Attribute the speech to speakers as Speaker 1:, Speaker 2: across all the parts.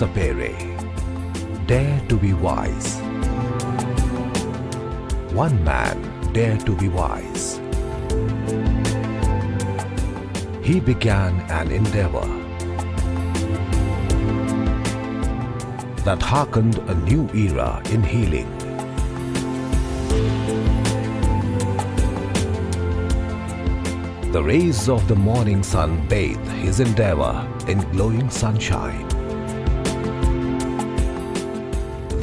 Speaker 1: sapere. Dare to be wise. One man dared to be wise. He began an endeavor that hearkened a new era in healing. The rays of the morning sun bathed his endeavor in glowing sunshine.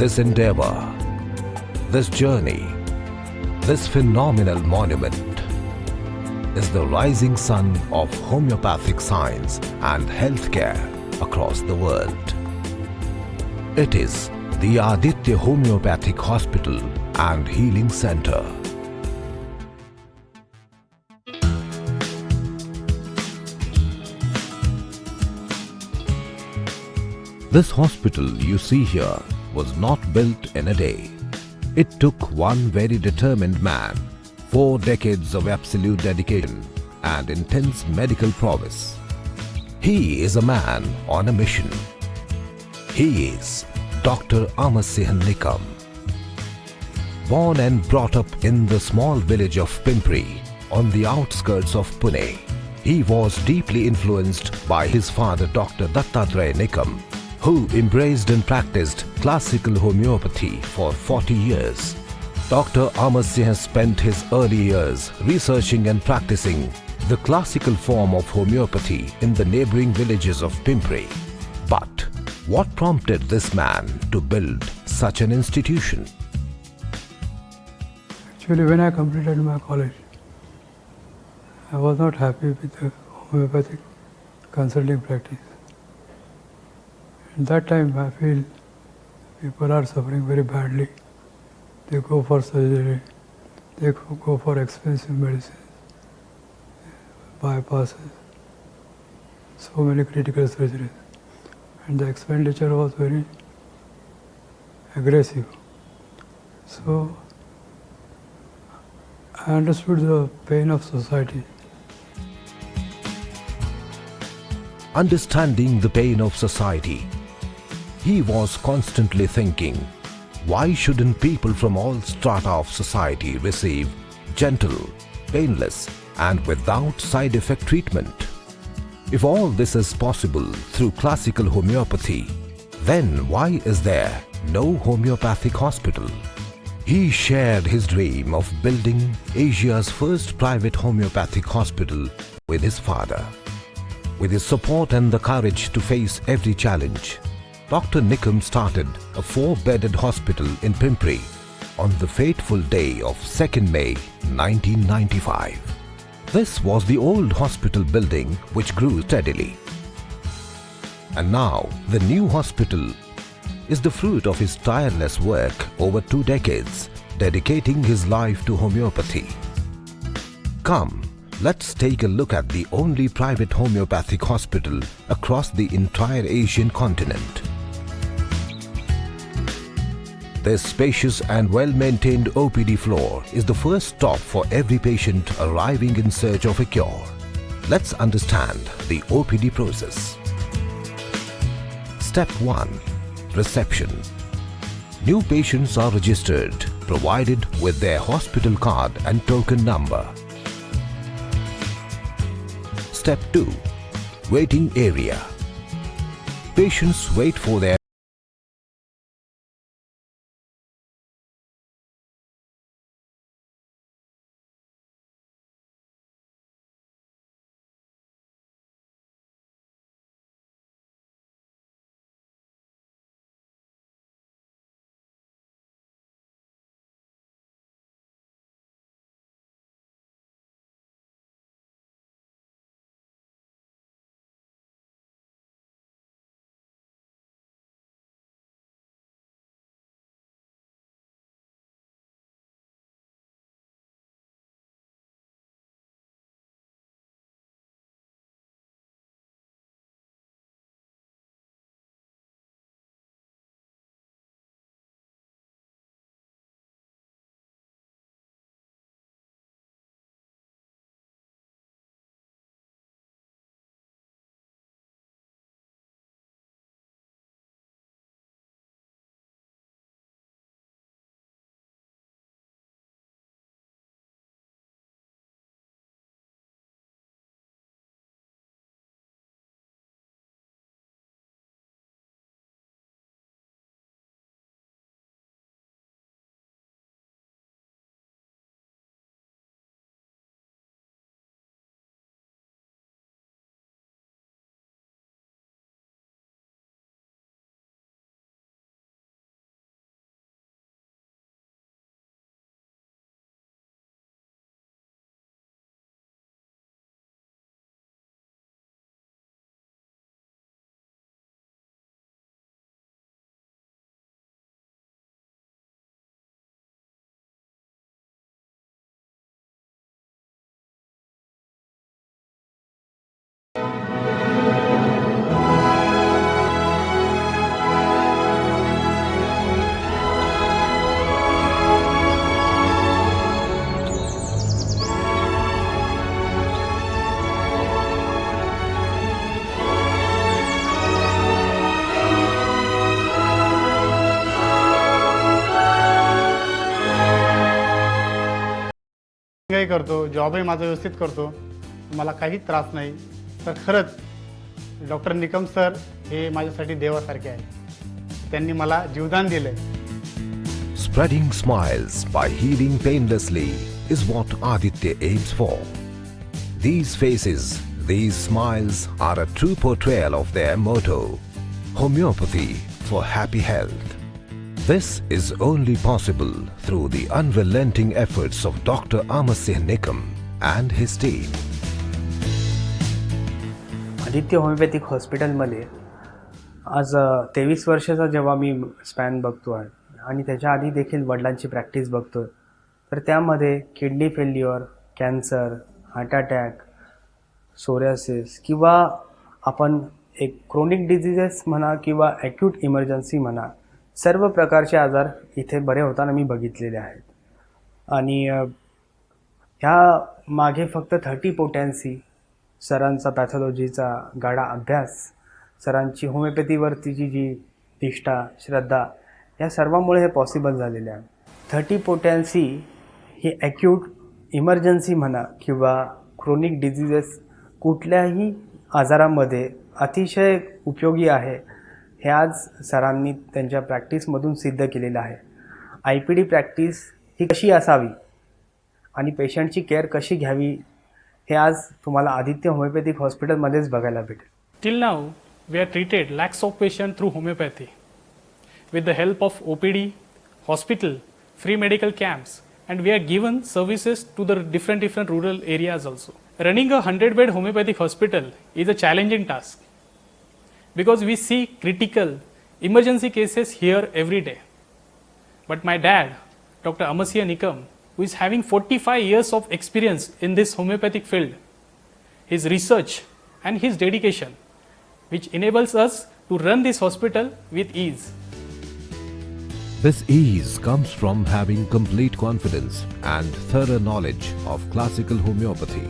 Speaker 1: This endeavor, this journey, this phenomenal monument is the rising sun of homeopathic science and healthcare across the world. It is the Aditya Homeopathic Hospital and Healing Center. This hospital you see here was not built in a day. It took one very determined man, 4 decades of absolute dedication and intense medical prowess. He is a man on a mission. He is Dr. Amar Sinha Nikam. Born and brought up in the small village of Pimpri on the outskirts of Pune, he was deeply influenced by his father Dr. Nikam, who embraced and practiced classical homeopathy for 40 years. Dr. Amar Sinha spent his early years researching and practicing the classical form of homeopathy in the neighboring villages of Pimpri. But what prompted this man to build such an institution?
Speaker 2: Actually, when I completed my college, I was not happy with the homeopathic consulting practice. At that time, I feel people are suffering very badly. They go for surgery, they go for expensive medicines, bypasses, so many critical surgeries. And the expenditure was very aggressive. So, I understood the pain of society.
Speaker 1: Understanding the pain of society, he was constantly thinking, why shouldn't people from all strata of society receive gentle, painless and without side effect treatment? If all this is possible through classical homeopathy, then why is there no homeopathic hospital? He shared his dream of building Asia's first private homeopathic hospital with his father. With his support and the courage to face every challenge, Dr. Nikam started a 4-bedded hospital in Pimpri on the fateful day of 2nd May 1995. This was the old hospital building which grew steadily. And now the new hospital is the fruit of his tireless work over 2 decades, dedicating his life to homeopathy. Come, let's take a look at the only private homeopathic hospital across the entire Asian continent. This spacious and well-maintained OPD floor is the first stop for every patient arriving in search of a cure. Let's understand the OPD process. Step 1. Reception. New patients are registered, provided with their hospital card and token number. Step 2. Waiting area. Patients wait for their
Speaker 3: करतो, जॉबही माझा व्यवस्थित करतो, मला काही त्रास नाही. तर खरंच डॉक्टर निकम सर हे माझ्यासाठी देवासारखे आहे. त्यांनी मला जीवदान दिले.
Speaker 1: Spreading smiles by healing painlessly is what Aditya aims for. These faces, these smiles are a true portrayal of their motto, Homeopathy for happy health. This is only possible through the unrelenting efforts of Dr. Amar Sinha Nikam and his team.
Speaker 4: Aditya homeopathic हॉस्पिटलमध्ये आज 23 वर्षाचा जेव्हा मी span बघतो आहे आणि त्याच्या आधी देखील वडिलांची प्रॅक्टिस बघतो, तर त्यामध्ये kidney failure, cancer, heart attack, psoriasis किंवा आपण एक क्रोनिक डिझिजेस म्हणा किंवा ॲक्यूट इमर्जन्सी म्हणा, सर्व प्रकारचे आजार इथे बरे होताना मी बघितलेले आहेत. आणि ह्या मागे फक्त 30 पोटॅन्सी सरांचा पॅथॉलॉजीचा गाढा अभ्यास, सरांची होमिओपॅथीवरतीची जी निष्ठा, श्रद्धा, या सर्वामुळे हे पॉसिबल झालेले आहे. 30 पोटॅन्सी ही ॲक्यूट इमर्जन्सी म्हणा किंवा क्रोनिक डिझिजेस कुठल्याही आजारामध्ये अतिशय उपयोगी आहे, हे आज सरांनी त्यांच्या प्रॅक्टिसमधून सिद्ध केलेलं आहे. IPD प्रॅक्टिस ही कशी असावी आणि पेशंटची केअर कशी घ्यावी, हे आज तुम्हाला आदित्य होमिओपॅथिक हॉस्पिटलमध्येच बघायला भेटेल.
Speaker 5: Till now, we have treated lakhs of patients through homeopathy with the help of OPD, hospital, free medical camps, and we have given services to the different rural areas also. Running a 100-bed homeopathic hospital is a challenging task because we see critical emergency cases here every day. But my dad, Dr. Amar Sinha Nikam, who is having 45 years of experience in this homeopathic field, his research and his dedication, which enables us to run this hospital with ease.
Speaker 1: This ease comes from having complete confidence and thorough knowledge of classical homeopathy.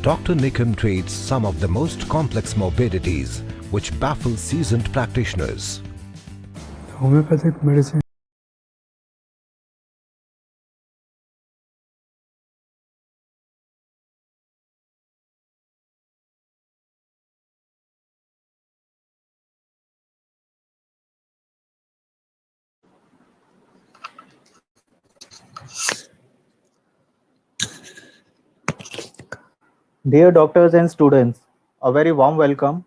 Speaker 1: Dr. Nikam treats some of the most complex morbidities which baffle seasoned practitioners.
Speaker 2: Homeopathic medicine
Speaker 6: Dear doctors and students, a very warm welcome.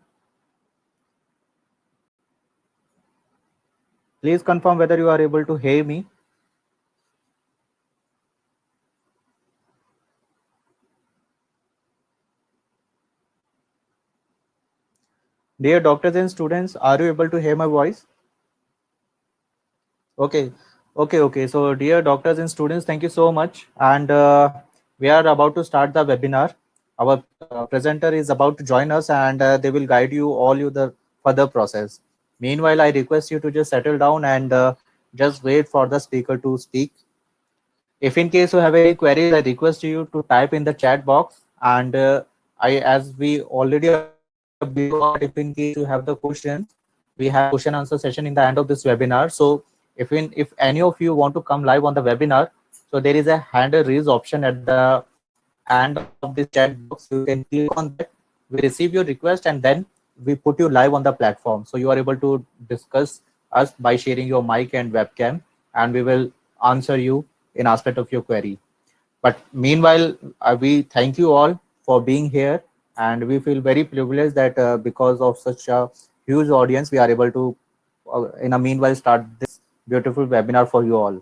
Speaker 6: Please confirm whether you are able to hear me. Dear doctors and students, are you able to hear my voice? Okay. So dear doctors and students, thank you so much. And we are about to start the webinar. Our presenter is about to join us, and they will guide you the further process. Meanwhile, I request you to just settle down and just wait for the speaker to speak. If in case you have any queries, I request you to type in the chat box, and as we already if in case you have the questions, we have question answer session in the end of this webinar. So if any of you want to come live on the webinar, so there is a hand raise option at the end of this chat box. You can click on that. We receive your request and then we put you live on the platform. So you are able to discuss us by sharing your mic and webcam, and we will answer you in aspect of your query. But meanwhile, we thank you all for being here, and we feel very privileged that because of such a huge audience, we are able to, in a meanwhile, start this beautiful webinar for you all.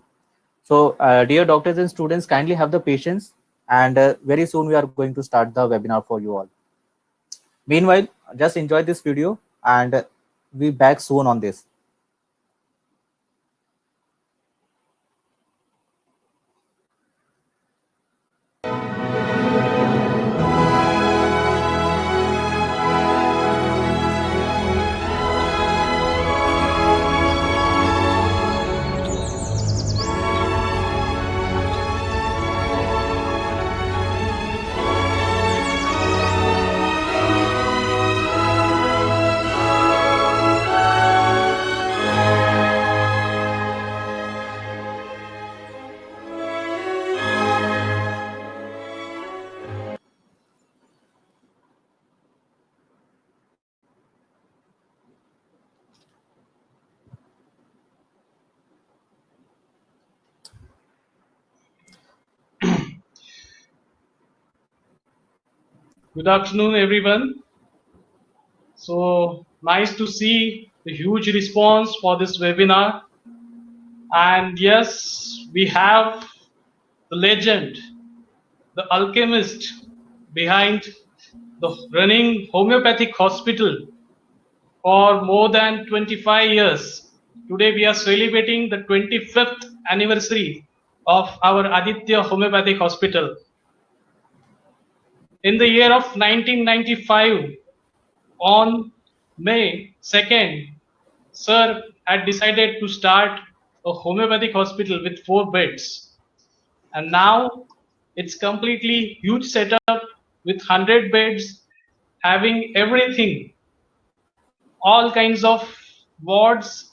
Speaker 6: So, dear doctors and students, kindly have the patience, and very soon we are going to start the webinar for you all. Meanwhile, just enjoy this video, and we back soon on this.
Speaker 7: Good afternoon, everyone. So nice to see the huge response for this webinar. And yes, we have the legend, the alchemist behind the running homeopathic hospital for more than 25 years. Today we are celebrating the 25th anniversary of our Aditya Homeopathic Hospital. In the year of 1995, on May 2nd, Sir had decided to start a homeopathic hospital with 4 beds. And now it's completely huge setup with 100 beds, having everything, all kinds of wards,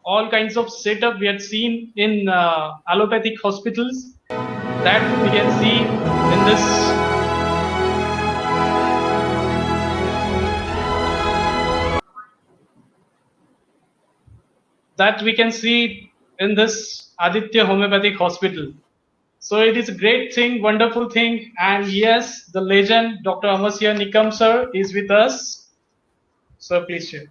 Speaker 7: all kinds of setup we had seen in allopathic hospitals that we can see in this Aditya Homeopathic Hospital. So it is a great thing, wonderful thing, and yes, the legend Dr. Amar Sinha Nikam sir is with us. Sir, please share.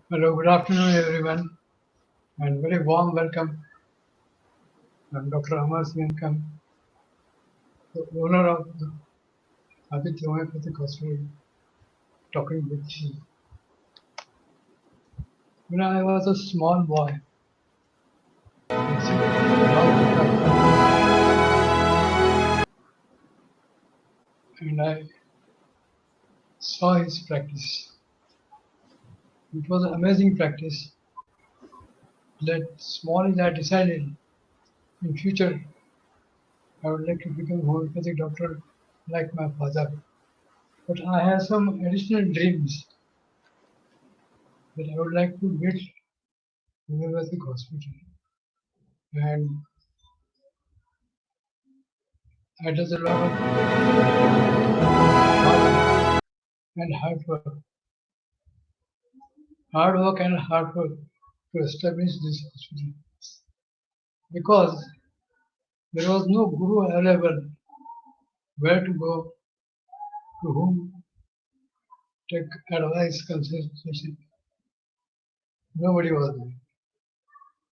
Speaker 2: Hello, good afternoon, everyone, and very warm welcome. I'm Dr. Amar Sinha, the owner of the Aditya Homeopathic Hospital, talking with you. When I was a small boy, and I saw his practice. It was an amazing practice. That small age I decided in future I would like to become a homeopathic doctor like my father. But I have some additional dreams that I would like to build homeopathic hospital. And I does a lot of hard work. Hard work and hard work to establish this hospital. Because there was no guru available where to go, to whom take advice, consultation. Nobody was there.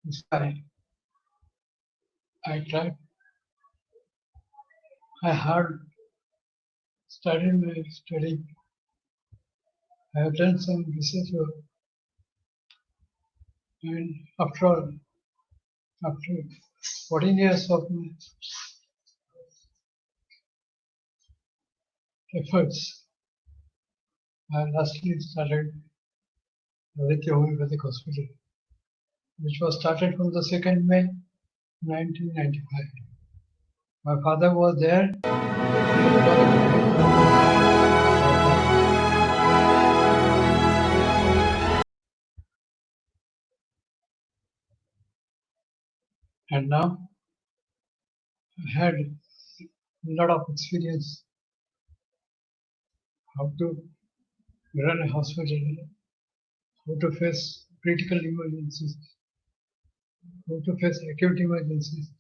Speaker 2: That's why I tried. I hard studied my study. I have done some research work. And after all, after 14 years of my efforts, I lastly started Aditya Homeopathic Hospital, which was started from the 2nd May 1995. My father was there. And now I had a lot of experience how to run a hospital, how to face critical emergencies, how to face acute emergencies,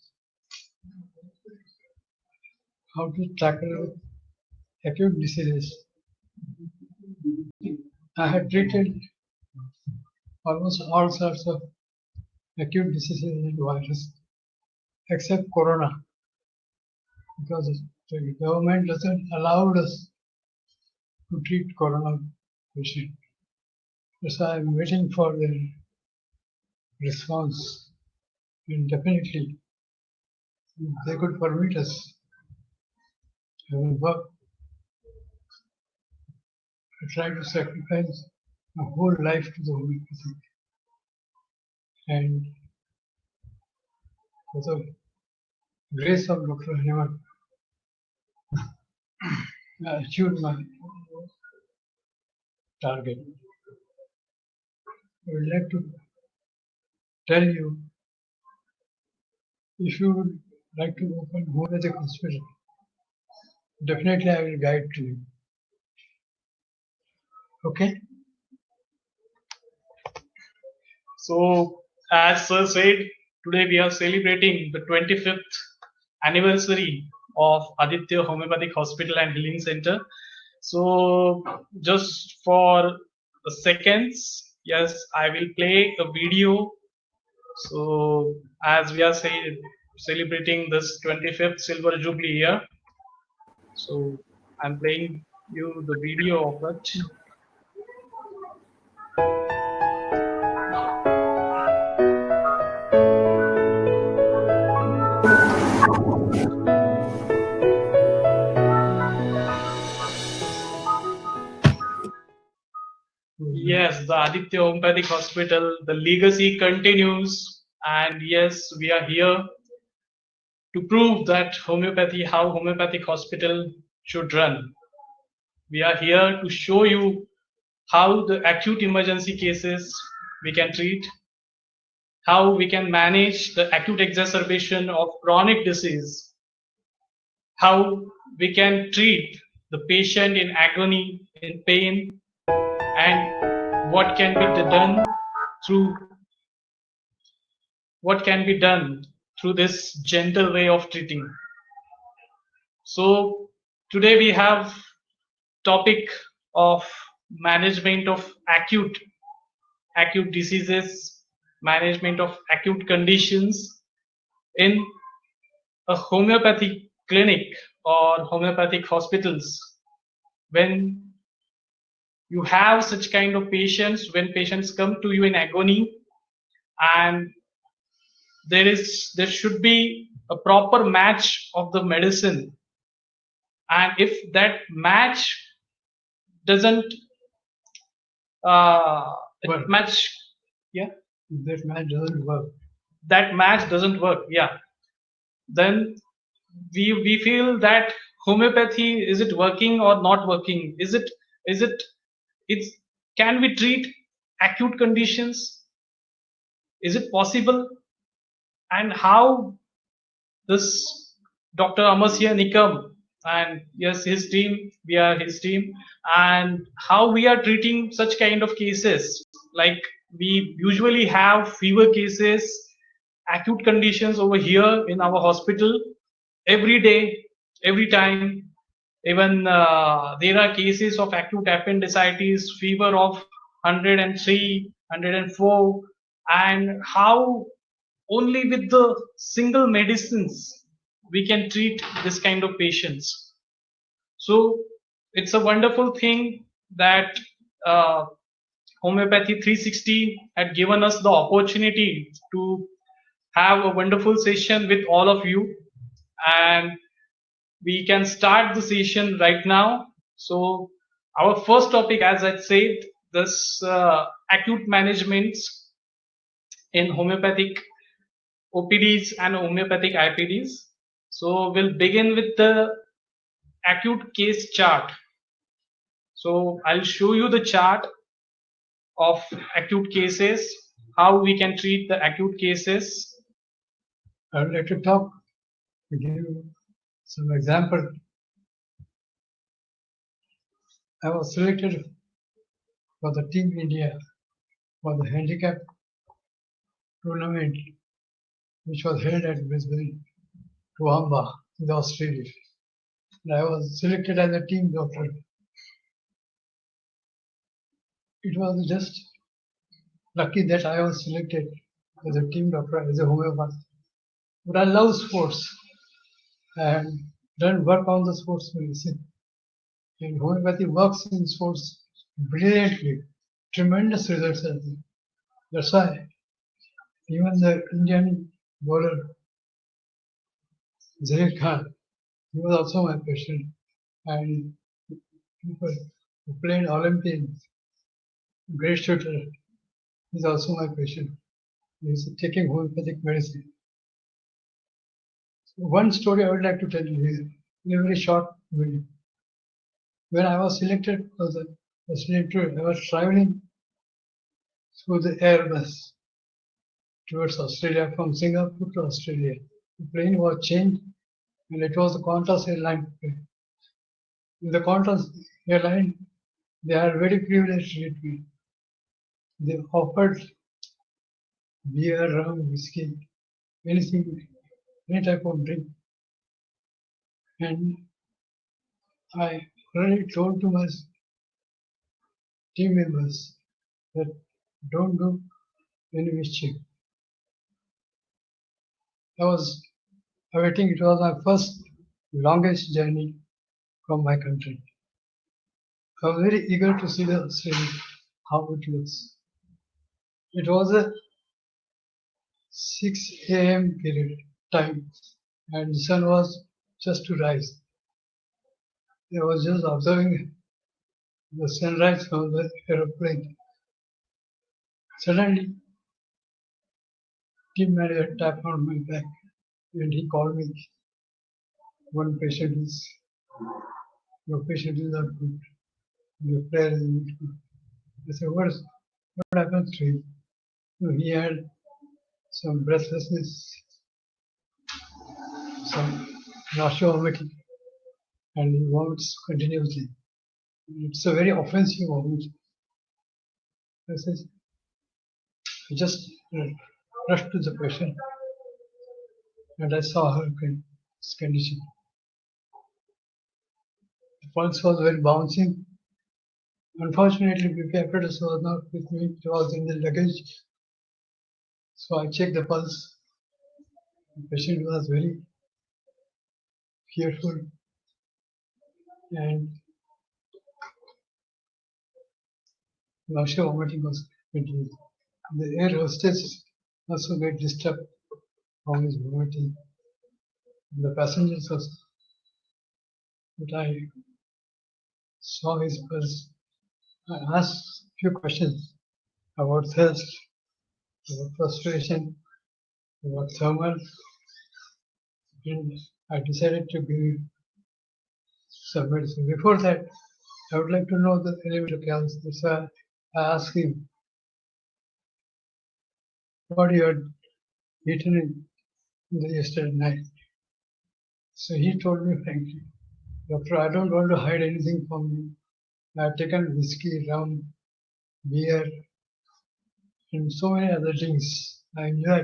Speaker 2: how to tackle acute diseases. I had treated almost all sorts of acute diseases and viruses except corona because the government doesn't allow us to treat corona patient. So I'm waiting for the response, and definitely if they could permit us, I will work to try to sacrifice my whole life to the homeopathy. And for the grace of Dr. Hanuman, I achieved my target. I would like to tell you, if you would like to open homeopathic hospital, definitely I will guide to you. Okay?
Speaker 7: So As Sir said, today we are celebrating the 25th anniversary of Aditya Homeopathic Hospital and Healing Center. So, just for the seconds, yes, I will play a video. So, as we are celebrating this 25th Silver Jubilee year, so I'm playing you the video of it. Yes, the Aditya Homeopathic Hospital, the legacy continues, and yes, we are here to prove that homeopathy, how homeopathic hospital should run. We are here to show you how the acute emergency cases we can treat, how we can manage the acute exacerbation of chronic disease, how we can treat the patient in agony, in pain, and through what can be done through this gentle way of treating. So today we have topic of management of acute diseases, management of acute conditions in a homeopathic clinic or homeopathic hospitals. When you have such kind of patients, when patients come to you in agony, and there should be a proper match of the medicine, and if that match doesn't
Speaker 2: Well,
Speaker 7: match, yeah,
Speaker 2: that match doesn't work.
Speaker 7: that match doesn't work, yeah, then we feel that homeopathy, is it working or not working? It's can we treat acute conditions? Is it possible? And how this Dr. Amar Sinha Nikam and yes, his team, we are his team, and how we are treating such kind of cases. Like we usually have fever cases, acute conditions over here in our hospital every day, every time. Even there are cases of acute appendicitis, fever of 103, 104, and how only with the single medicines we can treat this kind of patients. So it's a wonderful thing that uh, Homeopathy 360 had given us the opportunity to have a wonderful session with all of you, and we can start the session right now. So our first topic, as I said, this acute management in homeopathic OPDs and homeopathic IPDs. So we'll begin with the acute case chart. So I'll show you the chart of acute cases, how we can treat the acute cases.
Speaker 2: I would like to give you some example. I was selected for the Team India for the handicap tournament, which was held at Brisbane, Toowoomba, in Australia. And I was selected as a team doctor. It was just lucky that I was selected as a team doctor, as a homeopath. But I love sports and done work on the sports medicine. And homeopathy works in sports brilliantly, tremendous results. That's why even the Indian bowler Zaid Khan, he was also my patient. And people who played Olympians, great shooter, he's also my patient. He's taking homeopathic medicine. So one story I would like to tell you is in a very short video. When I was selected for the Australian tour, I was traveling through the Airbus towards Australia from Singapore to Australia. The plane was changed and it was the Qantas airline plane. In the Qantas airline, they are very privileged with me. They offered beer, rum, whiskey, anything, any type of drink. And I already told to my team members that don't do any mischief. I was awaiting, it was my first longest journey from my country. I was very eager to see the Australia, how it looks. It was a 6 a.m. period time, and the sun was just to rise. I was just observing the sunrise from the aeroplane. Suddenly, team manager tapped on my back and he called me. One patient is, your patient is not good. Your prayer is not good. I said, what happened to him? So he had some breathlessness, some nausea vomiting, and he vomits continuously. It's a very offensive vomit. I said, I just rushed to the patient and I saw her condition. The pulse was very bouncing. Unfortunately, BP apparatus was not with me, it was in the luggage. So I checked the pulse. The patient was very fearful and nausea vomiting was continued. The air hostess also got disturbed from his vomiting. The passengers also. But I saw his pulse. I asked a few questions about thirst, about frustration, about thermal, and I decided to give some medicine. Before that, I would like to know the elemental chaos. That's why I asked him what you had eaten in the yesterday night. So he told me frankly, Doctor, I don't want to hide anything from you. I have taken whiskey, rum, beer, and so many other things. I enjoy.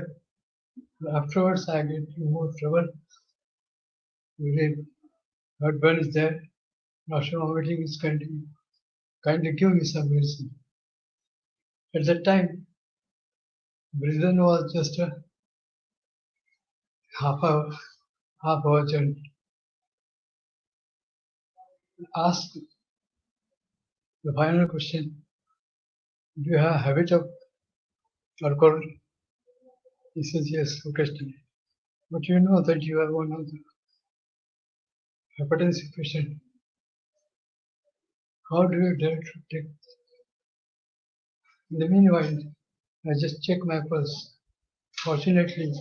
Speaker 2: Afterwards, I get in more trouble. Really, heartburn is there. Nausea vomiting is continuing. Kindly give me some medicine. At that time, Brisbane was just a half hour, half hour journey. Ask the final question: do you have a habit of alcohol? He says yes, occasionally. But you know that you are one of the hypertensive patient. How do you dare to take? In the meanwhile, I just checked my pulse. Fortunately,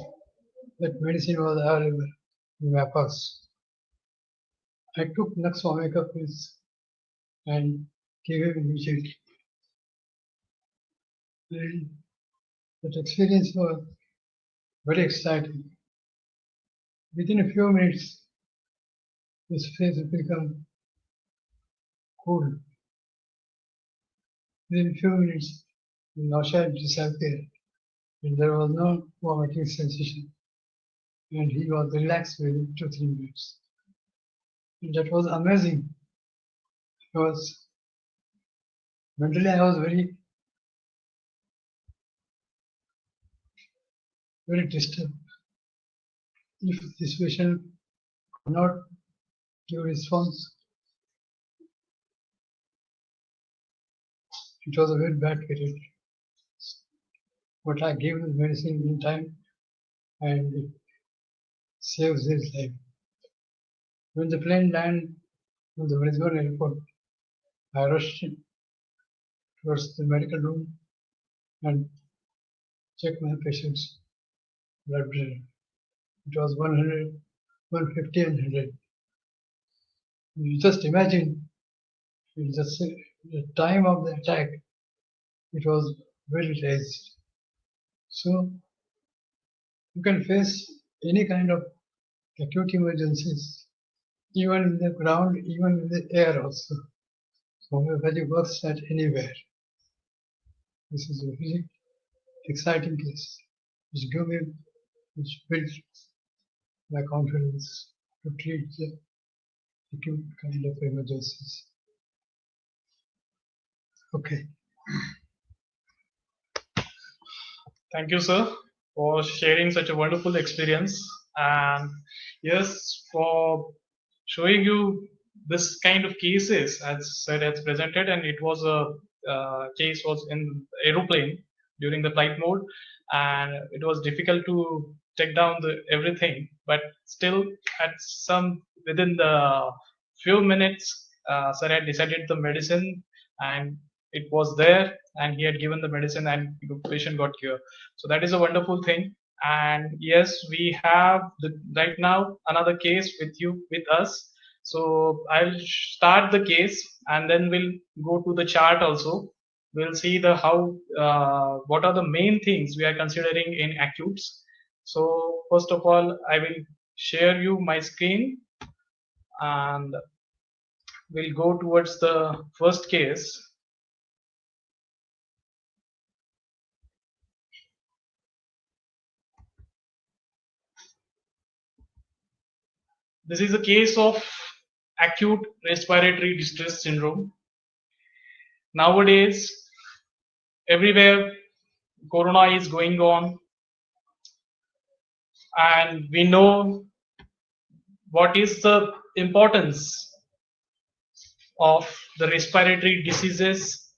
Speaker 2: that medicine was available in my pulse. I took Nux Omega pills and gave him immediately. And that experience was very exciting. Within a few minutes, his face had become cool. Within a few minutes, the nausea had disappeared and there was no vomiting sensation. And he was relaxed within 2-3 minutes. And that was amazing because mentally I was very disturbed. If this patient could not give response, it was a very bad period. But I gave the medicine in time and it saves his life. When the plane landed from the Brisbane airport, I rushed towards the medical room and checked my patient's blood pressure. It was 100, 150 and 100. You just imagine, the time of the attack, it was very raised. So you can face any kind of acute emergencies, even in the ground, even in the air also. Homeopathy works at anywhere. This is a very exciting case. which built my confidence to treat the acute kind of emergencies. Okay.
Speaker 7: Thank you, sir, for sharing such a wonderful experience. And yes, for showing you this kind of cases as said as presented. And it was a case was in aeroplane during the flight mode, and it was difficult to take down the everything. But still, at some within the few minutes, sir had decided the medicine, and it was there, and he had given the medicine, and the patient got cured. So that is a wonderful thing. And yes, we have right now another case with us. So I'll start the case, and then we'll go to the chart also. We'll see the how what are the main things we are considering in acutes. So first of all, I will share you my screen, and we'll go towards the first case. This is a case of acute respiratory distress syndrome. Nowadays, everywhere corona is going on, and we know what is the importance of the respiratory diseases,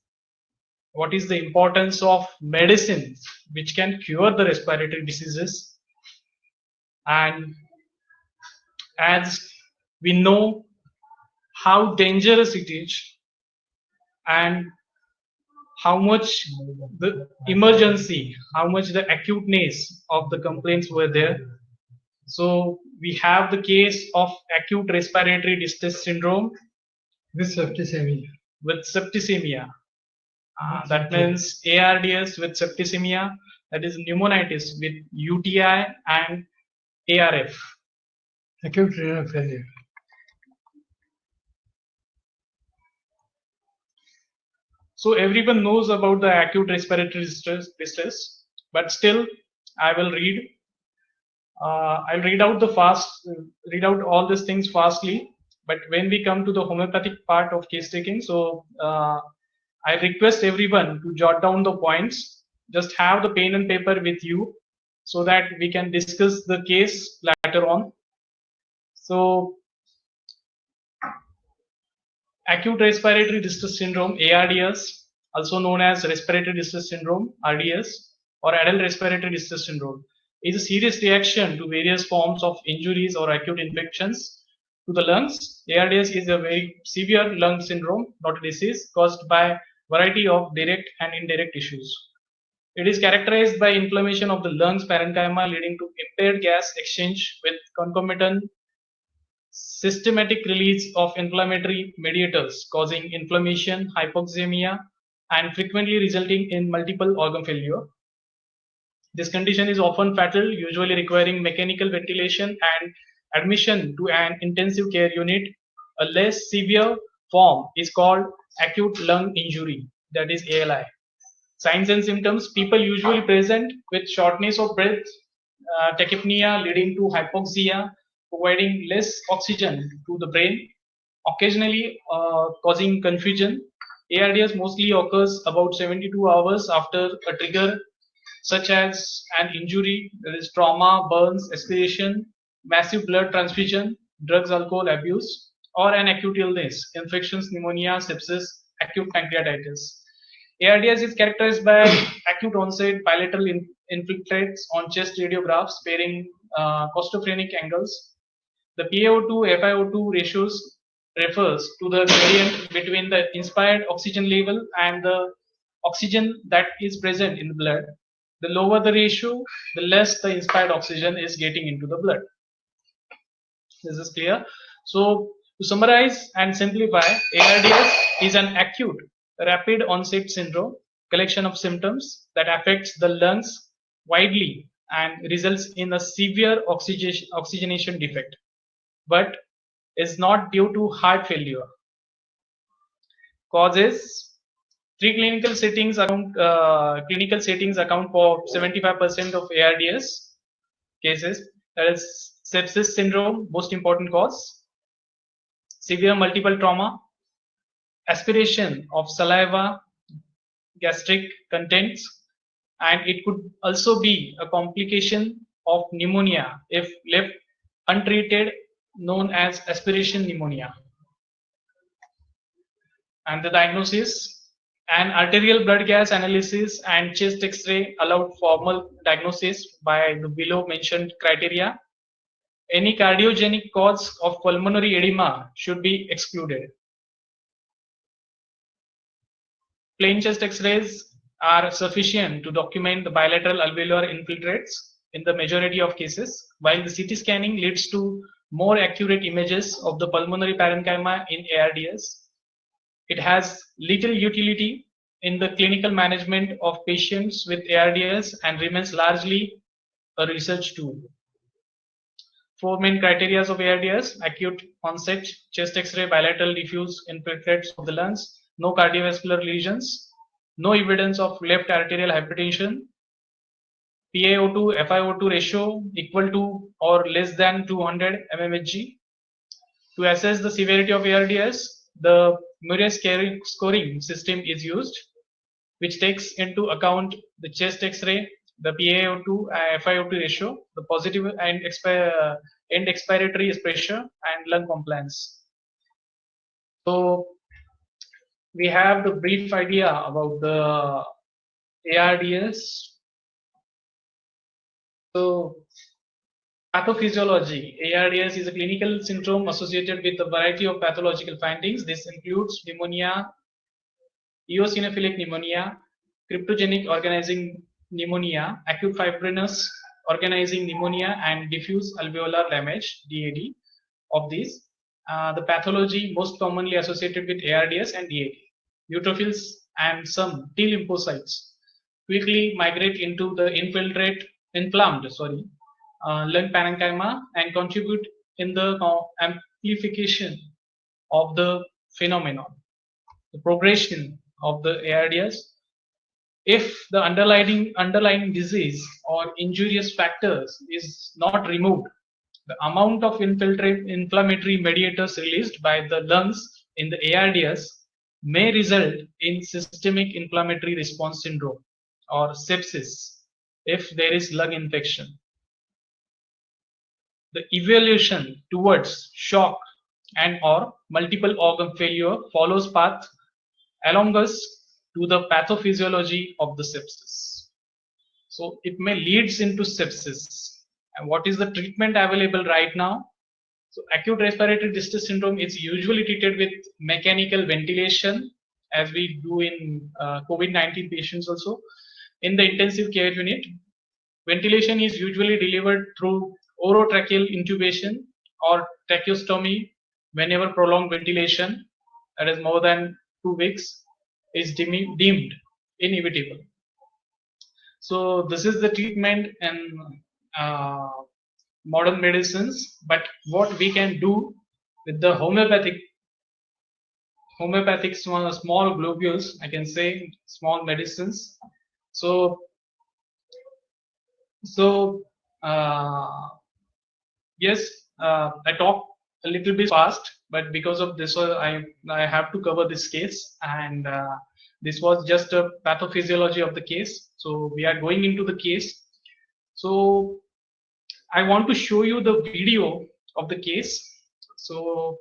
Speaker 7: what is the importance of medicines which can cure the respiratory diseases. And as we know how dangerous it is, and how much the emergency, how much the acuteness of the complaints were there. So we have the case of acute respiratory distress syndrome
Speaker 2: With septicemia.
Speaker 7: with septicemia. That means ARDS with septicemia, that is pneumonitis with UTI and ARF.
Speaker 2: Acute renal failure.
Speaker 7: So everyone knows about the acute respiratory distress, but still I will read. I'll read out all these things fastly. But when we come to the homeopathic part of case taking, so I request everyone to jot down the points. Just have the pen and paper with you, so that we can discuss the case later on. So acute respiratory distress syndrome, ARDS, also known as respiratory distress syndrome, RDS, or adult respiratory distress syndrome, is a serious reaction to various forms of injuries or acute infections to the lungs. ARDS is a very severe lung syndrome, not a disease, caused by variety of direct and indirect issues. It is characterized by inflammation of the lungs parenchyma leading to impaired gas exchange with concomitant systematic release of inflammatory mediators causing inflammation, hypoxemia, and frequently resulting in multiple organ failure. This condition is often fatal, usually requiring mechanical ventilation and admission to an intensive care unit. A less severe form is called acute lung injury, that is ALI. Signs and symptoms: people usually present with shortness of breath, tachypnea leading to hypoxia, providing less oxygen to the brain, occasionally causing confusion. ARDS mostly occurs about 72 hours after a trigger such as an injury, there is trauma, burns, aspiration, massive blood transfusion, drugs, alcohol abuse, or an acute illness, infections, pneumonia, sepsis, acute pancreatitis. ARDS is characterized by acute onset bilateral infiltrates on chest radiographs pairing costophrenic angles. The PaO2 FiO2 ratios refers to the gradient between the inspired oxygen level and the oxygen that is present in the blood. The lower the ratio, the less the inspired oxygen is getting into the blood. This is clear. So to summarize and simplify, ARDS is an acute rapid onset syndrome, collection of symptoms that affects the lungs widely and results in a severe oxygenation defect, but is not due to heart failure. Causes: Three clinical settings account for 75% of ARDS cases. That is sepsis syndrome, most important cause, severe multiple trauma, aspiration of saliva, gastric contents, and it could also be a complication of pneumonia if left untreated, known as aspiration pneumonia. And the diagnosis: an arterial blood gas analysis and chest X-ray allowed formal diagnosis by the below mentioned criteria. Any cardiogenic cause of pulmonary edema should be excluded. Plain chest X-rays are sufficient to document the bilateral alveolar infiltrates in the majority of cases, while the CT scanning leads to more accurate images of the pulmonary parenchyma in ARDS. It has little utility in the clinical management of patients with ARDS and remains largely a research tool. Four main criteria of ARDS: acute onset, chest X-ray, bilateral diffuse infiltrates of the lungs, no cardiovascular lesions, no evidence of left arterial hypertension, PaO2 FiO2 ratio equal to or less than 200 mmHg. To assess the severity of ARDS, the Murray scoring system is used, which takes into account the chest X-ray, the PaO2 FiO2 ratio, the positive and end expiratory pressure, and lung compliance. So we have the brief idea about the ARDS. So pathophysiology: ARDS is a clinical syndrome associated with a variety of pathological findings. This includes pneumonia, eosinophilic pneumonia, cryptogenic organizing pneumonia, acute fibrinous organizing pneumonia, and diffuse alveolar damage (DAD). Of these, the pathology most commonly associated with ARDS and DAD. Neutrophils and some T lymphocytes quickly migrate into the inflamed lung parenchyma and contribute in the amplification of the phenomenon. The progression of the ARDS: if the underlying disease or injurious factors is not removed, the amount of inflammatory mediators released by the lungs in the ARDS may result in systemic inflammatory response syndrome or sepsis if there is lung infection. The evolution towards shock and or multiple organ failure follows path analogous to the pathophysiology of the sepsis. So it may leads into sepsis. And what is the treatment available right now? So acute respiratory distress syndrome is usually treated with mechanical ventilation, as we do in COVID-19 patients also. In the intensive care unit, ventilation is usually delivered through orotracheal intubation or tracheostomy whenever prolonged ventilation, that is more than 2 weeks, is deemed inevitable. So this is the treatment in modern medicines. But what we can do with the homeopathic small globules, I can say small medicines. So yes, I talk a little bit fast, but because of this, I have to cover this case, and this was just a pathophysiology of the case. So we are going into the case. So I want to show you the video of the case. So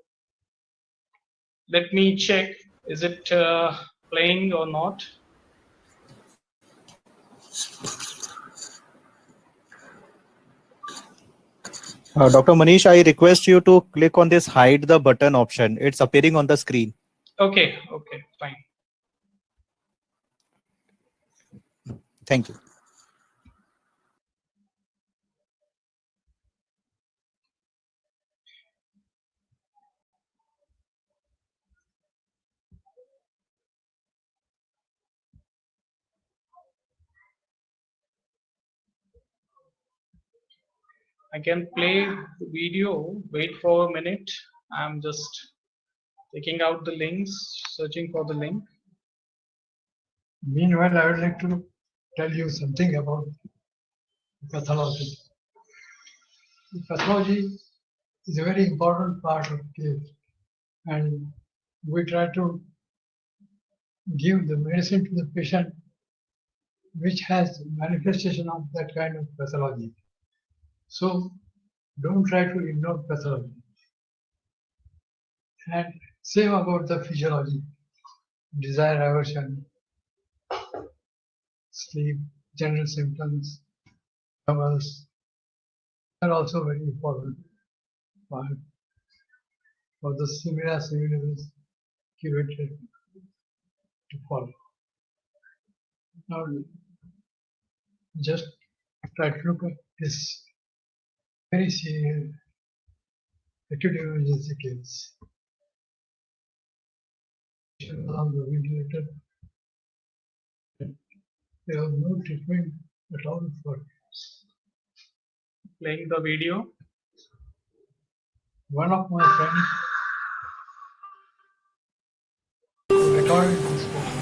Speaker 7: let me check, is it playing or not?
Speaker 6: Dr. Manish, I request you to click on this hide the button option. It's appearing on the screen.
Speaker 7: Okay, fine.
Speaker 6: Thank you.
Speaker 7: I can play the video. Wait for a minute. I'm just taking out the links, searching for the link.
Speaker 2: Meanwhile, I would like to tell you something about pathology. Pathology is a very important part of case, and we try to give the medicine to the patient which has manifestation of that kind of pathology. So don't try to ignore pathology. And same about the physiology, desire, aversion, sleep, general symptoms, tremors are also very important part for the similar similarities curated to follow. Now just try to look at this very serious acute emergency case. On the ventilator, there was no treatment at all for
Speaker 7: Playing the video.
Speaker 2: one of my friends recorded this patient.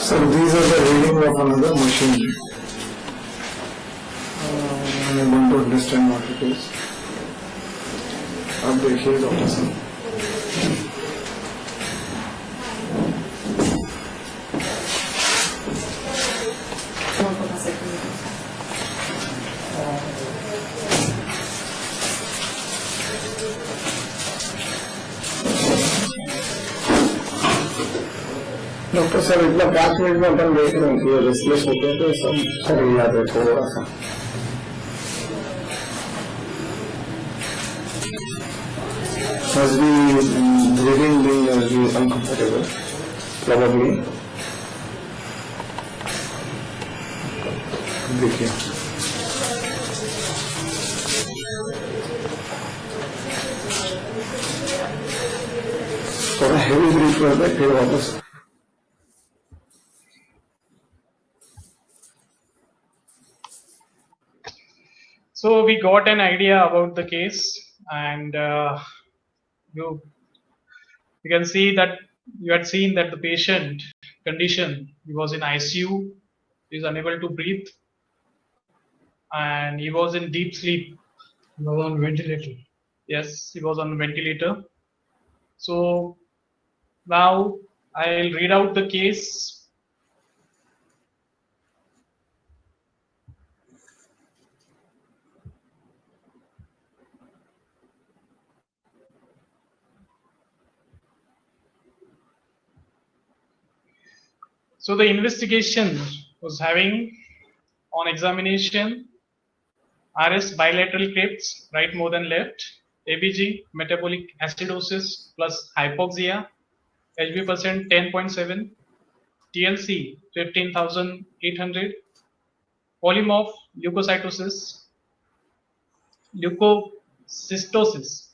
Speaker 8: So these are the reading of another machine. I'm able to understand what it is. आप देखिए doctor साहब. Doctor साहब इतना 5 minute में अपन देख रहे हैं कि रेस्टलेस होते हैं तो सब सर याद है थोड़ा सा. Must be breathing being uncomfortable, probably. देखिए. थोड़ा हेवी ब्रीथ करते हैं फिर वापस.
Speaker 7: So we got an idea about the case, and you can see that you had seen that the patient condition, he was in ICU, he is unable to breathe, and he was in deep sleep.
Speaker 2: He was on ventilator.
Speaker 7: Yes, he was on ventilator. So now I'll read out the case. So the investigation was having on examination RS bilateral crypts, right more than left, ABG, metabolic acidosis plus hypoxia, HB percent 10.7, TLC 15,800, polymorph leukocytosis, leukocystosis,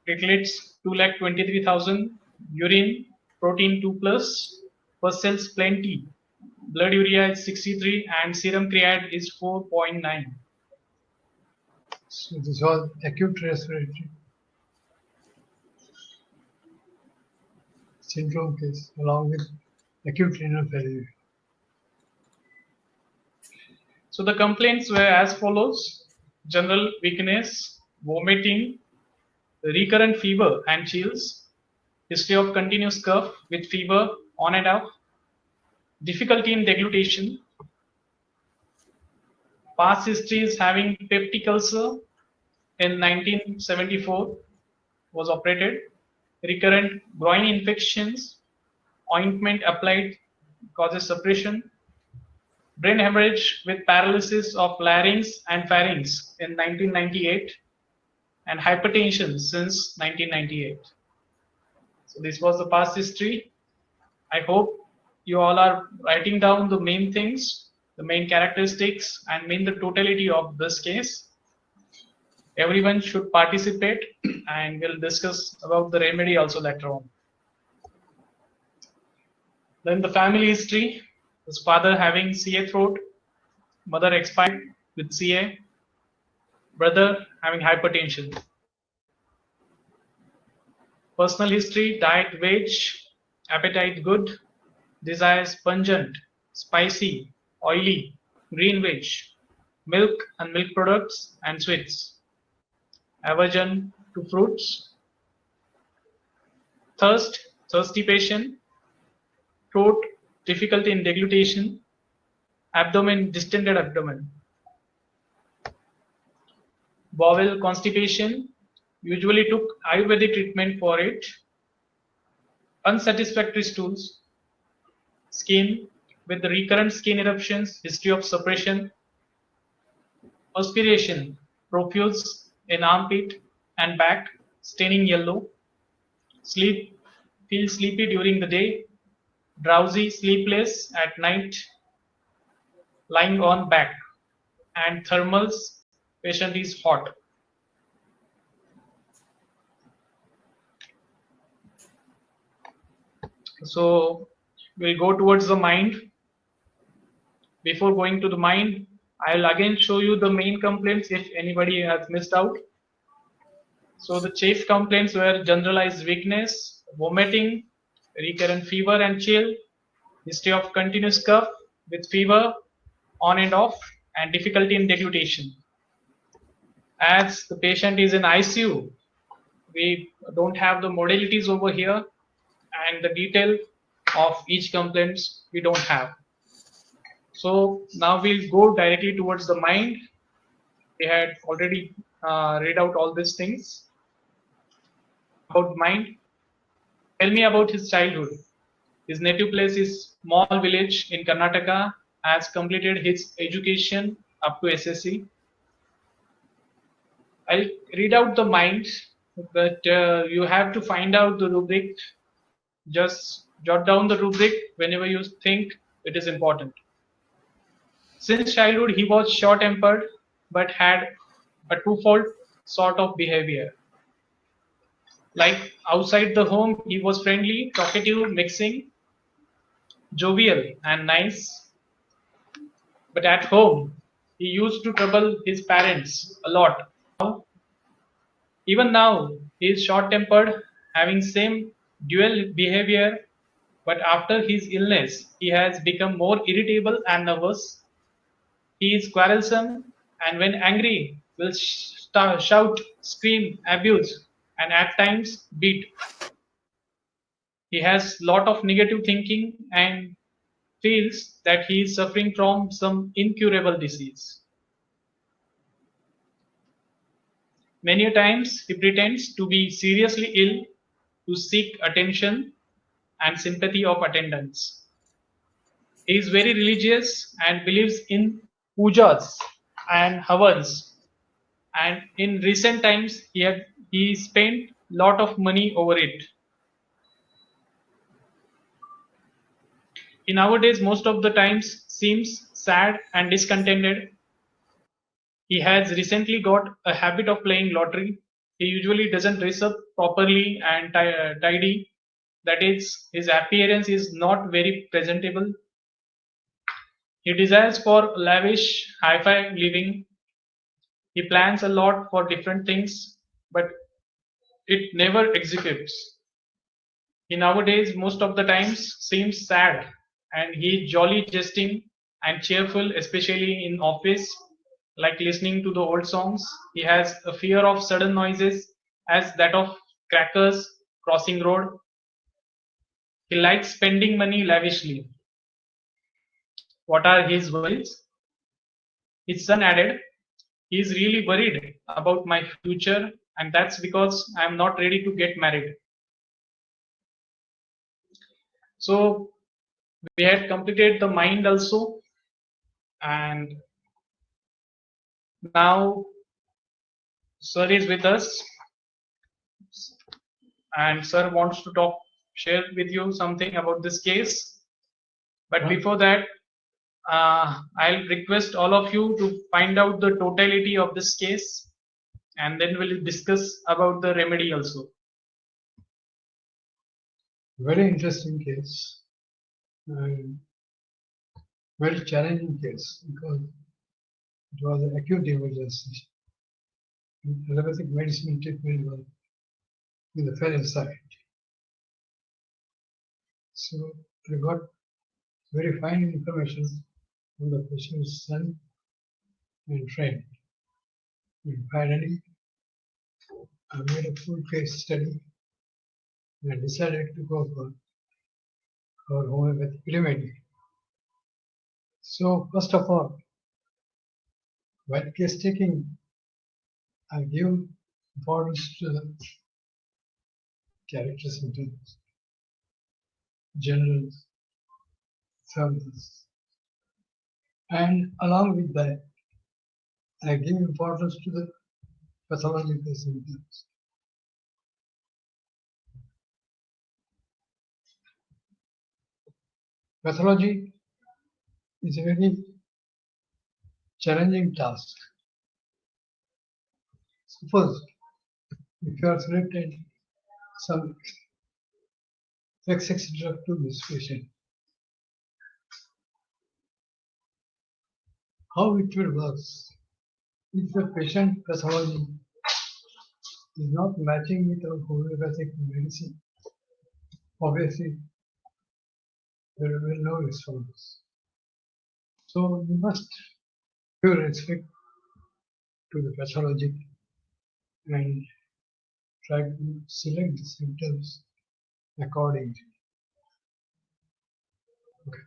Speaker 7: platelets 2,23,000, urine protein 2 plus, first cells plenty, blood urea is 63 and serum creat is 4.9.
Speaker 2: So this was acute respiratory syndrome case along with acute renal failure.
Speaker 7: So the complaints were as follows: general weakness, vomiting, recurrent fever and chills, history of continuous cough with fever on and off, difficulty in deglutition, past history is having peptic ulcer, in 1974 was operated. Recurrent groin infections, ointment applied causes suppression. Brain hemorrhage with paralysis of larynx and pharynx in 1998, and hypertension since 1998. So this was the past history. I hope you all are writing down the main things, the main characteristics, and main the totality of this case. Everyone should participate, and we'll discuss about the remedy also later on. Then the family history: his father having CA throat, mother expired with CA, brother having hypertension. Personal history: diet veg, appetite good, desires pungent, spicy, oily, green veg, milk and milk products and sweets. Aversion to fruits. Thirsty patient. Throat, difficulty in deglutition. Abdomen, distended abdomen. Bowel constipation. Usually took Ayurvedic treatment for it. Unsatisfactory stools. Skin with the recurrent skin eruptions, history of suppression. Perspiration, profuse in armpit and back, staining yellow. Sleep, feel sleepy during the day, drowsy, sleepless at night, lying on back. And thermals, patient is hot. So we'll go towards the mind. Before going to the mind, I'll again show you the main complaints if anybody has missed out. So the chief complaints were generalized weakness, vomiting, recurrent fever and chill, history of continuous cough with fever on and off, and difficulty in deglutition. As the patient is in ICU, we don't have the modalities over here, and the detail of each complaints we don't have. So now we'll go directly towards the mind. We had already read out all these things about mind. Tell me about his childhood. His native place is small village in Karnataka. Has completed his education up to SSC. I'll read out the mind, but you have to find out the rubric. Just jot down the rubric whenever you think it is important. Since childhood, he was short-tempered, but had a twofold sort of behavior. Like outside the home, he was friendly, talkative, mixing, jovial, and nice. But at home, he used to trouble his parents a lot. Even now, he is short-tempered, having same dual behavior, but after his illness, he has become more irritable and nervous. He is quarrelsome, and when angry, will shout, scream, abuse, and at times beat. He has lot of negative thinking and feels that he is suffering from some incurable disease. Many times he pretends to be seriously ill to seek attention and sympathy of attendants. He is very religious and believes in pujas and havans, and in recent times he spent lot of money over it. He nowadays most of the times seems sad and discontented. He has recently got a habit of playing lottery. He usually doesn't dress up properly and tidy. That is, his appearance is not very presentable. He desires for lavish, hi-fi living. He plans a lot for different things, but it never executes. He nowadays most of the times seems sad, and he is jolly, jesting, and cheerful, especially in office, like listening to the old songs. He has a fear of sudden noises, as that of crackers crossing road. He likes spending money lavishly. What are his worries? His son added, he is really worried about my future, and that's because I am not ready to get married. So we had completed the mind also, and now sir is with us, and sir wants to share with you something about this case. But before that, I'll request all of you to find out the totality of this case, and then we'll discuss about the remedy also.
Speaker 2: Very interesting case, and very challenging case because it was an acute emergency. Allopathic medicine treatment was in the failure side. So I got very fine information from the patient's son and friend. And finally, I made a full case study and decided to go for homeopathic remedy. So first of all, while case taking, I give importance to the character symptoms, general symptoms, and along with that, I give importance to the pathological symptoms. Pathology is a very challenging task. Suppose if you are selected some XX drug to this patient, how it will work if the patient pathology is not matching with our homeopathic medicine? Obviously, there will be no response. So we must give respect to the pathology and try to select the symptoms accordingly. Okay.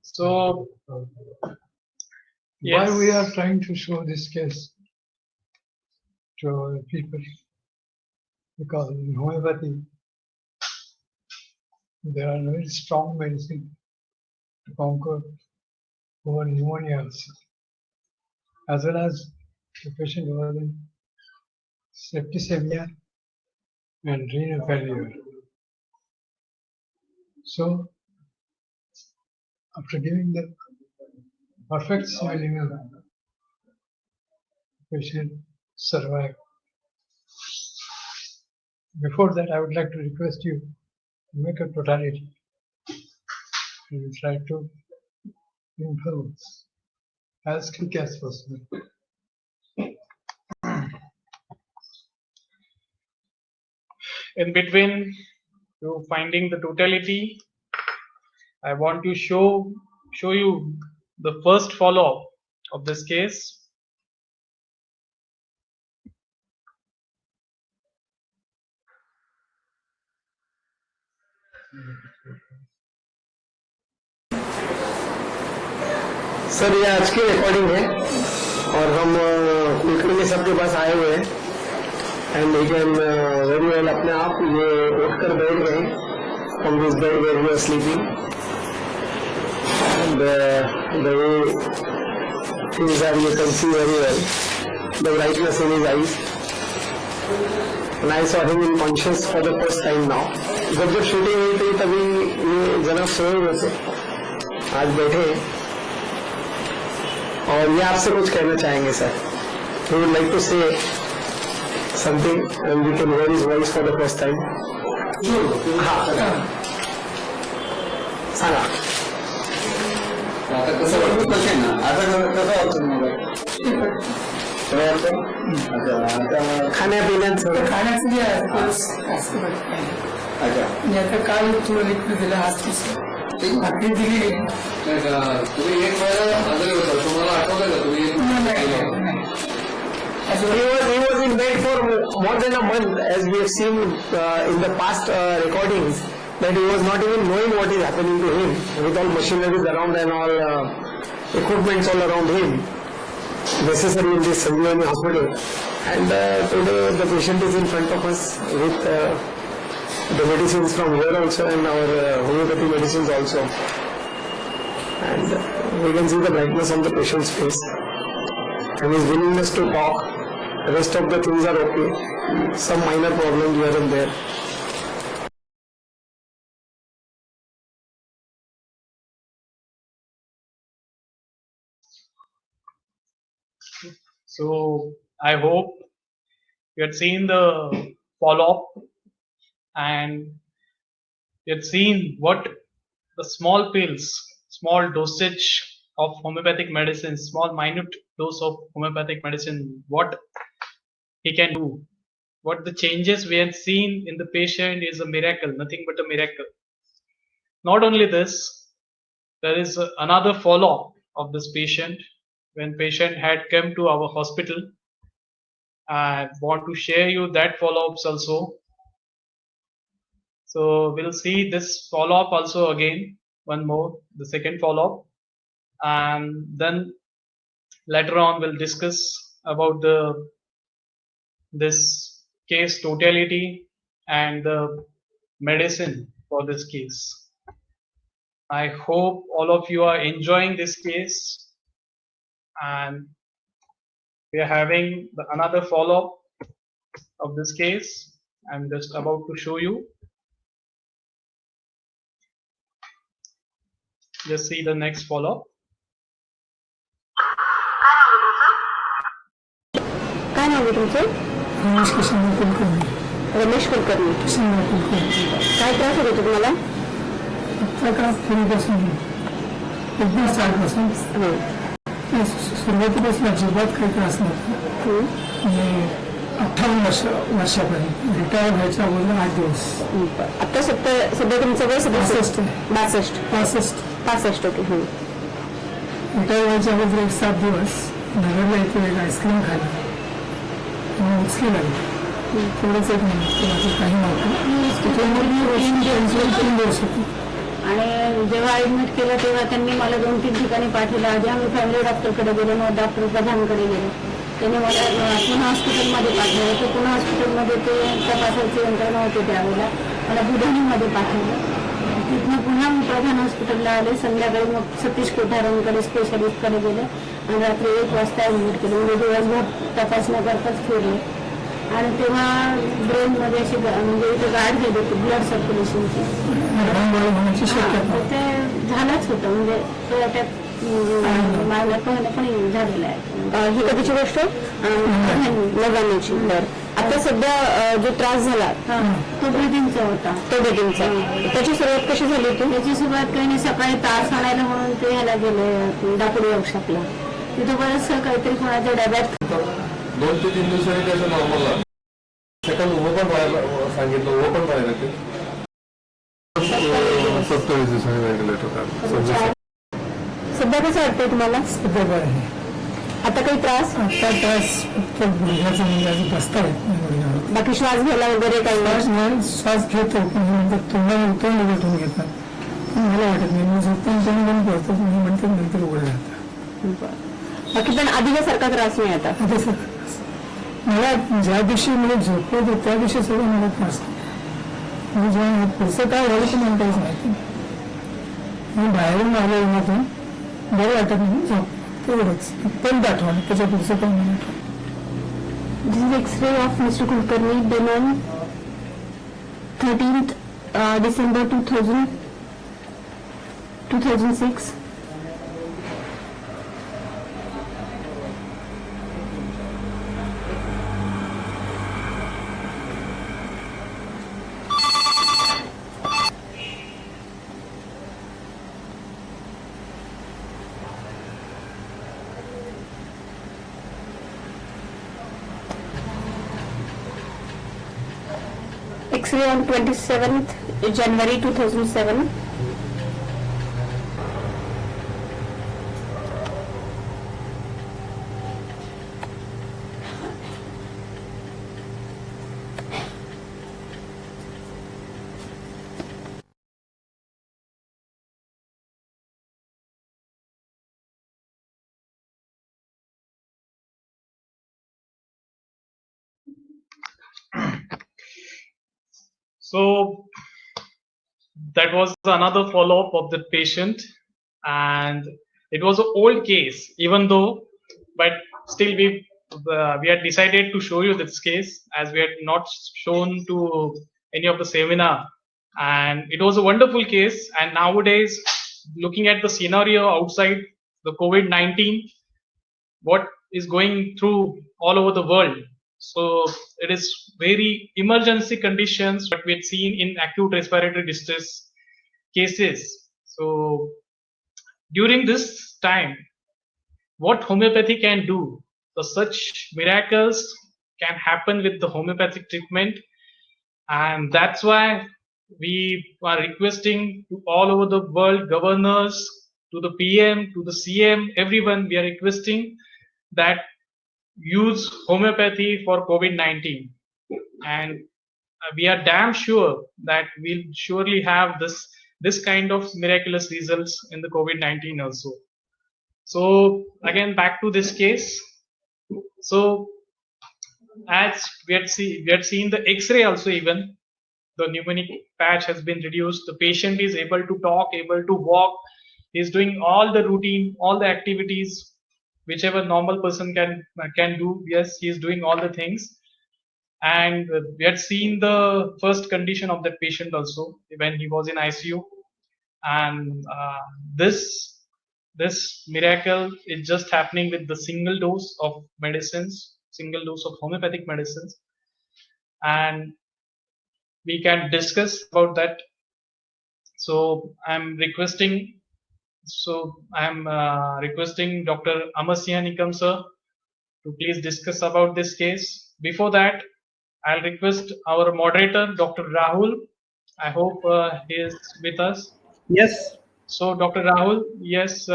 Speaker 7: So
Speaker 2: Why we are trying to show this case to our people? Because in homeopathy, there are very strong medicine to conquer over pneumonia also, as well as the patient was in septicemia and renal failure. So, after giving the perfect selenium, patient survived. Before that, I would like to request you to make a totality and try to influence as quick as possible.
Speaker 7: In between to finding the totality, I want to show you the first follow-up of this case.
Speaker 8: Sir ये आज की recording है और हम literally सबके पास आए हुए हैं and you can very well अपने आप ये उठकर बैठ गए from this bed where we are sleeping and the way things are you can see very well the brightness in his eyes and I saw him unconscious for the first time now जब shooting हुई थी तभी ये जना सोए हुए थे आज बैठे और ये आपसे कुछ कहना चाहेंगे sir. We would like to say something and we can hear his voice for the first time. हाँ सांगा.
Speaker 9: आता कसं वाटतं कसे ना आता कसं वाटतं मला
Speaker 8: आता खाण्यापिण्याचं
Speaker 10: खाण्याचं जे आहे अच्छा आता काल थोडं लिक्विड दिलं आज भाकरी दिली
Speaker 9: तुम्ही एक महिना आजारी होता तुम्हाला आठवलं का तुम्ही
Speaker 8: he was in bed for more more than a month, as we have seen in the past recordings, that he was not even knowing what is happening to him, with all machineries around and all equipments all around him, necessary in this Sanjeevani hospital. And today the patient is in front of us with the medicines from here also and our homeopathy medicines also. And we can see the brightness on the patient's face and his willingness to talk. The rest of the things are okay. Some minor problems here and there.
Speaker 7: So I hope you had seen the follow-up and you had seen what the small pills, small dosage of homeopathic medicine, small minute dose of homeopathic medicine, what he can do. What the changes we had seen in the patient is a miracle, nothing but a miracle. Not only this, there is another follow-up of this patient. When patient had come to our hospital, I want to share you that follow-ups also. So we'll see this follow-up also again, one more, the second follow-up, and then later on we'll discuss about this case totality and the medicine for this case. I hope all of you are enjoying this case, and we are having another follow-up of this case. I'm just about to show you. Just see the next follow-up.
Speaker 11: काय नाव आहे तुमचं? रमेश कुलकर्णी. काय त्रास होतो तुम्हाला?
Speaker 2: सुरुवातीपासून अजिबात काही त्रास नव्हता. मी 58 वर्षापर्यंत रिटायर व्हायच्या अगोदर 8 दिवस.
Speaker 11: आता सध्या तुमचं वय 62. 65. ओके.
Speaker 2: रिटायर व्हायच्या अगोदर 7 दिवस नगरला इथे एक आईस्क्रीम खाल्ली आणि उचकी लागली. थोडंच एक मिनिट काही नव्हतं. 3 दिवस होती.
Speaker 11: आणि जेव्हा ऍडमिट केलं तेव्हा त्यांनी मला 2-3 ठिकाणी पाठवलं. आधी आम्ही फॅमिली डॉक्टरकडे गेलो, मग डॉक्टर प्रधानकडे गेलो. त्यांनी मला पुणे हॉस्पिटलमध्ये पाठवलं. तर पुणे हॉस्पिटलमध्ये ते तपासायचे यंत्रणा होते त्यावेळेला. मला बुधानीमध्ये पाठवलं. तिथनं पुन्हा मी प्रधान हॉस्पिटलला आले. संध्याकाळी मग सतीश कोठारांकडे स्पेशालिस्टकडे गेले आणि रात्री 1 वाजता ऍडमिट केलं. म्हणजे दिवसभर तपासण्या करताच फिरले. आणि तेव्हा ब्रेनमध्ये अशी म्हणजे इथे गाठ झाली होती ब्लड सर्क्युलेशनची. ते झालंच होतं, म्हणजे मला पण झालेलं आहे. ही कधीची गोष्ट? लगाण्याची. आता सध्या जो त्रास झाला तो ब्रिदिंगचा होता. त्याची सुरुवात कशी झाली होती? त्याची सुरुवात काही नाही, सकाळी तास आणायला म्हणून ते ह्याला गेले दापोडी वर्कशॉपला. तिथं बरंच काहीतरी कोणाच्या डब्यात
Speaker 9: 2 ते 3 दिवसांनी त्याचं नॉर्मल सेकंड ओपन व्हायला सांगितलं. ओपन व्हायला ते 27 दिवसांनी रेग्युलेटर.
Speaker 11: सध्या कसं वाटतंय तुम्हाला?
Speaker 2: सध्या बरं आहे.
Speaker 11: आता काही त्रास?
Speaker 2: आता त्रास फक्त गुडघ्याचा म्हणजे बसता येत नाही गुडघ्यावर.
Speaker 11: बाकी श्वास घ्यायला वगैरे काही?
Speaker 2: श्वास घेतो पण नंतर तोंड उघडून घेतात. मला वाटत नाही. मी झोपताना बंद करतो. मी म्हणते नंतर उघडं राहतं.
Speaker 11: बाकी पण आधीच्यासारखा त्रास नाही आता?
Speaker 2: मला ज्या दिवशी मला झोपतो त्या दिवशी सगळं मला त्रास म्हणजे जेव्हा पुढचं काय झालं ते मला काहीच माहिती नाही. मी बाहेरून आलो उन्हातून, बरं वाटत नाही, झोप तेवढंच पण आठवण. त्याच्या पुढचं पण मला आठवण.
Speaker 11: This is X-ray of mister Kulkarni done on 13th December 2006. X-ray on 27th January 2007.
Speaker 7: So that was another follow-up of the patient, and it was an old case, even though, but still we had decided to show you this case as we had not shown to any of the seminar, and it was a wonderful case. And nowadays, looking at the scenario outside the COVID-19, what is going through all over the world. So it is very emergency conditions what we had seen in acute respiratory distress cases. So during this time, what homeopathy can do, so such miracles can happen with the homeopathic treatment, and that's why we are requesting to all over the world governors, to the PM, to the CM, everyone, we are requesting that use homeopathy for COVID-19, and we are damn sure that we'll surely have this kind of miraculous results in the COVID-19 also. So again, back to this case. So as we had seen the X-ray also, even the pneumonic patch has been reduced. The patient is able to talk, able to walk. He's doing all the routine, all the activities, whichever normal person can do. Yes, he is doing all the things. And we had seen the first condition of that patient also when he was in ICU. And this miracle is just happening with the single dose of medicines, single dose of homeopathic medicines, and we can discuss about that. So I'm requesting Dr. Amar Sinha Nikam sir to please discuss about this case. Before that, I'll request our moderator, Dr. Rahul. I hope he is with us.
Speaker 3: Yes.
Speaker 7: So, Dr. Rahul, yes,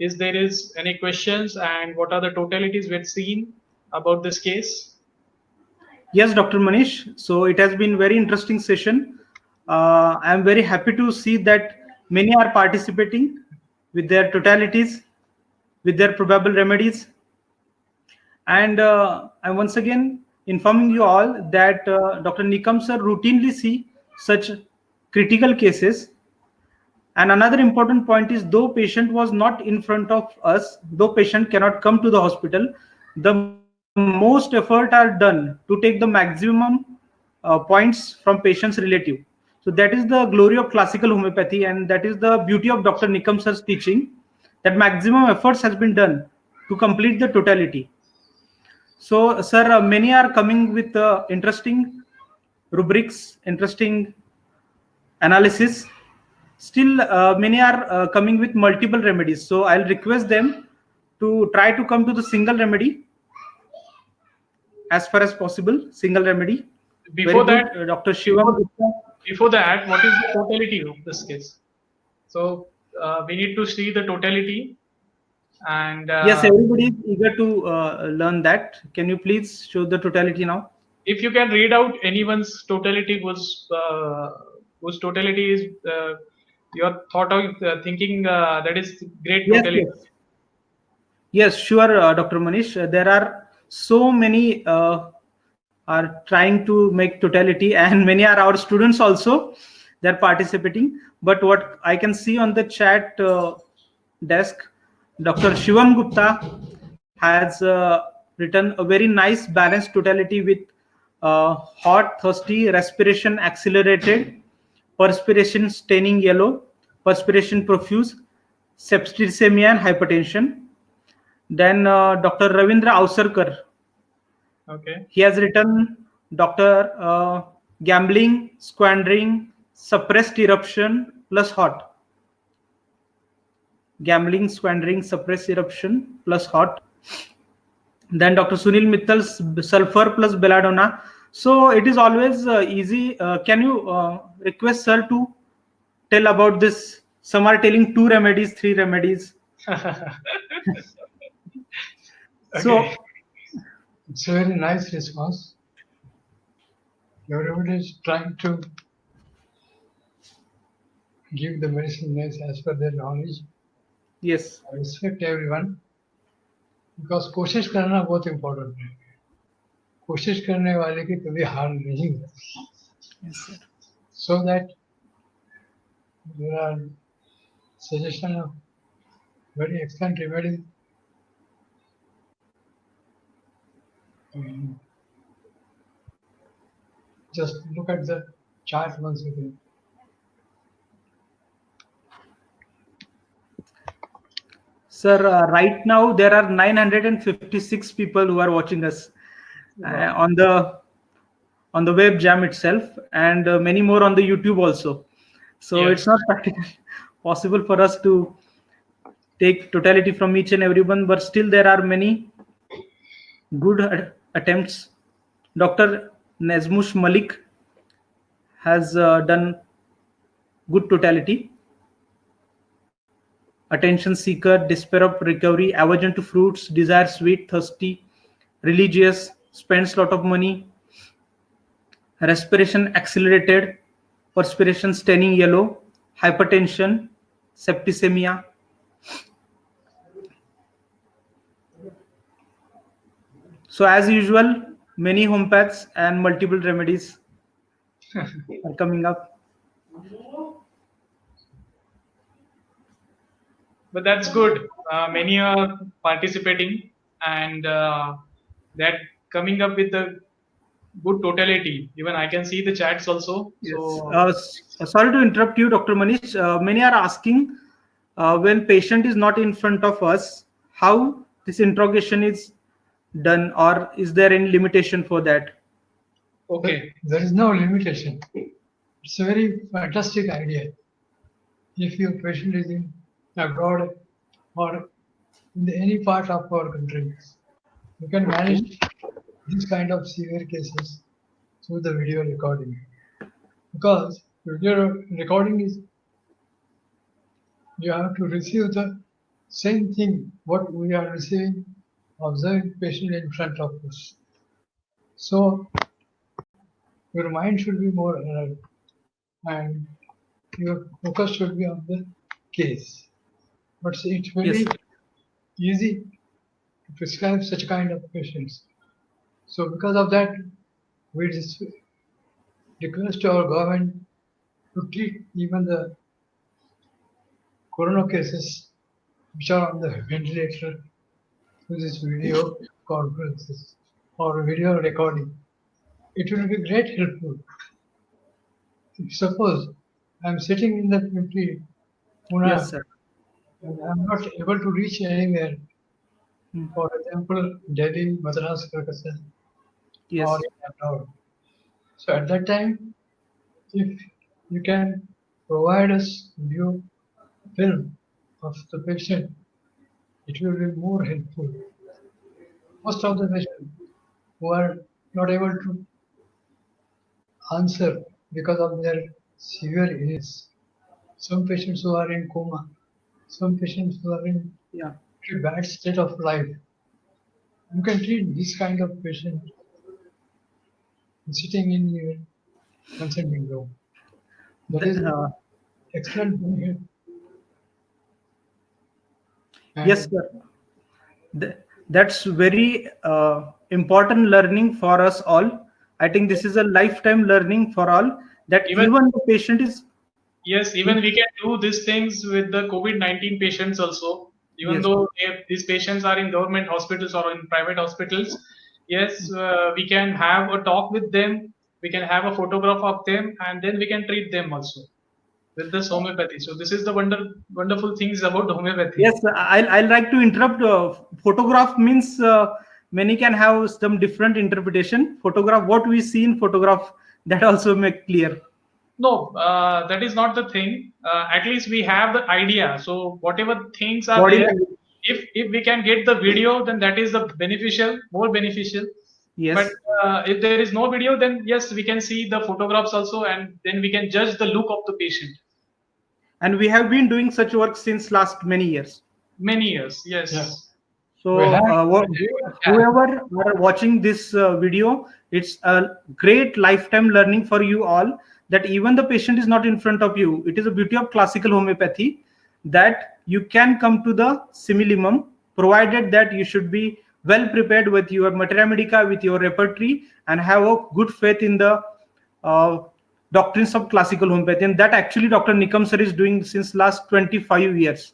Speaker 7: is there is any questions, and what are the totalities we had seen about this case?
Speaker 3: Yes, Dr. Manish. So it has been very interesting session. I am very happy to see that many are participating with their totalities, with their probable remedies. And I'm once again informing you all that Dr. Nikam sir routinely see such critical cases. And another important point is, though patient was not in front of us, though patient cannot come to the hospital, the most effort are done to take the maximum points from patient's relative. So that is the glory of classical homeopathy, and that is the beauty of Dr. Nikam sir's teaching, that maximum efforts has been done to complete the totality. So, sir, many are coming with interesting rubrics, interesting analysis. Still, many are coming with multiple remedies. So, I'll request them to try to come to the single remedy as far as possible. Single remedy.
Speaker 7: Before
Speaker 3: Very
Speaker 7: that,
Speaker 3: good, Dr. Shivam.
Speaker 7: before that, what is the totality of this case? So we need to see the totality. And
Speaker 3: Yes, everybody is eager to learn that. Can you please show the totality now?
Speaker 7: if you can read out anyone's totality whose totality is your thought of thinking that is great
Speaker 3: Yes,
Speaker 7: totality.
Speaker 3: yes. Yes, sure, Dr. Manish. There are so many are trying to make totality, and many are our students also. They're participating. But what I can see on the chat desk, Dr. Shivam Gupta has written a very nice balanced totality with hot, thirsty, respiration accelerated, perspiration staining yellow, perspiration profuse, septicemia and hypertension. Then Dr. Ravindra Ausarkar,
Speaker 7: Okay.
Speaker 3: he has written Dr. Gambling, squandering, suppressed eruption plus hot. Gambling, squandering, suppressed eruption plus hot. Then Dr. Sunil Mittal's sulfur plus belladonna. So it is always easy. Can you request sir to tell about this? Some are telling 2 remedies, 3 remedies. So
Speaker 7: Okay.
Speaker 2: It's a very nice response. Everybody is trying to give the medicine names as per their knowledge.
Speaker 3: yes,
Speaker 2: I respect everyone because कोशिश करना बहुत important है. कोशिश करने वाले की कभी हार नहीं होती.
Speaker 3: yes sir.
Speaker 2: so that there are suggestion of very excellent remedies. Just look at the chart once again.
Speaker 3: Sir, right now there are 956 people who are watching us on the web jam itself, and many more on the YouTube also. So
Speaker 7: Yes.
Speaker 3: it's not practically possible for us to take totality from each and everyone, but still there are many good attempts. Dr. Nazmush Malik has done good totality. Attention seeker, despair of recovery, aversion to fruits, desire sweet, thirsty, religious, spends lot of money, respiration accelerated, perspiration staining yellow, hypertension, septicemia. So as usual, many homeopaths and multiple remedies are coming up.
Speaker 7: But that's good. Many are participating, and that coming up with the good totality. Even I can see the chats also.
Speaker 3: Yes.
Speaker 7: So
Speaker 3: Sorry to interrupt you, Dr. Manish. Many are asking when patient is not in front of us, how this interrogation is done, or is there any limitation for that?
Speaker 7: okay.
Speaker 2: There is no limitation. It's a very fantastic idea. If your patient is in abroad or in any part of our country, you can manage these kind of severe cases through the video recording. Because video recording is, you have to receive the same thing what we are receiving, observing patient in front of us. So your mind should be more alert and your focus should be on the case. But it's very
Speaker 3: Yes.
Speaker 2: easy to prescribe such kind of patients. So because of that, we just request our government to treat even the corona cases which are on the ventilator through this video conferences or video recording. It will be great helpful. If suppose I'm sitting in the Pune
Speaker 3: Yes, sir.
Speaker 2: and I'm not able to reach anywhere, for example, Delhi, Madras, Calcutta, or
Speaker 3: Yes.
Speaker 2: abroad. So at that time, if you can provide us video film of the patient, it will be more helpful. Most of the patients who are not able to answer because of their severe illness, some patients who are in coma, some patients who are in
Speaker 3: Yeah.
Speaker 2: very bad state of life, you can treat this kind of patient sitting in your consulting room. That is excellent benefit.
Speaker 3: Yes,
Speaker 2: And
Speaker 3: sir. That's very important learning for us all. I think this is a lifetime learning for all, that
Speaker 7: Even
Speaker 3: even the patient is.
Speaker 7: yes, even we can do these things with the COVID-19 patients also. Even
Speaker 3: Yes.
Speaker 7: though if these patients are in government hospitals or in private hospitals, yes, we can have a talk with them. We can have a photograph of them, and then we can treat them also with this homeopathy. So this is the wonderful things about homeopathy.
Speaker 3: Yes, I'll like to interrupt. Photograph means many can have some different interpretation. Photograph, what we see in photograph, that also make clear.
Speaker 7: No, that is not the thing. At least we have the idea. So whatever things are
Speaker 3: Body
Speaker 7: there,
Speaker 3: language.
Speaker 7: if we can get the video, then that is the beneficial, more beneficial. But
Speaker 3: Yes,
Speaker 7: if there is no video, then yes, we can see the photographs also, and then we can judge the look of the patient.
Speaker 3: and we have been doing such work since last many years.
Speaker 7: Many years, yes.
Speaker 2: yeah, we
Speaker 3: So
Speaker 2: have
Speaker 3: whoever are watching this video, it's a great lifetime learning for you all, that even the patient is not in front of you. It is a beauty of classical homeopathy, that you can come to the simillimum, provided that you should be well prepared with your materia medica, with your repertory, and have a good faith in the uh, doctrines of classical homeopathy, and that actually Dr. Nikam sir is doing since last 25 years.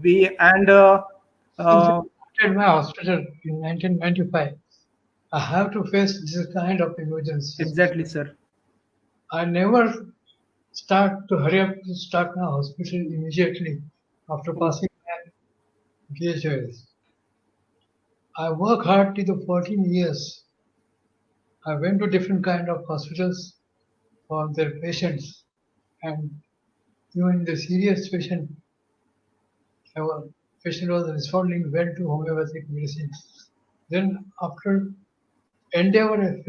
Speaker 3: We and
Speaker 2: Since I started my hospital in 1995, I have to face this kind of emergencies.
Speaker 3: exactly, sir.
Speaker 2: I never start to hurry up to start my hospital immediately after passing my PhD. I work hard till the 14 years. I went to different kind of hospitals for their patients, and even the serious patient, our patient was responding well to homeopathic medicine. Then after endeavor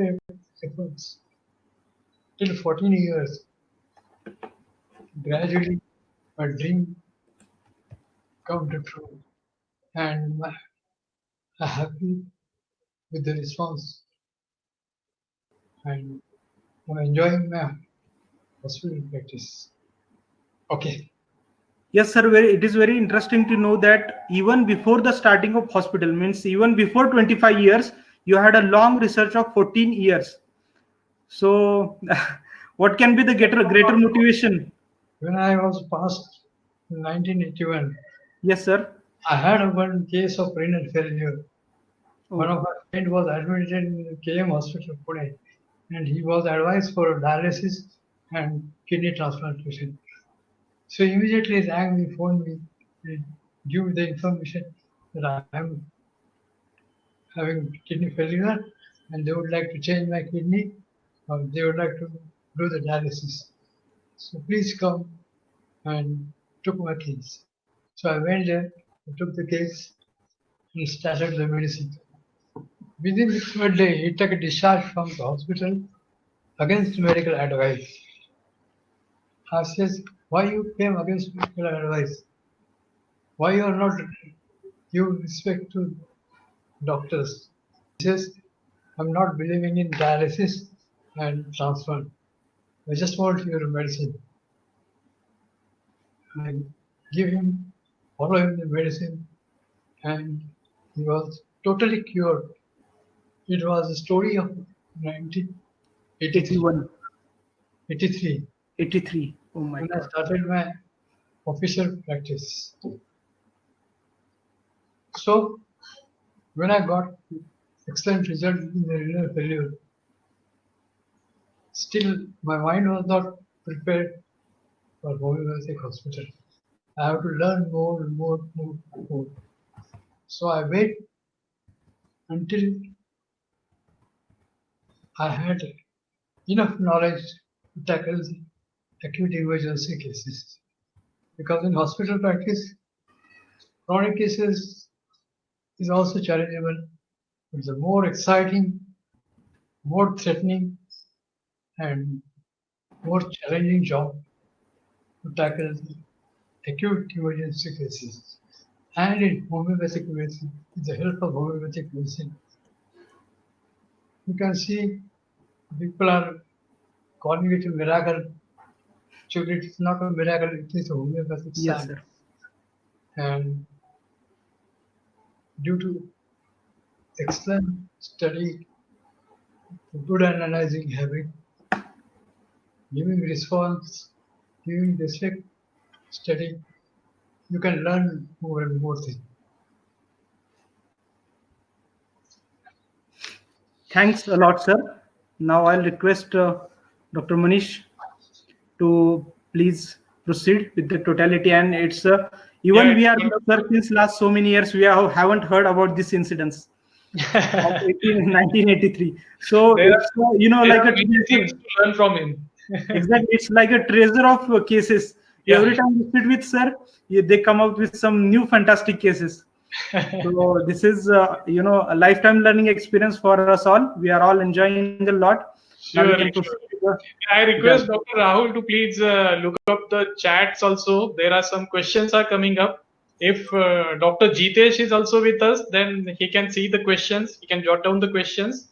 Speaker 2: efforts till 14 years, gradually my dream come to true, and I'm happy with the response, and I'm enjoying my hospital practice. Okay.
Speaker 3: Yes, sir. It is very interesting to know that even before the starting of hospital, means even before 25 years, you had a long research of 14 years. So, what can be the greater motivation?
Speaker 2: When I was passed in 1981,
Speaker 3: Yes, sir.
Speaker 2: I had one case of renal failure. One
Speaker 3: Oh,
Speaker 2: of my friend was admitted in KM Hospital, Pune, and he was advised for dialysis and kidney transplantation. So immediately he rang me, phoned me, and give me the information that I am having kidney failure and they would like to change my kidney or they would like to do the dialysis. So please come and took my case. So I went there, I took the case and started the medicine. Within the third day, he took a discharge from the hospital against medical advice. I says, why you came against medical advice? Why you are not give respect to doctors? He says, I'm not believing in dialysis and transplant. I just want your medicine. I give him, follow him the medicine, and he was totally cured. It was a story of 1983.
Speaker 3: 81,
Speaker 2: 83,
Speaker 3: 83. Oh my
Speaker 2: when I
Speaker 3: God.
Speaker 2: started my official practice. So when I got excellent result in the renal failure, still my mind was not prepared for homeopathic hospital. I have to learn more and more. So I wait until I had enough knowledge to tackle the acute emergency cases. Because in hospital practice, chronic cases is also challengeable. It's a more exciting, more threatening, and more challenging job to tackle the acute emergency cases. And in homeopathic medicine, with the help of homeopathic medicine, you can see people are calling it a miracle. Actually, it's not a miracle, it is a homeopathic
Speaker 3: Yes,
Speaker 2: science.
Speaker 3: sir.
Speaker 2: And due to excellent study, good analyzing habit, giving response, giving respect, study, you can learn more and more things.
Speaker 3: Thanks a lot, sir. Now I'll request Dr. Manish to please proceed with the totality. And it's
Speaker 7: Yeah,
Speaker 3: even
Speaker 7: it's
Speaker 3: we are sir,
Speaker 7: wonderful.
Speaker 3: since last so many years we haven't heard about this incidents of 1983. So
Speaker 7: There
Speaker 3: it's
Speaker 7: are
Speaker 3: like a
Speaker 7: many things
Speaker 3: treasure.
Speaker 7: to learn from him.
Speaker 3: Exactly, it's like a treasure of cases.
Speaker 7: Yeah.
Speaker 3: Every time you sit with sir, they come out with some new fantastic cases. So this is a lifetime learning experience for us all. We are all enjoying a lot. Now we can
Speaker 7: Surely,
Speaker 3: proceed
Speaker 7: surely.
Speaker 3: with
Speaker 7: I
Speaker 3: the
Speaker 7: request Dr. Rahul to please look up the chats also. There are some questions are coming up. If Dr. Jitesh is also with us, then he can see the questions. He can jot down the questions.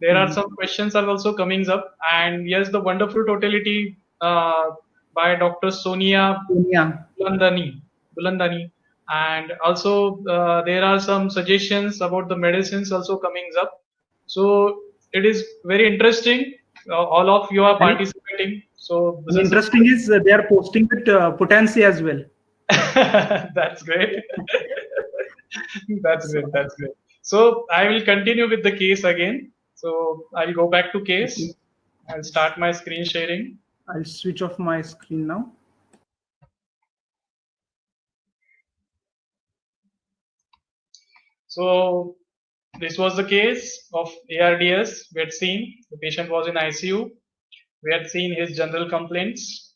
Speaker 7: There are some questions are also coming up. And yes, the wonderful totality by Dr. Sonia
Speaker 3: yeah.
Speaker 7: Bulandani. And also there are some suggestions about the medicines also coming up. So it is very interesting. All of you are
Speaker 3: Any
Speaker 7: participating team. So this
Speaker 3: And
Speaker 7: is
Speaker 3: interesting is they are posting with potency as well.
Speaker 7: that's great. That's great. That's great. So I will continue with the case again. So I'll go back to case. I'll start my screen sharing.
Speaker 3: I'll switch off my screen now.
Speaker 7: So this was the case of ARDS. We had seen the patient was in ICU. We had seen his general complaints,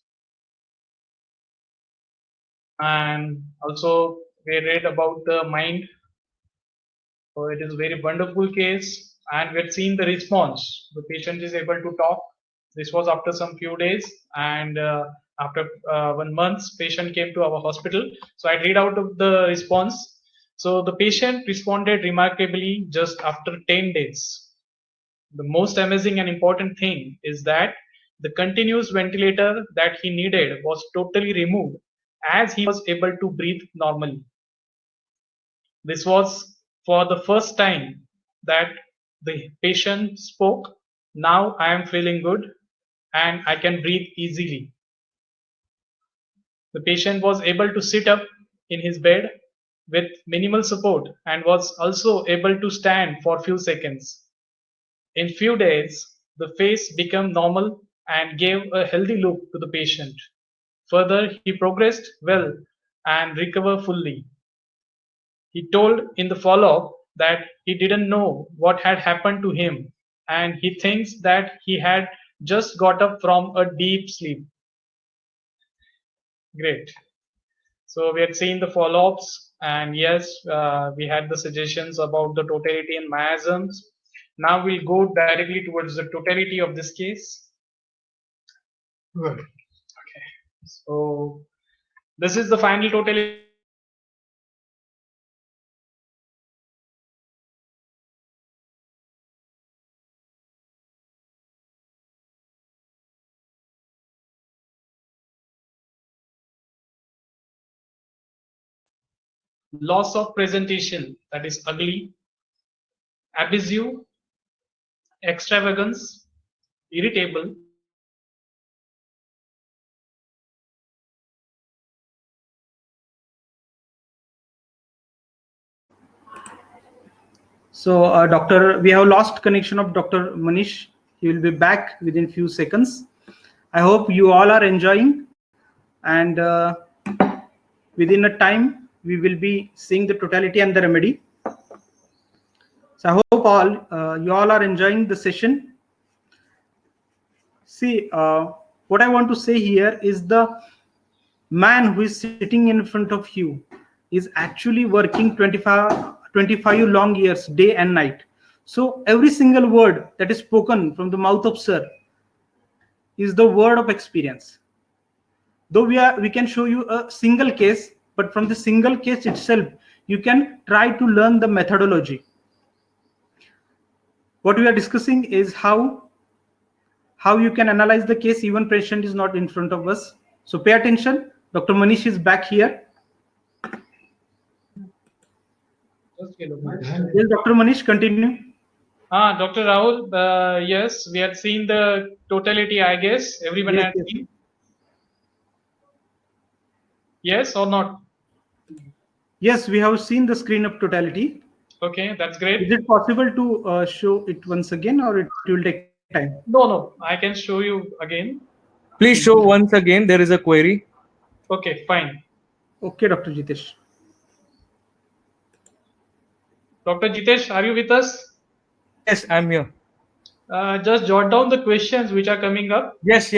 Speaker 7: and also we read about the mind. So it is a very wonderful case, and we had seen the response. The patient is able to talk. This was after some few days, and after 1 month, patient came to our hospital. So I read out of the response. So the patient responded remarkably just after 10 days. The most amazing and important thing is that the continuous ventilator that he needed was totally removed as he was able to breathe normally. This was for the first time that the patient spoke, "Now I am feeling good and I can breathe easily." The patient was able to sit up in his bed with minimal support and was also able to stand for few seconds. In few days, the face became normal and gave a healthy look to the patient. Further, he progressed well and recovered fully. He told in the follow-up that he didn't know what had happened to him and he thinks that he had just got up from a deep sleep. Great. So we had seen the follow-ups, and yes, we had the suggestions about the totality and miasms. Now we'll go directly towards the totality of this case. Good. Okay. So this is the final totality. Loss of presentation, that is ugly, abusive, extravagance, irritable,
Speaker 3: So, Doctor, we have lost connection of Dr. Manish. He will be back within few seconds. I hope you all are enjoying, and within a time we will be seeing the totality and the remedy. So, I hope you all are enjoying the session. See, what I want to say here is the man who is sitting in front of you is actually working 25 long years, day and night. So every single word that is spoken from the mouth of sir is the word of experience. Though we can show you a single case, but from the single case itself you can try to learn the methodology. What we are discussing is how you can analyze the case even patient is not in front of us. So pay attention. Dr. Manish is back here. Yes, Dr. Manish, continue.
Speaker 7: Dr. Rahul, yes, we had seen the totality, I guess. Everyone
Speaker 3: Yes,
Speaker 7: had
Speaker 3: yes.
Speaker 7: seen. Yes or not?
Speaker 3: Yes, we have seen the screen of totality.
Speaker 7: Okay, that's great.
Speaker 3: Is it possible to show it once again, or it will take time?
Speaker 7: No, I can show you again.
Speaker 6: Please show once again. There is a query.
Speaker 7: Okay, fine.
Speaker 3: Okay, Dr. Jitesh.
Speaker 7: Dr. Jitesh, are you with us?
Speaker 6: Yes, I'm here.
Speaker 7: Just jot down the questions which are coming up.
Speaker 6: Yes.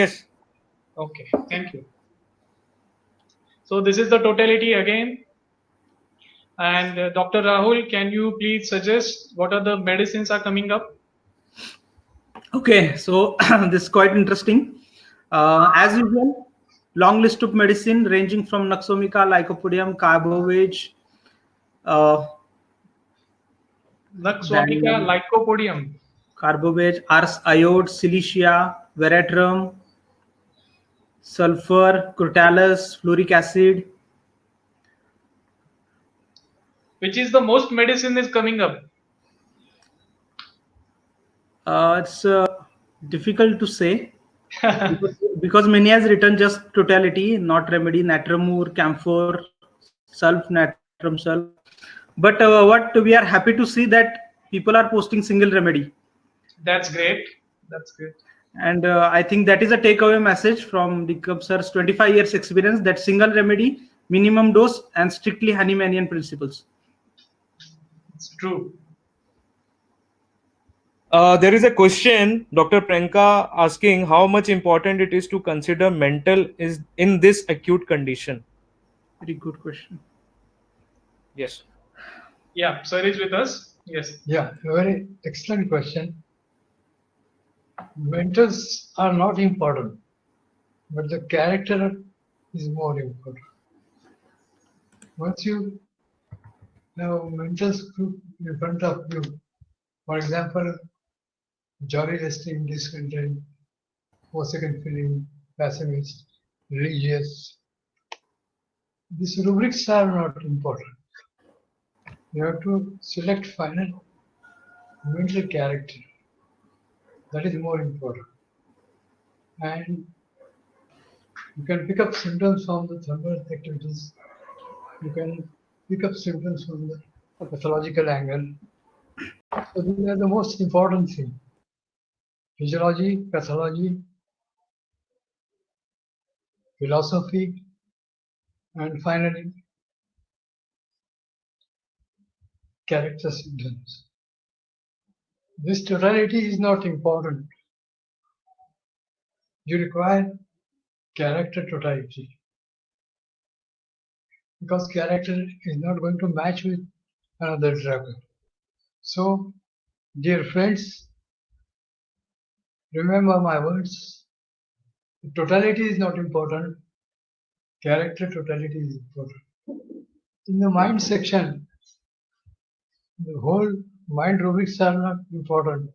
Speaker 7: Okay, thank you. So this is the totality again. And Dr. Rahul, can you please suggest what are the medicines are coming up?
Speaker 3: Okay, so this is quite interesting. As usual, long list of medicine ranging from Naxomica, Lycopodium, Carbovage,
Speaker 7: Naxomica, Lycopodium.
Speaker 3: Carbovage, Ars iode, Silicia, Veratrum, sulfur, Crotalus, fluoric acid.
Speaker 7: Which is the most medicine is coming up?
Speaker 3: It's difficult to say. because many has written just totality, not remedy, natramur, camphor, sulf, natrum sulf. But what we are happy to see that people are posting single remedy.
Speaker 7: That's great. That's great.
Speaker 3: And I think that is a takeaway message from Nikam sir's 25 years experience, that single remedy, minimum dose, and strictly Hahnemannian principles.
Speaker 7: It's true.
Speaker 12: There is a question, Dr. Pranka asking how much important it is to consider mental is in this acute condition.
Speaker 3: Very good question.
Speaker 12: Yes.
Speaker 7: Yeah, sir is with us. Yes.
Speaker 2: Yeah, a very excellent question. Mentals are not important, but the character is more important. Once you have mentals group in front of you, for example, jolly resting, discontent, second feeling, pessimist, religious, these rubrics are not important. You have to select final mental character. That is more important. And you can pick up symptoms from the thermal activities. You can pick up symptoms from the pathological angle. So these are the most important thing. Physiology, pathology, philosophy, and finally character symptoms. This totality is not important. You require character totality because character is not going to match with another drug. So, dear friends, remember my words. Totality is not important. Character totality is important. In the mind section, the whole mind rubrics are not important,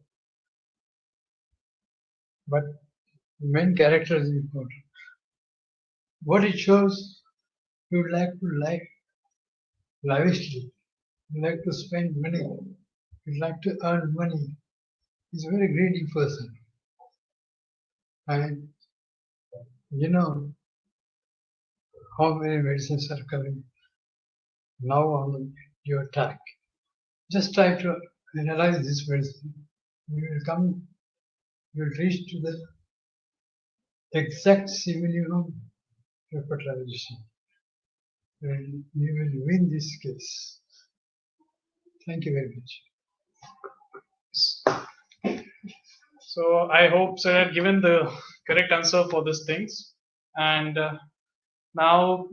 Speaker 2: but the main character is important. What it shows, you would like to like lavishly, you like to spend money, you like to earn money. He's a very greedy person. And you know how many medicines are coming now on your attack. Just try to analyze this medicine. You will come, you will reach to the exact similitude repertorization. And you will win this case. Thank you very much.
Speaker 7: So I hope sir had given the correct answer for these things. And now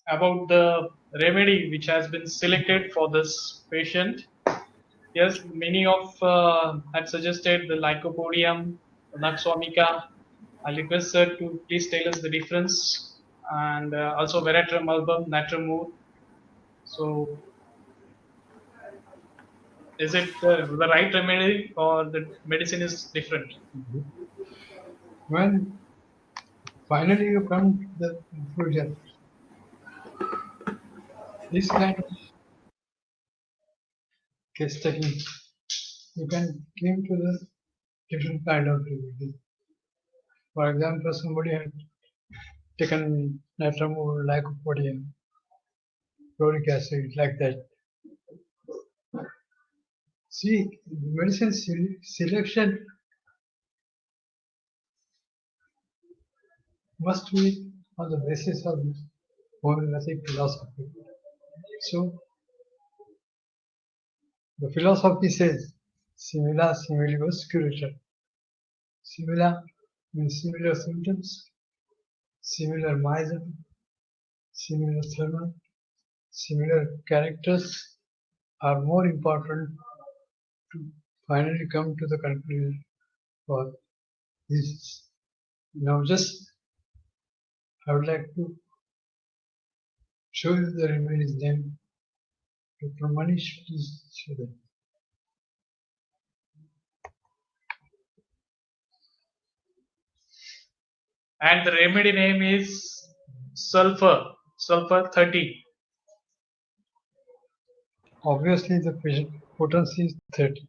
Speaker 7: about the remedy which has been selected for this patient. Yes, many of had suggested the lycopodium, naxomica. I request sir to please tell us the difference, and also veratrum album, natramur. So is it the right remedy or the medicine is different?
Speaker 2: When finally you come to the conclusion, this kind of case taking, you can came to the different kind of remedy. For example, somebody had taken natramur, lycopodium, chloric acid, like that. See, medicine selection must be on the basis of homeopathic philosophy. So, the philosophy says, simila similibus curator. Simila means similar symptoms, similar mechanism, similar thermal, similar characters are more important to finally come to the conclusion for this. Now, just I would like to show you the remedy's name. Dr. Manish, please show them.
Speaker 7: And the remedy name is sulfur 30.
Speaker 2: Obviously, the potency is 30.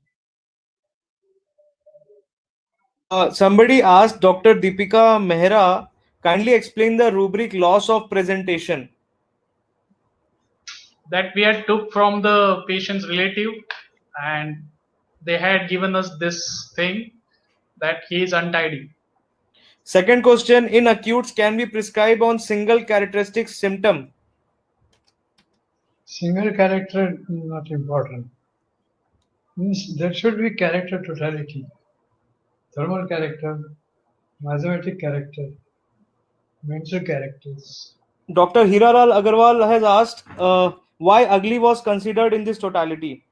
Speaker 12: Somebody asked Dr. Deepika Mehra, kindly explain the rubric loss of presentation.
Speaker 7: That we had took from the patient's relative, and they had given us this thing that he is untidy.
Speaker 12: Second question, in acutes, can we prescribe on single characteristic symptom?
Speaker 2: Single character is not important. Means there should be character totality. Thermal character, mathematic character, mental characters.
Speaker 12: Dr. Hiralal Agarwal has asked why ugly was considered in this totality.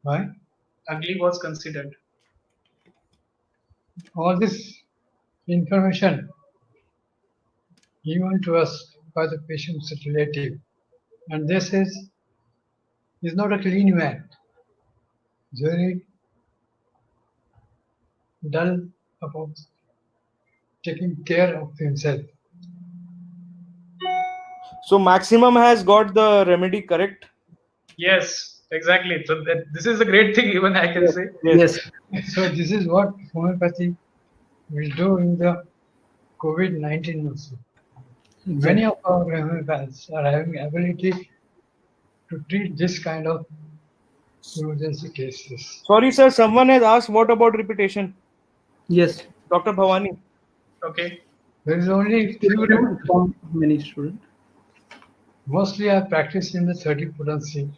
Speaker 2: Why?
Speaker 7: Ugly was considered.
Speaker 2: All this information given to us by the patient's relative, and this is not a clean man. He's very dull about taking care of himself.
Speaker 12: So maximum has got the remedy correct.
Speaker 7: Yes, exactly. So this is a great thing, even I can say.
Speaker 3: Yes.
Speaker 2: So this is what homeopathy will do in the COVID-19 also. Many of our homeopaths are having ability to treat this kind of emergency cases.
Speaker 12: Sorry, sir. Someone has asked what about repetition?
Speaker 3: Yes.
Speaker 12: Dr. Bhavani.
Speaker 7: Okay.
Speaker 2: There is only few.
Speaker 3: From many students.
Speaker 2: Mostly I practice in the 30 potency,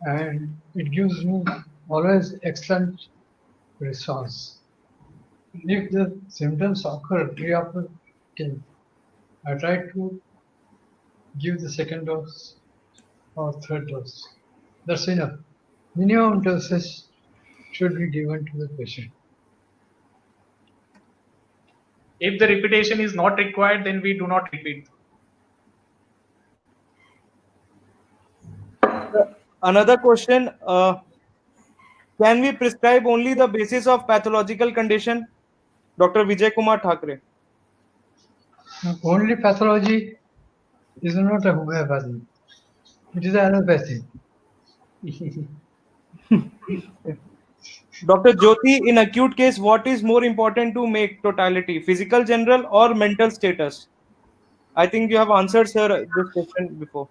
Speaker 2: and it gives me always excellent response. If the symptoms occur reoccur, I try to give the second dose or third dose. That's enough. Minimum doses should be given to the patient.
Speaker 7: If the repetition is not required, then we do not repeat.
Speaker 12: Another question, can we prescribe only the basis of pathological condition? Dr. Vijay Kumar Thakre.
Speaker 2: Only pathology is not a homeopathy. It is allopathy.
Speaker 12: Dr. Jyoti, in acute case, what is more important to make totality, physical general or mental status? I think you have answered, sir, this question before.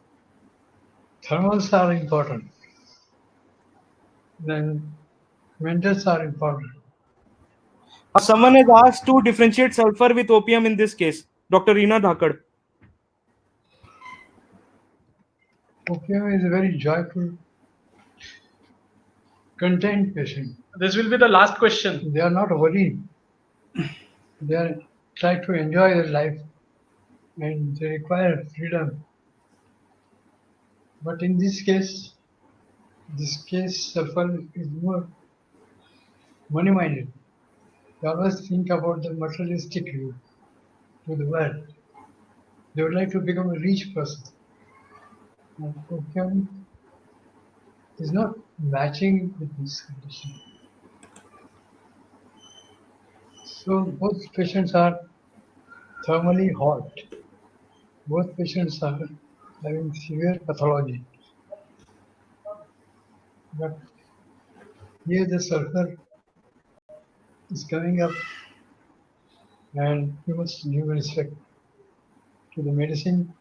Speaker 2: Thermals are important. Then mentals are important.
Speaker 12: Someone has asked to differentiate sulfur with opium in this case. Dr. Reena Dhakad.
Speaker 2: Opium is a very joyful, content patient.
Speaker 7: This will be the last question.
Speaker 2: They are not worried. They are trying to enjoy their life, and they require freedom. But in this case, sulfur is more money-minded. They always think about the materialistic view to the world. They would like to become a rich person. And opium is not matching with this condition. So both patients are thermally hot. Both patients are having severe pathology. But here the sulfur is coming up, and we must give respect to the medicine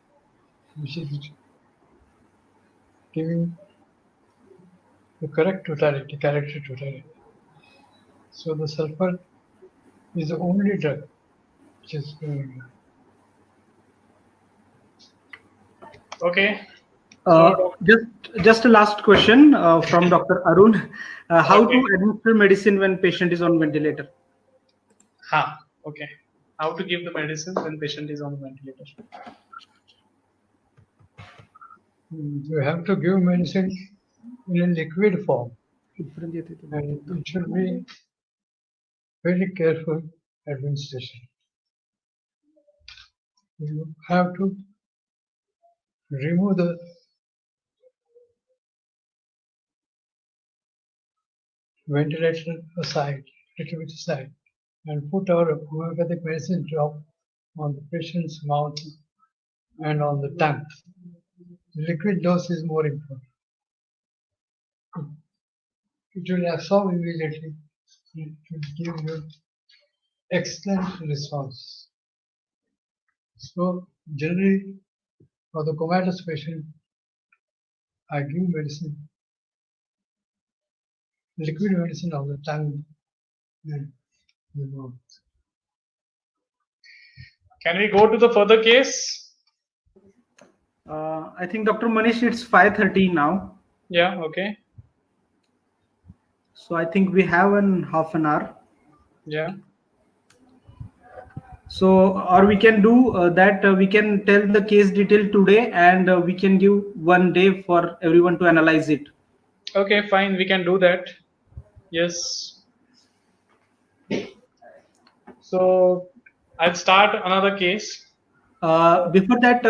Speaker 2: which is giving the correct totality, character totality. So the sulfur is the only drug which is going on.
Speaker 7: Okay.
Speaker 3: Just a last question from Dr. Arun. How to administer medicine when patient is on ventilator?
Speaker 7: Okay. How to give the medicine when patient is on ventilator?
Speaker 2: You have to give medicine in a liquid form, and it should be very careful administration. You have to remove the ventilator aside, little bit aside, and put our homeopathic medicine drop on the patient's mouth and on the tongue. Liquid dose is more important. It will absorb immediately it will give you excellent response. So generally, for the comatose patient, I give medicine, liquid medicine of the tongue and the mouth.
Speaker 7: Can we go to the further case?
Speaker 3: I think Dr. Manish, it's 5:30 now.
Speaker 7: Yeah, okay.
Speaker 3: So I think we have an half an hour.
Speaker 7: Yeah.
Speaker 3: So, or we can do that. We can tell the case detail today, and we can give one day for everyone to analyze it.
Speaker 7: Okay, fine. We can do that. Yes. So I'll start another case.
Speaker 3: Before that,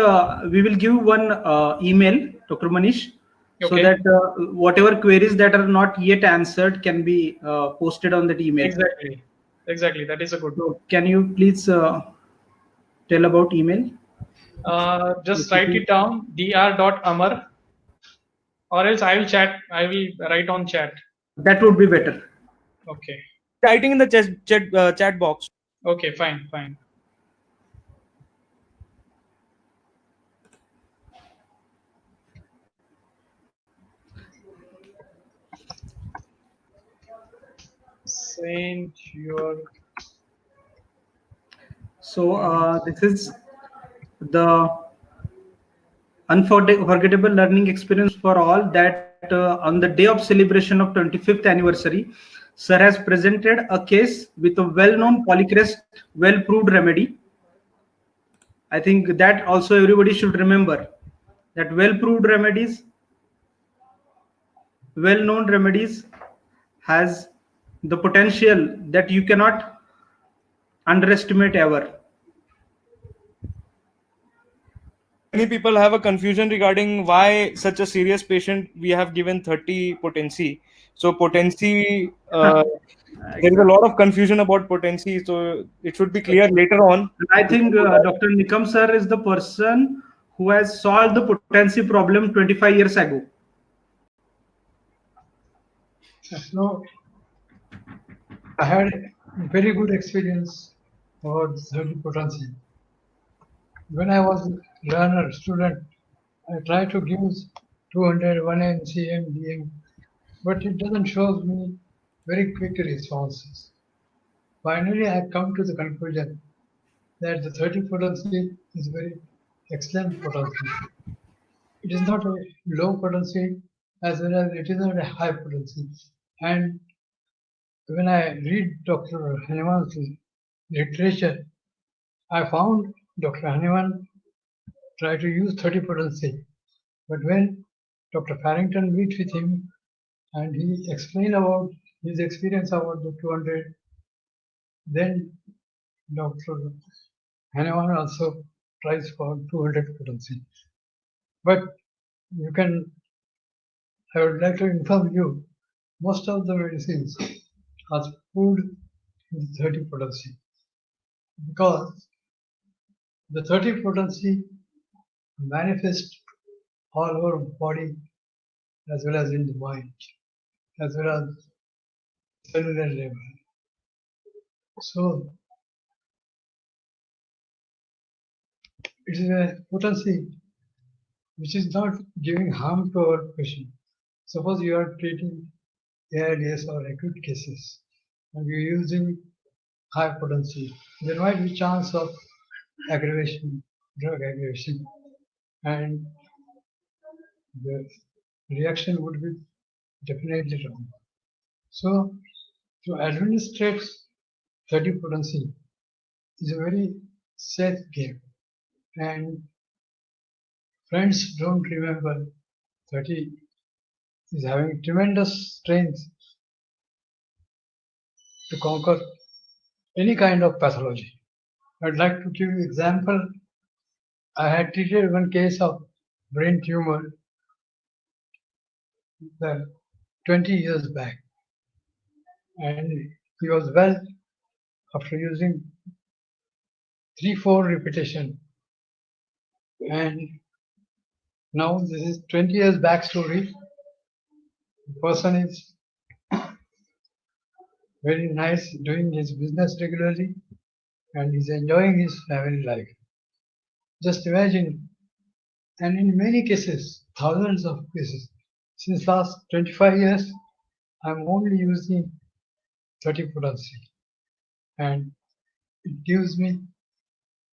Speaker 3: we will give one email, Dr. Manish, so
Speaker 7: Okay.
Speaker 3: that whatever queries that are not yet answered can be posted on that email.
Speaker 7: Exactly. Exactly. That is a good.
Speaker 3: So, can you please tell about email?
Speaker 7: Just write it down. dr.amar, or else I will chat. I will write on chat.
Speaker 3: That would be better.
Speaker 7: Okay.
Speaker 12: Writing in the chat box.
Speaker 7: Okay. Fine. Fine. Saint your.
Speaker 3: So this is the unforgettable learning experience for all that on the day of celebration of 25th anniversary, sir has presented a case with a well-known polycrest, well-proved remedy. I think that also everybody should remember that well-proved remedies, well-known remedies has the potential that you cannot underestimate ever.
Speaker 12: Many people have a confusion regarding why such a serious patient we have given 30 potency. So potency, there is a lot of confusion about potency. So it should be clear later on.
Speaker 3: And I think Dr. Nikam sir is the person who has solved the potency problem 25 years ago.
Speaker 2: So I had a very good experience about 30 potency. When I was a learner, student, I tried to give 200, 1 NCM, DM, but it doesn't show me very quick responses. Finally, I come to the conclusion that the 30 potency is very excellent potency. It is not a low potency as well as it is not a high potency. And when I read Dr. Hanuman's literature, I found Dr. Hanuman tried to use 30 potency. But when Dr. Farrington meet with him and he explained about his experience about the 200, then Dr. Hanuman also tries for 200 potency. But you can, I would like to inform you, most of the medicines are proved in 30 potency because the 30 potency manifests all over body as well as in the mind, as well as cellular level. So it is a potency which is not giving harm to our patient. Suppose you are treating ARDS or acute cases and you're using high potency, there might be chance of aggravation, drug aggravation, and the reaction would be definitely wrong. So to administrate 30 potency is a very safe game, and friends don't remember 30 is having tremendous strength to conquer any kind of pathology. I'd like to give you example. I had treated one case of brain tumor 20 years back, and he was well after using 3-4 repetition. And now this is 20 years back story. The person is very nice, doing his business regularly, and he's enjoying his family life. Just imagine, and in many cases, thousands of cases, since last 25 years, I'm only using 30 potency, and it gives me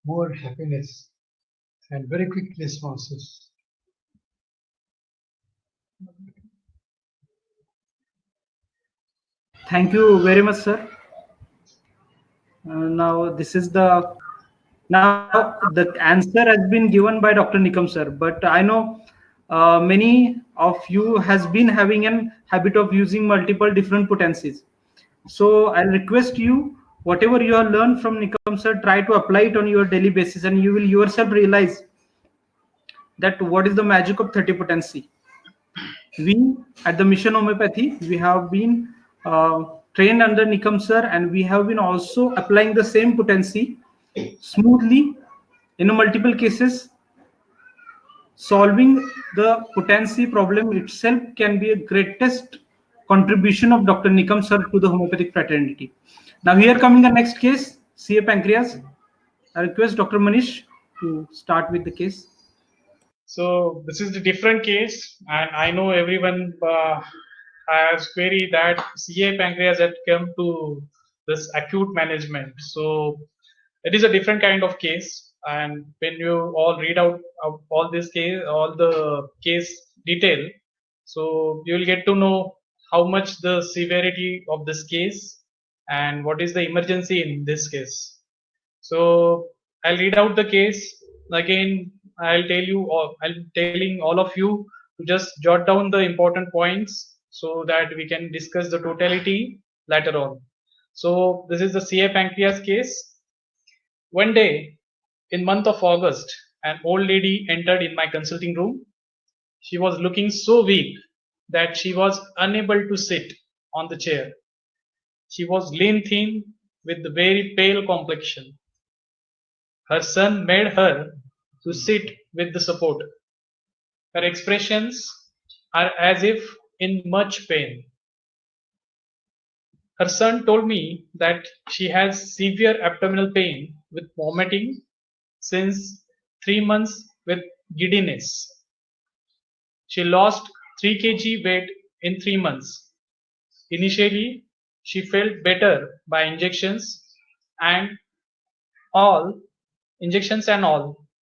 Speaker 2: more happiness and very quick responses.
Speaker 3: Thank you very much, sir. Now this is now the answer has been given by Dr. Nikam sir, but I know many of you has been having an habit of using multiple different potencies. So I'll request you, whatever you have learned from Nikam sir, try to apply it on your daily basis, and you will yourself realize that what is the magic of 30 potency. We at the Mission Homeopathy, we have been trained under Nikam sir, and we have been also applying the same potency smoothly in multiple cases. Solving the potency problem itself can be a greatest contribution of Dr. Nikam sir to the homeopathic fraternity. Now here coming the next case, CA pancreas. I request Dr. Manish to start with the case.
Speaker 7: So this is the different case, and I know everyone has queried that CA pancreas had come to this acute management. So it is a different kind of case, and when you all read out of all this case, all the case detail, so you will get to know how much the severity of this case and what is the emergency in this case. So I'll read out the case again. I'll telling all of you to just jot down the important points so that we can discuss the totality later on. So this is the CA pancreas case. One day in month of August, an old lady entered in my consulting room. She was looking so weak that she was unable to sit on the chair. She was lean thin with very pale complexion. Her son made her to sit with the support. Her expressions are as if in much pain. Her son told me that she has severe abdominal pain with vomiting since 3 months with giddiness. She lost 3 kg weight in 3 months. Initially, she felt better by injections and all,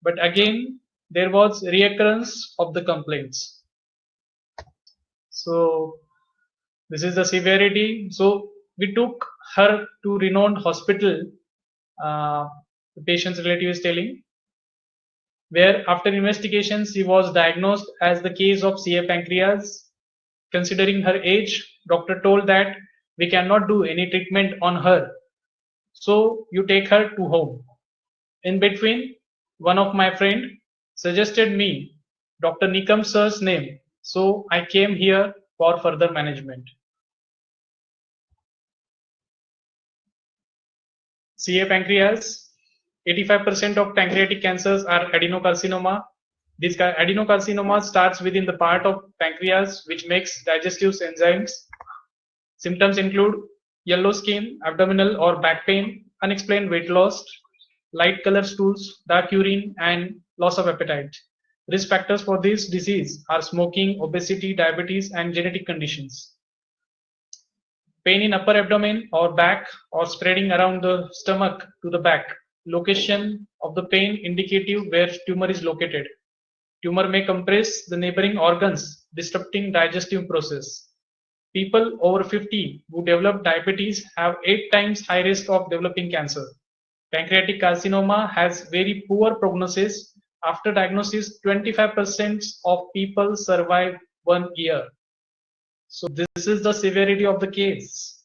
Speaker 7: but again there was recurrence of the complaints. So this is the severity. So we took her to renowned hospital, the patient's relative is telling, where after investigation she was diagnosed as the case of CA pancreas. Considering her age, doctor told that we cannot do any treatment on her, so you take her to home. In between, one of my friend suggested me Dr. Nikam sir's name, so I came here for further management. CA pancreas, 85% of pancreatic cancers are adenocarcinoma. This adenocarcinoma starts within the part of pancreas which makes digestive enzymes. Symptoms include yellow skin, abdominal or back pain, unexplained weight loss, light color stools, dark urine, and loss of appetite. Risk factors for this disease are smoking, obesity, diabetes, and genetic conditions. Pain in upper abdomen or back or spreading around the stomach to the back. Location of the pain indicative where tumor is located. Tumor may compress the neighboring organs, disrupting digestive process. People over 50 who develop diabetes have 8 times high risk of developing cancer. Pancreatic carcinoma has very poor prognosis. After diagnosis, 25% of people survive 1 year. So this is the severity of the case.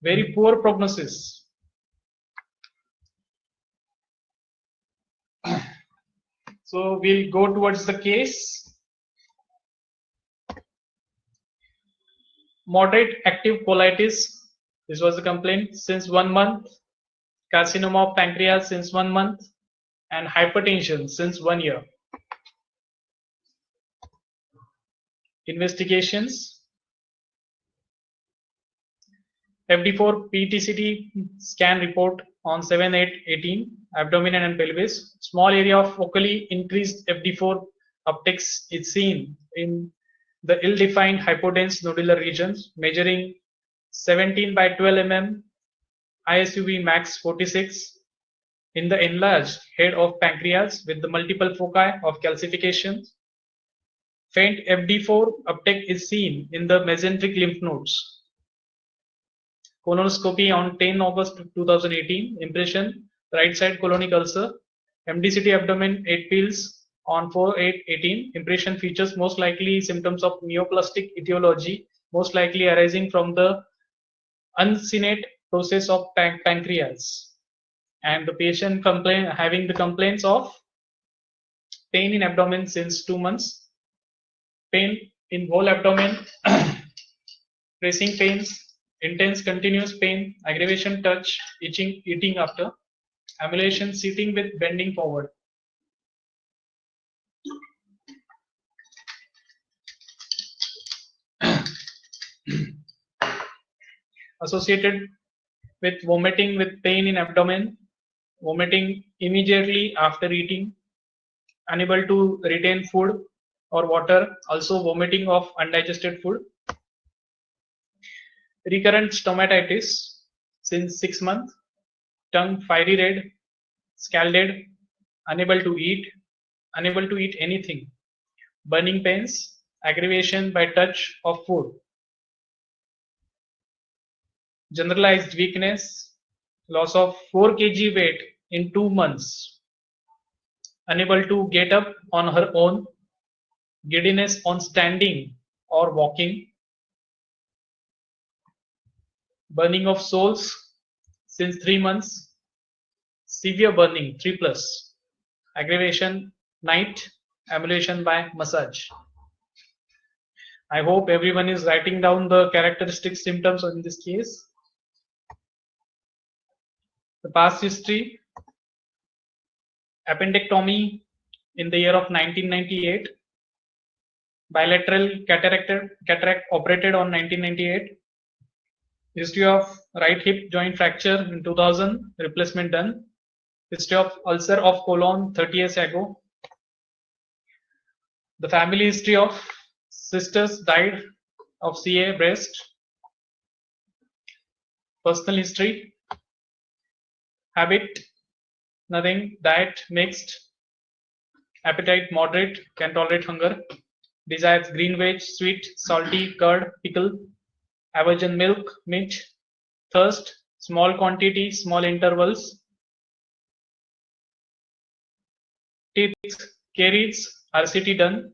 Speaker 7: Very poor prognosis. So we'll go towards the case. Moderate active colitis. This was the complaint since 1 month. Carcinoma of pancreas since 1 month. And hypertension since 1 year. Investigations. FD4 PET-CT scan report on 7/8/18, abdomen and pelvis. Small area of focally increased FD4 upticks is seen in the ill-defined hypodense nodular regions, measuring 17 by 12 mm, ISUV max 46 in the enlarged head of pancreas with the multiple foci of calcification. Faint FD4 uptake is seen in the mesenteric lymph nodes. Colonoscopy on 10 August 2018, impression, right side colonic ulcer, MDCT abdomen 8 pills on 4/8/18, impression features most likely symptoms of neoplastic etiology, most likely arising from the uncinate process of pancreas. And the patient having the complaints of pain in abdomen since 2 months, pain in whole abdomen, pressing pains, intense continuous pain, aggravation, touch, itching, eating after, ambulation, sitting with bending forward. Associated with vomiting with pain in abdomen, vomiting immediately after eating, unable to retain food or water, also vomiting of undigested food. Recurrent stomatitis since 6 months, tongue fiery red, scalded, unable to eat anything, burning pains, aggravation by touch of food, generalized weakness, loss of 4 kg weight in 2 months, unable to get up on her own, giddiness on standing or walking, burning of soles since 3 months, severe burning 3+, aggravation night, ambulation by massage. I hope everyone is writing down the characteristic symptoms in this case. The past history: appendectomy in the year of 1998, bilateral cataract operated on 1998, history of right hip joint fracture in 2000, replacement done, history of ulcer of colon 30 years ago, the family history of sisters died of CA breast, personal history, habit nothing, diet mixed, appetite moderate, can tolerate hunger, desires green veg, sweet, salty, curd, pickle, aversion milk, meat, thirst, small quantity, small intervals, teeth, caries, RCT done,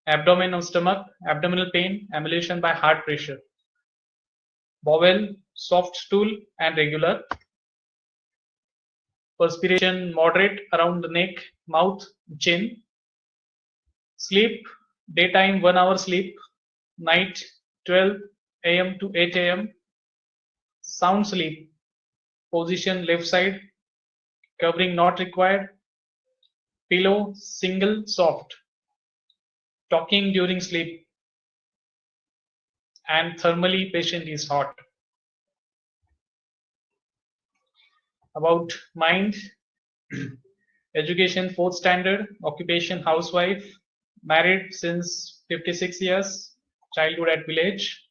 Speaker 7: abdomen or stomach, abdominal pain, ambulation by heart pressure, bowel, soft stool and regular, perspiration moderate around the neck, mouth, chin, sleep, daytime 1 hour sleep, night 12 a.m. to 8 a.m., sound sleep, position left side, covering not required, pillow single soft, talking during sleep, and thermally patient is hot. About mind: education 4th standard, occupation housewife, married since 56 years, childhood at village.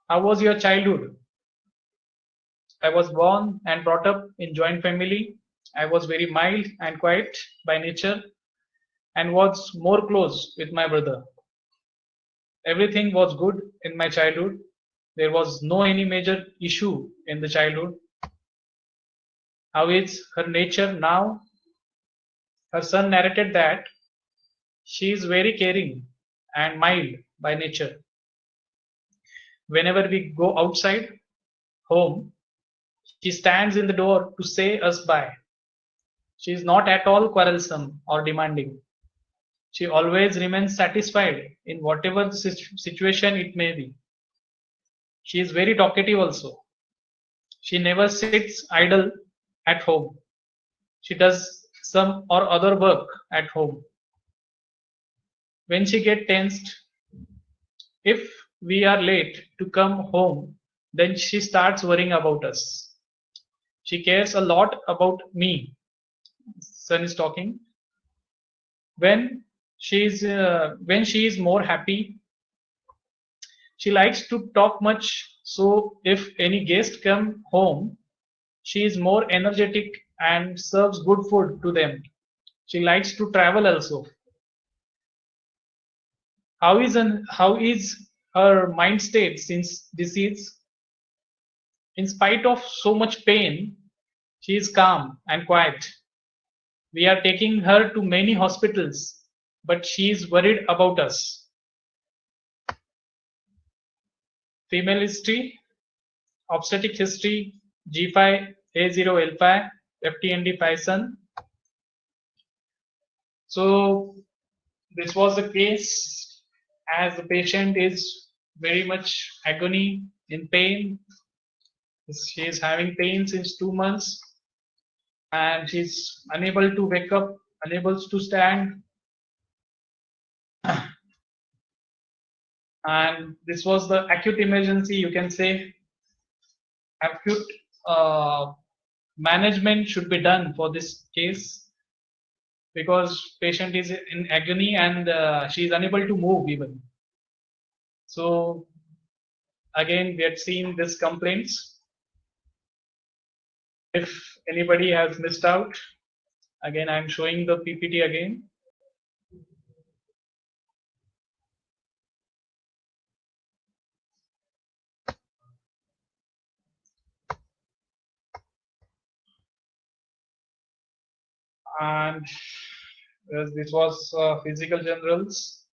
Speaker 7: How was your childhood? I was born and brought up in joint family. I was very mild and quiet by nature and was more close with my brother. Everything was good in my childhood. There was no any major issue in the childhood. How is her nature now? Her son narrated that she is very caring and mild by nature. Whenever we go outside home, she stands in the door to say us bye. She is not at all quarrelsome or demanding. She always remains satisfied in whatever situation it may be. She is very talkative also. She never sits idle at home. She does some or other work at home. When she gets tensed, if we are late to come home, then she starts worrying about us. She cares a lot about me. Son is talking. When she is more happy, she likes to talk much. So if any guest come home, she is more energetic and serves good food to them. She likes to travel also. How is her mind state since disease? In spite of so much pain, she is calm and quiet. We are taking her to many hospitals, but she is worried about us. Female history, obstetric history, G5, A0, L5, FTND 5 son. So this was the case as the patient is very much agony in pain. She is having pain since 2 months and she's unable to wake up, unable to stand. And this was the acute emergency, you can say. Acute management should be done for this case because patient is in agony and she is unable to move even. So again, we had seen these complaints. If anybody has missed out, again, I'm showing the PPT again. And this was physical generals.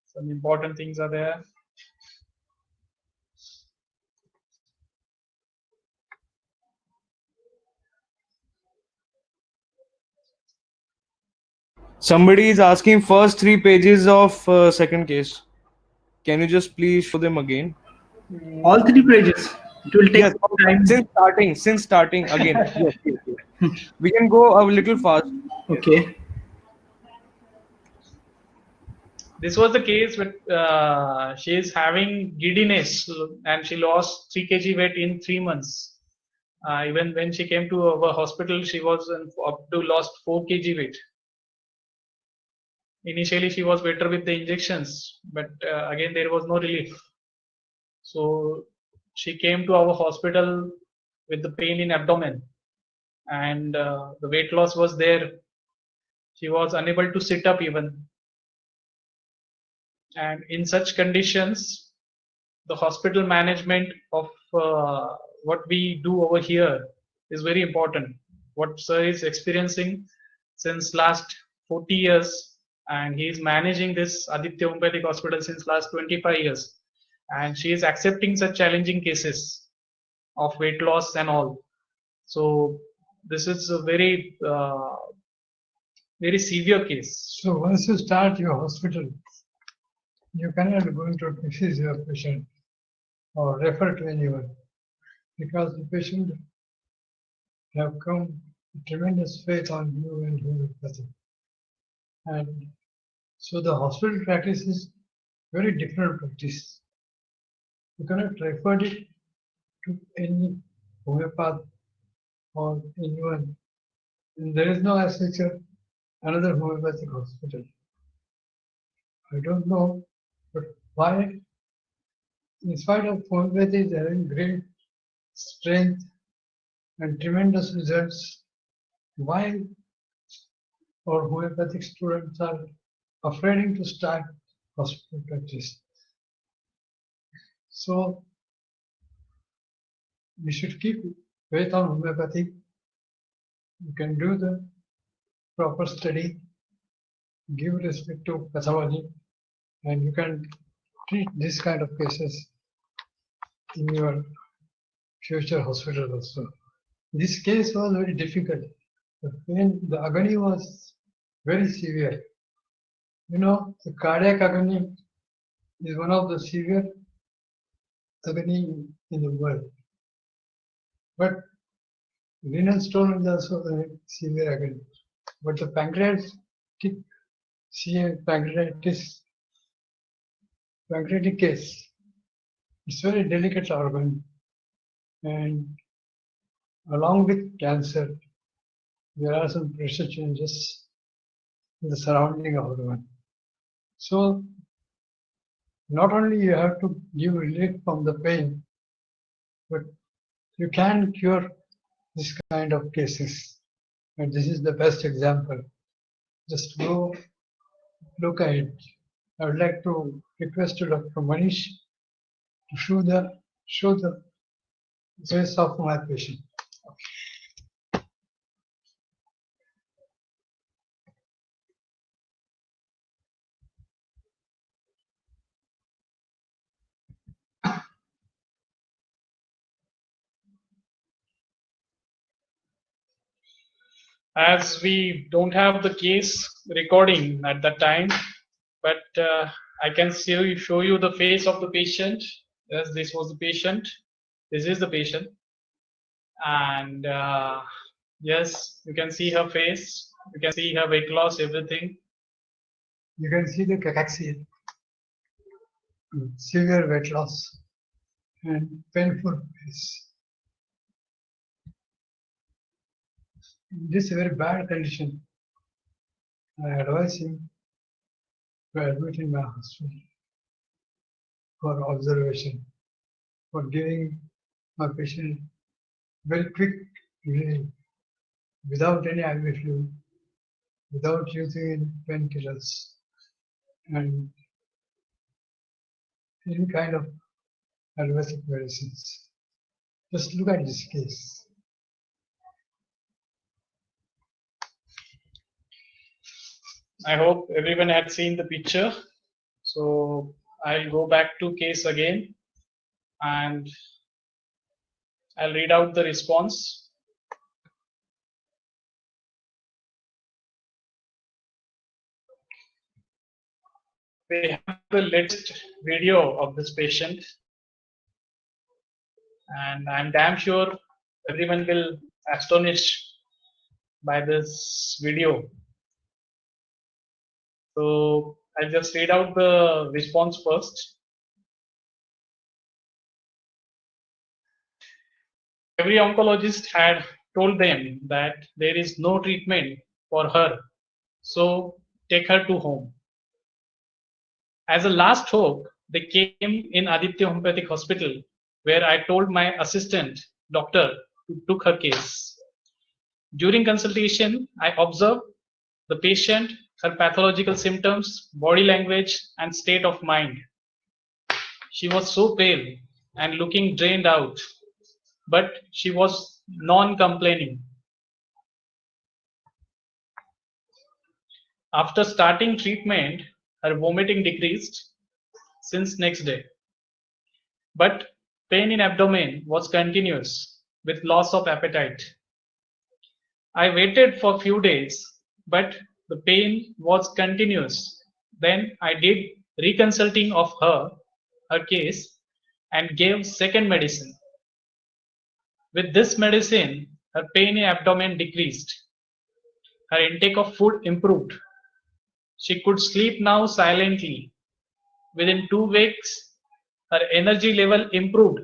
Speaker 7: Some important things are there.
Speaker 12: Somebody is asking first 3 pages of second case. Can you just please show them again?
Speaker 3: All 3 pages. It will take
Speaker 12: Yes,
Speaker 3: time.
Speaker 12: since starting again. Yes. We can go a little fast.
Speaker 3: Okay.
Speaker 7: This was the case with she is having giddiness and she lost 3 kg weight in 3 months. Even when she came to our hospital, she was up to lost 4 kg weight. Initially, she was better with the injections, but again there was no relief. So she came to our hospital with the pain in abdomen, and the weight loss was there. She was unable to sit up even. And in such conditions, the hospital management of what we do over here is very important. What sir is experiencing since last 40 years, and he is managing this Aditya Homeopathic Hospital since last 25 years, and she is accepting such challenging cases of weight loss and all. So this is a very very severe case.
Speaker 2: So once you start your hospital, you cannot go into disease your patient or refer to anyone because the patient have come tremendous faith on you and homeopathy. And so the hospital practice is very different practice. You cannot refer it to any homeopath or anyone. And there is no as such another homeopathic hospital. I don't know, but why, in spite of homeopathy having great strength and tremendous results, why our homeopathic students are afraid to start hospital practice? So we should keep faith on homeopathy. You can do the proper study, give respect to pathology, and you can treat this kind of cases in your future hospital also. This case was very difficult. The pain, the agony was very severe. You know, the cardiac agony is one of the severe agony in the world. But renal stone is also a severe agony. But the pancreatic case, it's very delicate organ. And along with cancer, there are some pressure changes in the surrounding organ. So not only you have to give relief from the pain, but you can cure this kind of cases. And this is the best example. Just go look at it. I would like to request to Dr. Manish to show the face of my patient.
Speaker 7: As we don't have the case recording at that time, but I can show you the face of the patient. Yes, this was the patient. This is the patient. And yes, you can see her face. You can see her weight loss, everything.
Speaker 2: You can see the cachexia, severe weight loss, and painful face. In this very bad condition, I advise him to admit in my hospital for observation, for giving my patient very quick relief without any IV fluid, without using any painkillers, and any kind of allopathic medicines. Just look at this case.
Speaker 7: I hope everyone had seen the picture. So I'll go back to case again and I'll read out the response. We have the latest video of this patient, and I'm damn sure everyone will astonished by this video. So I'll just read out the response first. Every oncologist had told them that there is no treatment for her, so take her to home. As a last hope, they came in Aditya Homeopathic Hospital, where I told my assistant doctor to took her case. During consultation, I observed the patient, her pathological symptoms, body language, and state of mind. She was so pale and looking drained out, but she was non-complaining. After starting treatment, her vomiting decreased since next day, but pain in abdomen was continuous with loss of appetite. I waited for few days, but the pain was continuous. Then I did reconsulting of her case, and gave second medicine. With this medicine, her pain in abdomen decreased. Her intake of food improved. She could sleep now silently. Within 2 weeks, her energy level improved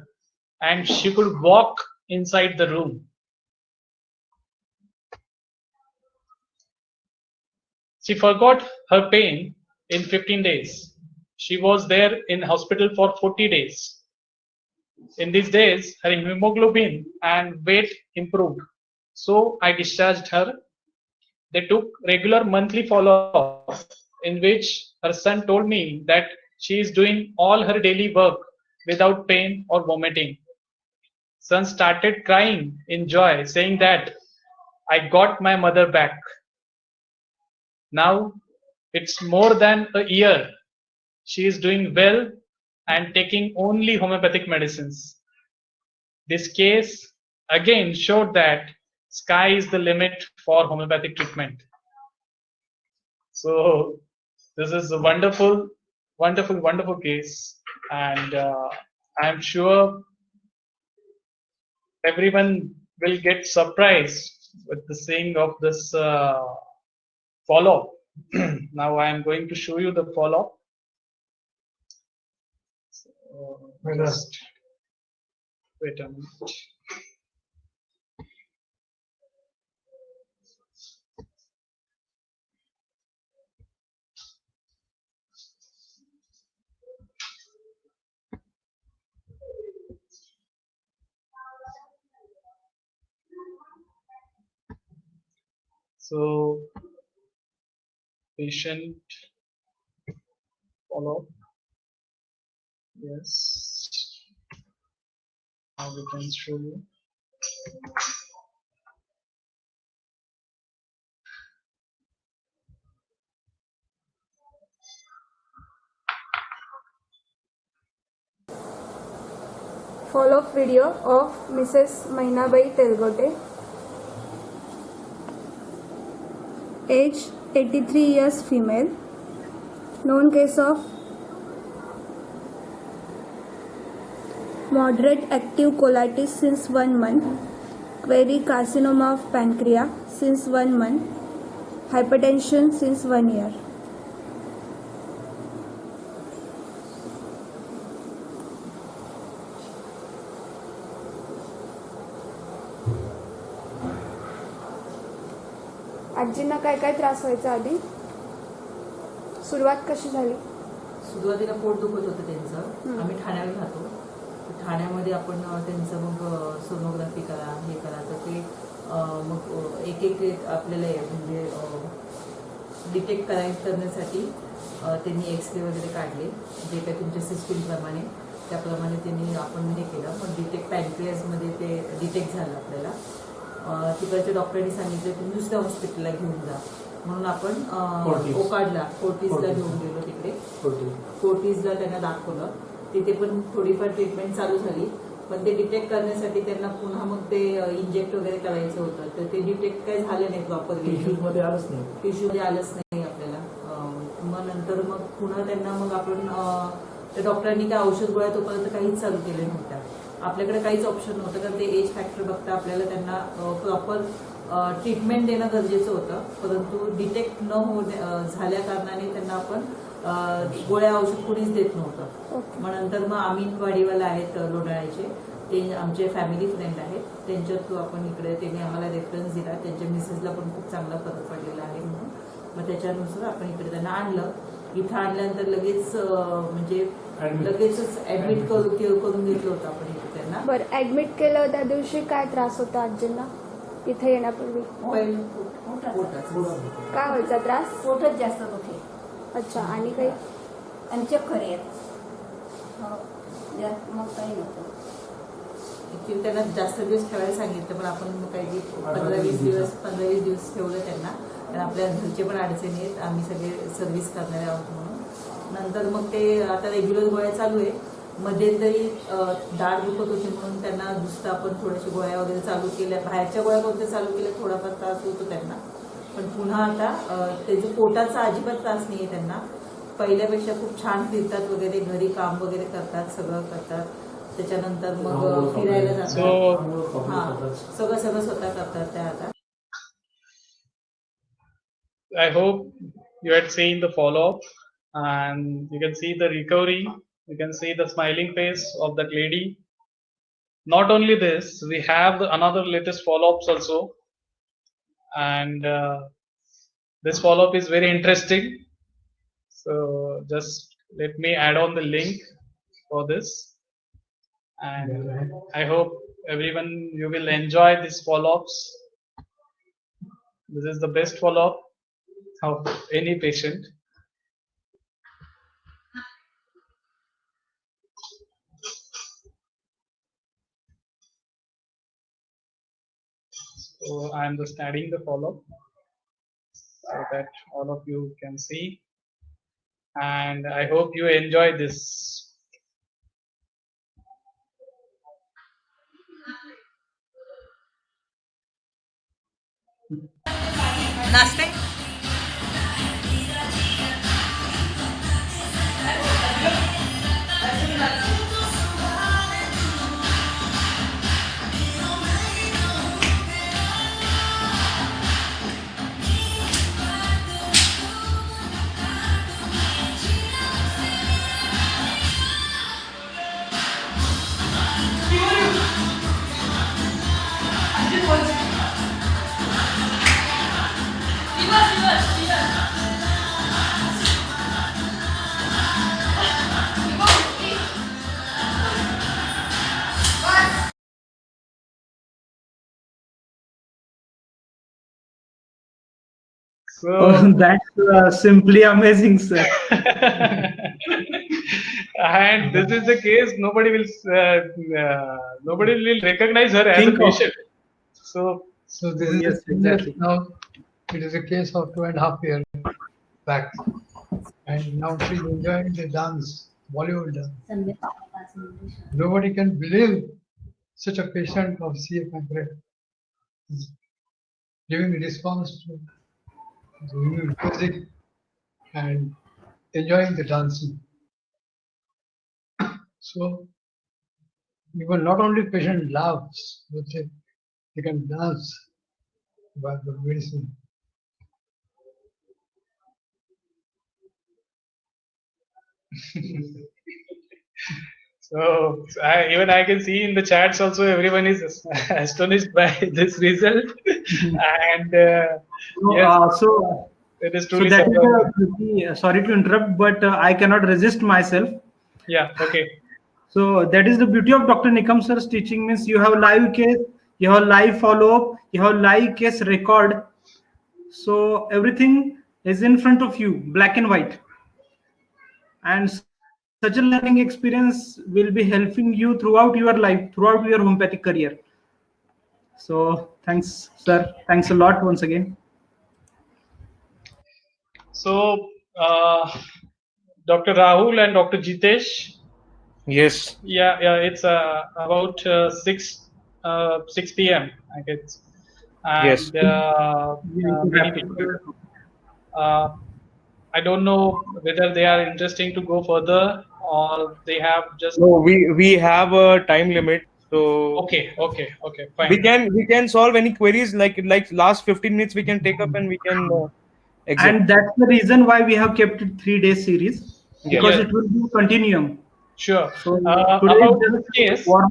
Speaker 7: and she could walk inside the room. She forgot her pain in 15 days. She was there in hospital for 40 days. In these days, her hemoglobin and weight improved. So I discharged her. They took regular monthly follow-up, in which her son told me that she is doing all her daily work without pain or vomiting. Son started crying in joy, saying that I got my mother back. Now it's more than a year. She is doing well and taking only homeopathic medicines. This case again showed that sky is the limit for homeopathic treatment. So this is a wonderful, wonderful, wonderful case, and I'm sure everyone will get surprised with the seeing of this follow-up. Now I am going to show you the follow-up. Wait a minute. So, patient follow. Yes. Now we can show you.
Speaker 13: Follow-up video of Mrs. Mainabai Telgote. Age 83 years female. Known case of moderate active colitis since 1 month. Query carcinoma of pancreas since 1 month. Hypertension since 1 year. आजींना काय काय त्रास व्हायचा आधी? सुरुवात कशी झाली?
Speaker 14: सुरुवातीला pot दुखत होतं त्यांचं. आम्ही ठाण्याला राहतो. ठाण्यामध्ये आपण त्यांचं मग सोनोग्राफी करा हे करा तर ते मग एक एक आपल्याला म्हणजे डिटेक्ट करण्यासाठी त्यांनी एक्सरे वगैरे काढले जे काही तुमच्या सिस्टीमप्रमाणे त्याप्रमाणे त्यांनी आपण हे केलं. मग डिटेक्ट पॅनक्रियाजमध्ये ते डिटेक्ट झालं आपल्याला. तिकडच्या डॉक्टरांनी सांगितलं तुम्ही दुसऱ्या हॉस्पिटलला घेऊन जा म्हणून आपण ओकाडला फोर्टीजला घेऊन गेलो. तिकडे फोर्टीजला त्यांना दाखवलं. तिथे पण थोडीफार ट्रीटमेंट चालू झाली पण ते डिटेक्ट करण्यासाठी त्यांना पुन्हा मग ते इंजेक्ट वगैरे करायचं होतं तर ते डिटेक्ट काही झालं नाही प्रॉपर. टिश्यूमध्ये आलंच नाही आपल्याला. मग नंतर मग पुन्हा त्यांना मग आपण त्या डॉक्टरांनी काय औषध गोळ्या तोपर्यंत काहीच चालू केले नव्हत्या. आपल्याकडे काहीच ऑप्शन नव्हतं कारण ते एज फॅक्टर बघता आपल्याला त्यांना प्रॉपर ट्रीटमेंट देणं गरजेचं होतं. परंतु डिटेक्ट न झाल्या कारणाने त्यांना आपण गोळ्या औषध कोणीच देत नव्हतं. मग नंतर मग अमीनवाडीवाला आहेत लोणाळ्याचे ते आमचे फॅमिली फ्रेंड आहेत त्यांच्या थ्रू आपण इकडे त्यांनी आम्हाला रेफरन्स दिला. त्यांच्या मिसेसला पण खूप चांगला फरक पडलेला आहे म्हणून मग त्याच्यानुसार आपण इकडे त्यांना आणलं. इथं आणल्यानंतर लगेच म्हणजे लगेचच ऍडमिट करून घेतलं होतं आपण इथे त्यांना.
Speaker 13: बरं, ऍडमिट केलं त्या दिवशी काय त्रास होता आजींना इथे येण्यापूर्वी? काय व्हायचा त्रास?
Speaker 11: पोटच जास्त दुखे.
Speaker 13: अच्छा, आणि काही?
Speaker 11: आणि चक्कर येत. मग काही नव्हतं.
Speaker 14: ऍक्च्युली त्यांना जास्त दिवस ठेवायला सांगितलं पण आपण काही 15-20 दिवस ठेवलं त्यांना कारण आपल्या घरचे पण अडचणी आहेत. आम्ही सगळे सर्व्हिस करणारे आहोत म्हणून. नंतर मग ते आता रेग्युलर गोळ्या चालू आहे. मध्यंतरी दाढ दुखत होती म्हणून त्यांना दुसरं आपण थोड्याशा गोळ्या वगैरे चालू केल्या. बाहेरच्या गोळ्या कोणत्या चालू केल्या थोडाफार त्रास होतो त्यांना पण पुन्हा आता त्याचा पोटाचा अजिबात त्रास नाही आहे त्यांना. पहिल्यापेक्षा खूप छान फिरतात वगैरे घरी काम वगैरे करतात सगळं करतात. त्याच्यानंतर मग फिरायला जातात. हां सगळं स्वतः करतात त्या आता.
Speaker 7: I hope you had seen the follow-up and you can see the recovery. You can see the smiling face of that lady. Not only this, we have another latest follow-ups also. And this follow-up is very interesting. So just let me add on the link for this. And I hope everyone, you will enjoy these follow-ups. This is the best follow-up of any patient. So I am just adding the follow-up so that all of you can see, and I hope you enjoy this.
Speaker 14: नाश्ते
Speaker 7: So
Speaker 3: That's simply amazing, sir.
Speaker 7: and this is the case. Nobody will recognize her as a
Speaker 3: Think of.
Speaker 7: patient. So
Speaker 2: So this
Speaker 3: Oh,
Speaker 2: is
Speaker 3: yes,
Speaker 2: the
Speaker 3: exactly.
Speaker 2: now. It is a case of 2.5 years back, and now she's enjoying the dance, Bollywood dance. Nobody can believe such a patient of CF pancreas is giving a response to the music and enjoying the dancing. So even not only patient laughs, but they can dance by the medicine.
Speaker 7: So even I can see in the chats also everyone is astonished by this result, and
Speaker 3: So,
Speaker 7: yes,
Speaker 3: so,
Speaker 7: it is
Speaker 3: so
Speaker 7: truly
Speaker 3: that is
Speaker 7: surprising.
Speaker 3: sorry to interrupt, but I cannot resist myself.
Speaker 7: Yeah. Okay.
Speaker 3: So that is the beauty of Dr. Nikam sir's teaching means you have live case, you have live follow-up, you have live case record. So everything is in front of you, black and white. And such a learning experience will be helping you throughout your life, throughout your homeopathic career. So thanks, sir. Thanks a lot once again.
Speaker 7: So Dr. Rahul and Dr. Jitesh.
Speaker 12: Yes.
Speaker 7: Yeah. It's about 6 p.m. I guess,
Speaker 12: Yes.
Speaker 7: and many people. I don't know whether they are interesting to go further or they have just.
Speaker 12: No, we have a time limit, so
Speaker 7: Okay, fine.
Speaker 12: we can solve any queries like last 15 minutes we can take up and we can exit.
Speaker 3: And that's the reason why we have kept it 3 day series
Speaker 12: Yes.
Speaker 3: because
Speaker 7: Yes,
Speaker 3: it will be a continuum.
Speaker 7: sure.
Speaker 3: So today is
Speaker 7: About
Speaker 3: just
Speaker 7: this case,
Speaker 3: warm.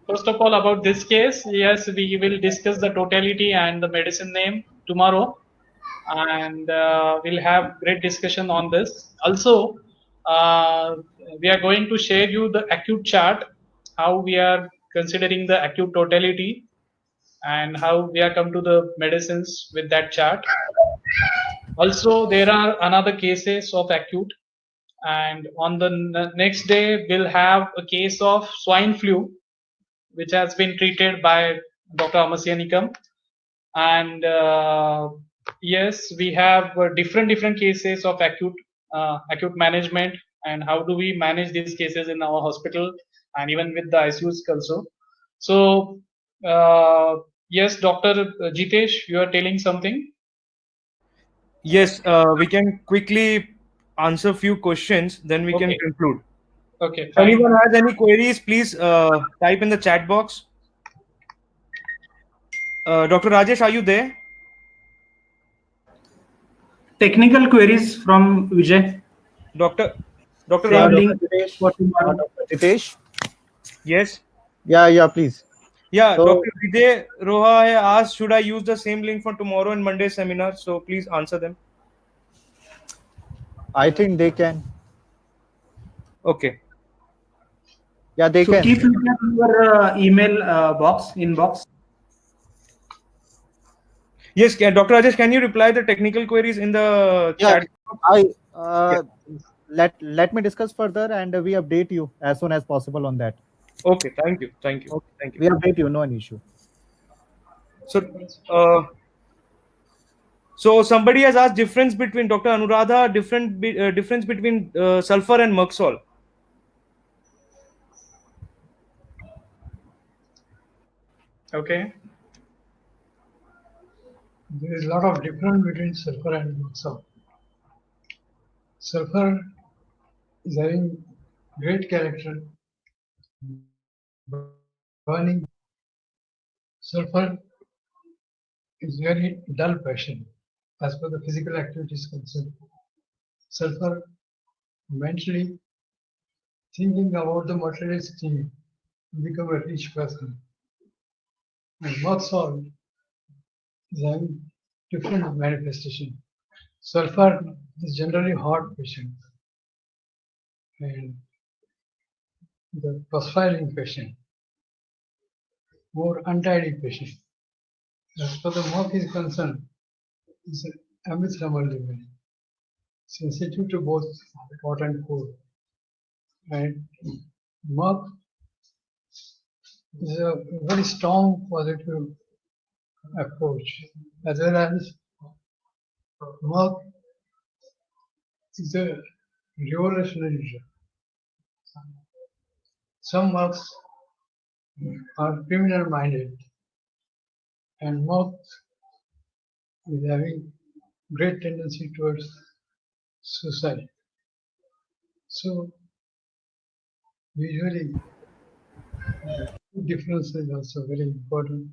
Speaker 7: first of all, about this case, yes, we will discuss the totality and the medicine name tomorrow, and we'll have great discussion on this. Also, uh, we are going to share you the acute chart, how we are considering the acute totality, and how we are come to the medicines with that chart. Also, there are another cases of acute, and on the next day we'll have a case of swine flu, which has been treated by Dr. Amar Sinha. And yes, we have different cases of acute management, and how do we manage these cases in our hospital and even with the ICUs also. So yes, Dr. Jitesh, you are telling something.
Speaker 12: Yes, we can quickly answer few questions, then we can
Speaker 7: Okay.
Speaker 12: conclude.
Speaker 7: Okay,
Speaker 12: If
Speaker 7: fine.
Speaker 12: anyone has any queries, please type in the chat box. Dr. Rajesh, are you there?
Speaker 3: Technical queries from Vijay.
Speaker 12: Doctor Dr.
Speaker 6: Yeah,
Speaker 3: Same
Speaker 12: Rajesh?
Speaker 6: Dr.
Speaker 3: link
Speaker 6: Jitesh.
Speaker 3: for tomorrow.
Speaker 6: Dr. Jitesh.
Speaker 12: Yes.
Speaker 6: Yeah, please.
Speaker 12: Yeah,
Speaker 6: So
Speaker 12: Dr. Vijay Roha has asked, should I use the same link for tomorrow and Monday's seminar? So please answer them.
Speaker 6: I think they can.
Speaker 12: Okay.
Speaker 6: Yeah, they
Speaker 3: So
Speaker 6: can.
Speaker 3: keep looking at your email box inbox.
Speaker 12: Yes, Dr. Rajesh, can you reply the technical queries in the
Speaker 6: Yeah,
Speaker 12: chat?
Speaker 6: I
Speaker 12: Yeah.
Speaker 6: let me discuss further and we update you as soon as possible on that.
Speaker 12: Okay. Thank you. Thank you.
Speaker 6: Okay.
Speaker 12: Thank you.
Speaker 6: We update you, no an issue.
Speaker 12: So, uh, so somebody has asked difference between Dr. Anuradha, difference between sulfur and Merxol.
Speaker 7: Okay.
Speaker 2: There is a lot of difference between sulfur and oxide. Sulfur is having great character, burning. Sulfur is very dull passion as per the physical activities concerned. Sulfur mentally thinking about the materialist thing, become a rich person. And mud salt is having different manifestation. Sulfur is generally hot patient and the perspiring patient, more untidy patient. As far the mouth is concerned, is amethymal level, sensitive to both hot and cold. And mug is a very strong positive approach, as well as mug is a revolutionary drug. Some mugs are criminal minded, and mug is having great tendency towards suicide. So usually difference is also very important.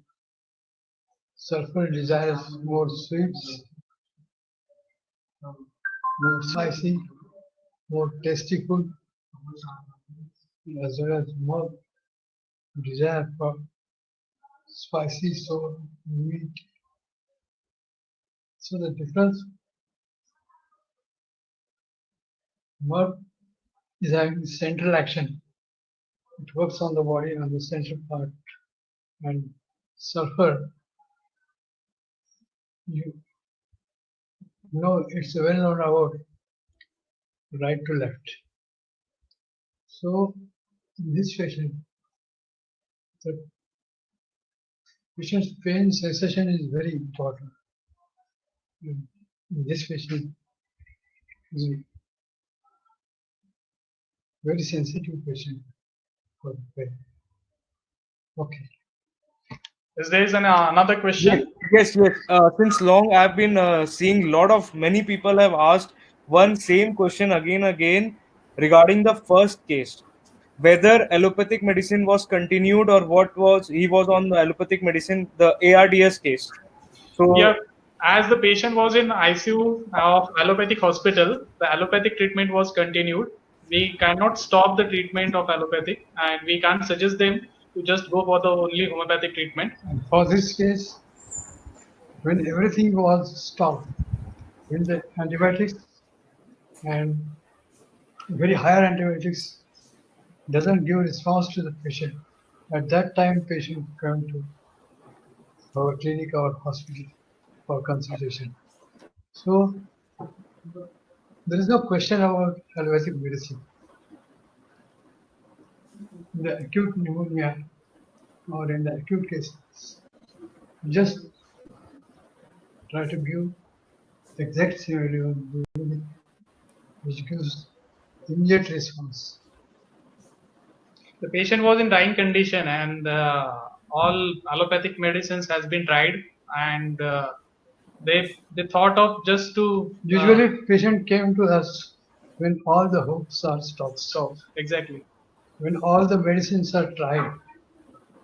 Speaker 2: Sulfur desires more sweets, more spicy, more tasty food, as well as more desire for spicy sour meat. So the difference, mud is having central action. It works on the body on the central part, and sulfur, you know, it's well known about right to left. So in this patient, the patient's pain sensation is very important. In this patient is a very sensitive patient for the pain. Okay.
Speaker 7: Is there another question?
Speaker 12: Yes. Since long, I've been seeing many people have asked one same question again and again regarding the first case, whether allopathic medicine was continued or what was he was on the allopathic medicine, the ARDS case.
Speaker 7: Yeah,
Speaker 12: So
Speaker 7: as the patient was in ICU of allopathic hospital, the allopathic treatment was continued. We cannot stop the treatment of allopathic, and we can't suggest them to just go for the only homeopathic treatment.
Speaker 2: And for this case, when everything was stopped, when the antibiotics and very higher antibiotics doesn't give response to the patient, at that time patient come to our clinic or hospital for consultation. So there is no question about allopathic medicine. In the acute pneumonia or in the acute cases, just try to give the exact scenario which gives immediate response.
Speaker 7: The patient was in dying condition, and all allopathic medicines has been tried, and they thought of just to
Speaker 2: Usually patient came to us when all the hopes are stopped.
Speaker 7: Exactly.
Speaker 2: When all the medicines are tried,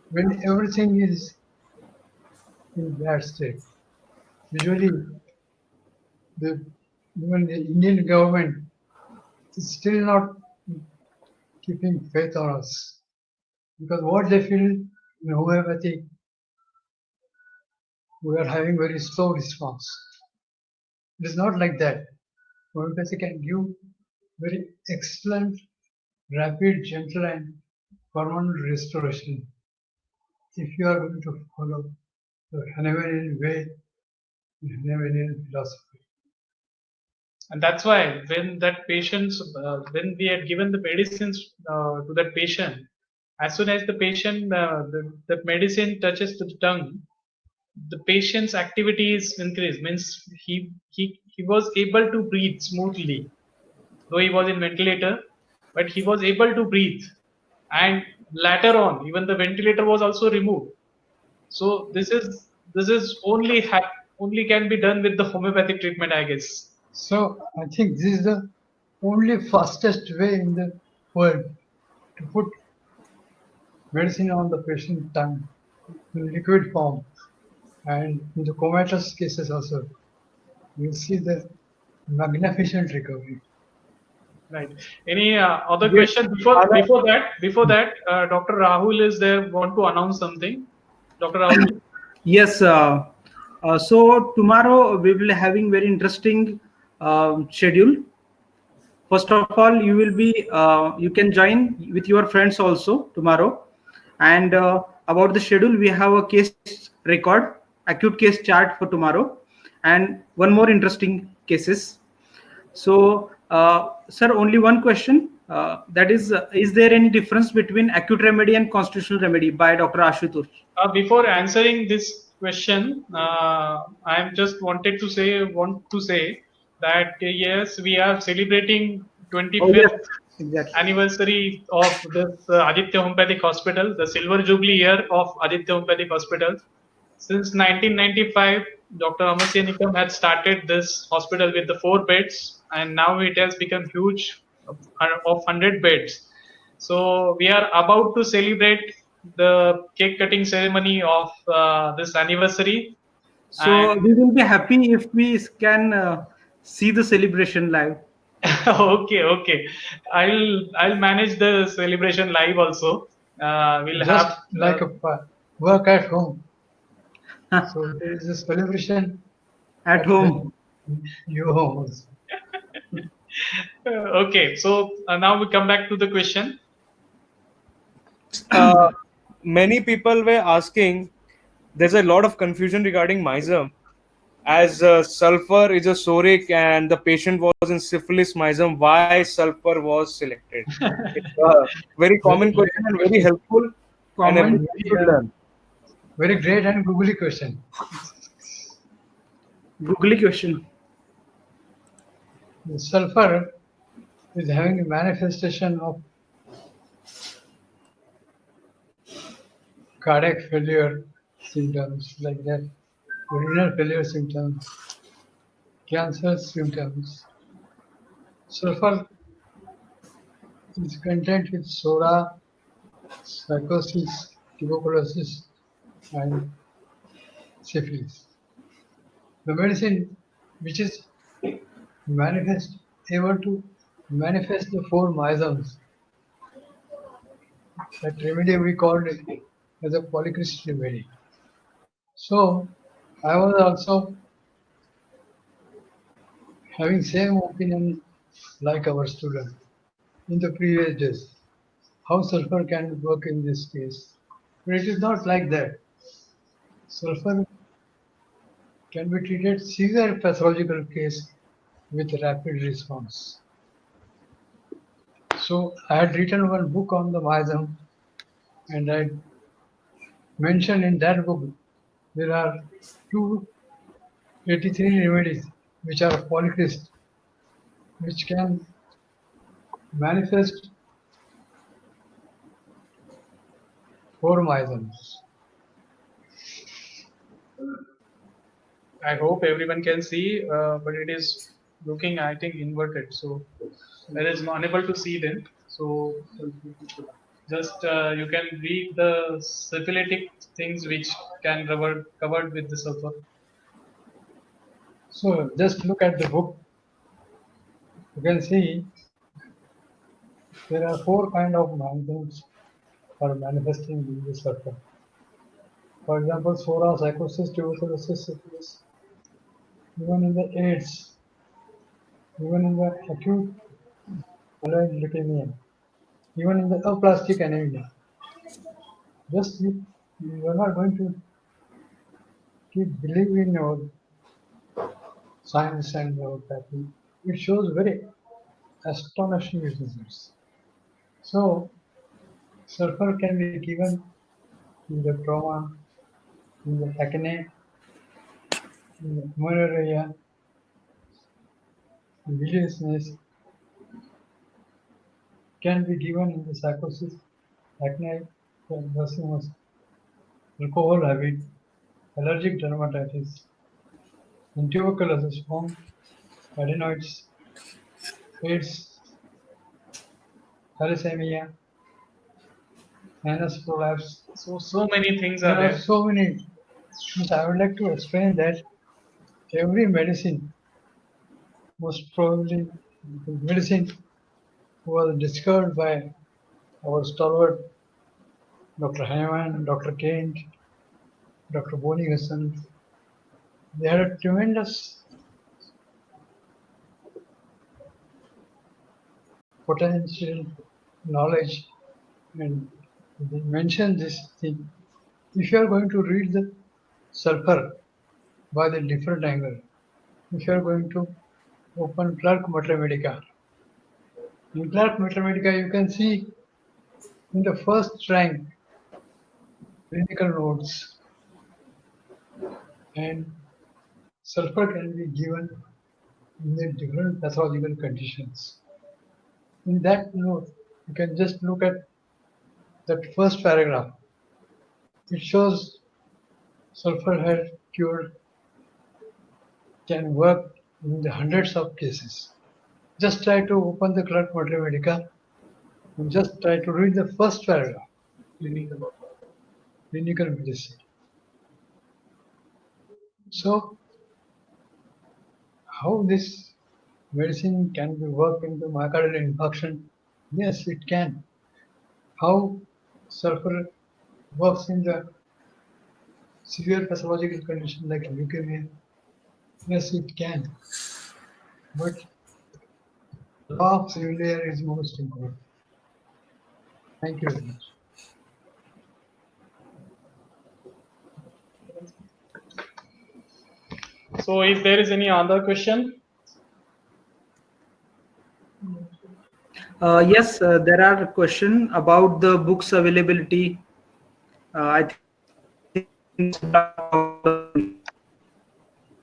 Speaker 2: when everything is in bad state. Usually even the Indian government is still not keeping faith on us. Because what they feel in homeopathy, we are having very slow response. It is not like that. Homeopathy can give very excellent, rapid, gentle and permanent restoration if you are going to follow the Hahnemannian way, the Hahnemannian philosophy.
Speaker 7: And that's why when that patient's when we had given the medicines to that patient, as soon as the patient the medicine touches to the tongue, the patient's activity is increased. Means he was able to breathe smoothly, though he was in ventilator, but he was able to breathe. And later on, even the ventilator was also removed. So this is only can be done with the homeopathic treatment, I guess.
Speaker 2: So I think this is the only fastest way in the world to put medicine on the patient's tongue in liquid form. And in the comatose cases also, you see the magnificent recovery.
Speaker 7: Right. Any other
Speaker 12: Yes.
Speaker 7: question before that, Dr. Rahul is there. Want to announce something, Dr. Rahul?
Speaker 3: Yes. So tomorrow we will having very interesting schedule. First of all, you will be you can join with your friends also tomorrow. And about the schedule, we have a case record, acute case chart for tomorrow, and one more interesting cases. So, sir, only one question. That is there any difference between acute remedy and constitutional remedy by Dr. Ashutosh?
Speaker 7: Before answering this question, I just want to say that yes, we are celebrating
Speaker 3: Oh,
Speaker 7: 25th
Speaker 3: yes, exactly.
Speaker 7: anniversary of this Aditya Homeopathic Hospital, the silver jubilee year of Aditya Homeopathic Hospital. Since 1995, Dr. Amar Sinha Nikam had started this hospital with the 4 beds, and now it has become huge of 100 beds. So we are about to celebrate the cake cutting ceremony of this anniversary.
Speaker 3: So
Speaker 7: And
Speaker 3: we will be happy if we can see the celebration live.
Speaker 7: okay, I'll manage the celebration live also. We'll
Speaker 2: Just
Speaker 7: have
Speaker 2: like a work at home. So there is a celebration
Speaker 3: At
Speaker 2: at the
Speaker 3: home.
Speaker 2: new home also.
Speaker 7: okay. So now we come back to the question.
Speaker 12: uh, many people were asking, there's a lot of confusion regarding misem, as sulfur is a soric and the patient was in syphilis misem, why sulfur was selected? It's a very
Speaker 2: Very
Speaker 12: common
Speaker 2: great
Speaker 12: question and very
Speaker 2: question.
Speaker 12: helpful, and
Speaker 3: Common.
Speaker 12: everybody should learn.
Speaker 2: Very great and googly question.
Speaker 3: Googly question.
Speaker 2: The sulfur is having a manifestation of cardiac failure symptoms like that, renal failure symptoms, cancer symptoms. Sulfur is content with soda, psychosis, tuberculosis, and syphilis. The medicine which is able to manifest the 4 miasms, that remedy we called it as a polychrist remedy. So I was also having same opinion like our student in the previous days, how sulfur can work in this case. But it is not like that. Sulfur can be treated severe pathological case with rapid response. So I had written one book on the miasm, and I mentioned in that book there are 283 remedies which are polychrist, which can manifest 4 miasms.
Speaker 7: I hope everyone can see, but it is looking, I think, inverted. So there is unable to see them. So just you can read the syphilitic things which can covered with the sulfur.
Speaker 2: So just look at the book. You can see there are 4 kind of miasms for manifesting in the sulfur. For example, sora, psychosis, tuberculosis, syphilis, even in the AIDS, even in the acute myeloid leukemia, even in the aplastic anemia. Just you are not going to keep believing in your science and your pathy. It shows very astonishing results. So sulfur can be given in the trauma, in the acne, in the malaria, biliousness, can be given in the psychosis, acne, carcinomas, alcohol habit, allergic dermatitis, in tuberculosis form, adenoids, AIDS, thalassemia, anus prolapse.
Speaker 7: So many things are
Speaker 2: There are
Speaker 7: there.
Speaker 2: so many. But I would like to explain that every medicine, most probably the medicine was discovered by our stalwart Dr. Hayman, Dr. Kent, Dr. Boni Hassan. They had a tremendous potential knowledge, and they mentioned this thing. If you are going to read the sulfur by the different angle, if you are going to open Clerk Mater Medica. In Clerk Mater Medica, you can see in the first rank clinical notes, and sulfur can be given in the different pathological conditions. In that note, you can just look at that first paragraph. It shows sulfur had cured can work in the hundreds of cases. Just try to open the Clerk Mater Medica and just try to read the first paragraph. Clinical medicine. So, how this medicine can be worked into myocardial infarction? Yes, it can. How sulfur works in the severe pathological condition like leukemia? Yes, it can. But law of civil layer is most important. Thank you very much.
Speaker 7: So if there is any other question?
Speaker 3: Yes, there are questions about the books availability. I think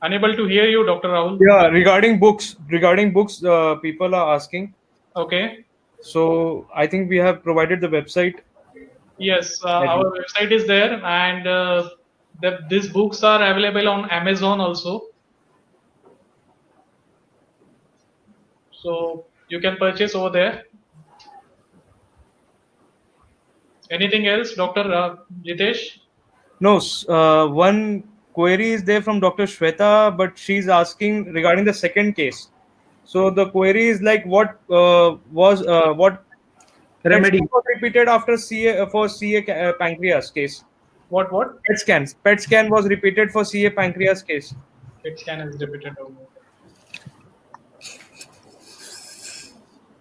Speaker 7: Unable to hear you, Dr. Rahul.
Speaker 12: Yeah, regarding books, people are asking.
Speaker 7: Okay.
Speaker 12: So I think we have provided the website.
Speaker 7: Yes, our website is there, and these books are available on Amazon also. So you can purchase over there. Anything else, Dr. Jitesh?
Speaker 12: No, one query is there from Dr. Shweta, but she's asking regarding the second case. So the query is like, what
Speaker 3: remedy
Speaker 12: PET scan was repeated after CA for CA pancreas case.
Speaker 7: What?
Speaker 12: PET scans. PET scan was repeated for CA pancreas case.
Speaker 7: PET scan is repeated over.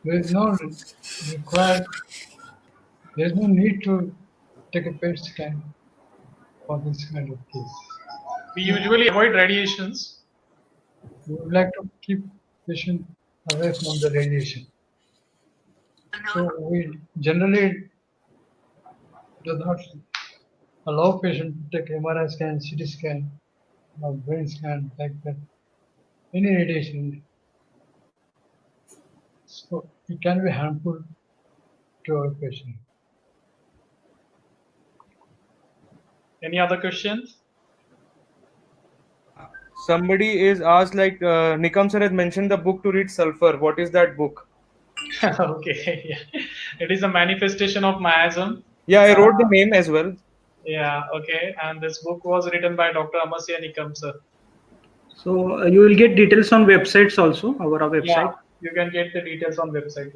Speaker 2: There is no required. There is no need to take a PET scan for this kind of case.
Speaker 7: We usually avoid radiations.
Speaker 2: We would like to keep patient away from the radiation. So we generally do not allow patient to take MRI scan, CT scan, or brain scan like that. Any radiation. So it can be harmful to our patient.
Speaker 7: Any other questions?
Speaker 12: Somebody is asked, like, Nikam sir has mentioned the book to read sulfur. What is that book?
Speaker 7: Okay, yeah. It is a manifestation of miasm.
Speaker 12: Yeah, I wrote the name as well.
Speaker 7: Yeah, okay. And this book was written by Dr. Amar Sinha Nikam, sir.
Speaker 3: So you will get details on websites also, our website.
Speaker 7: Yeah, you can get the details on website.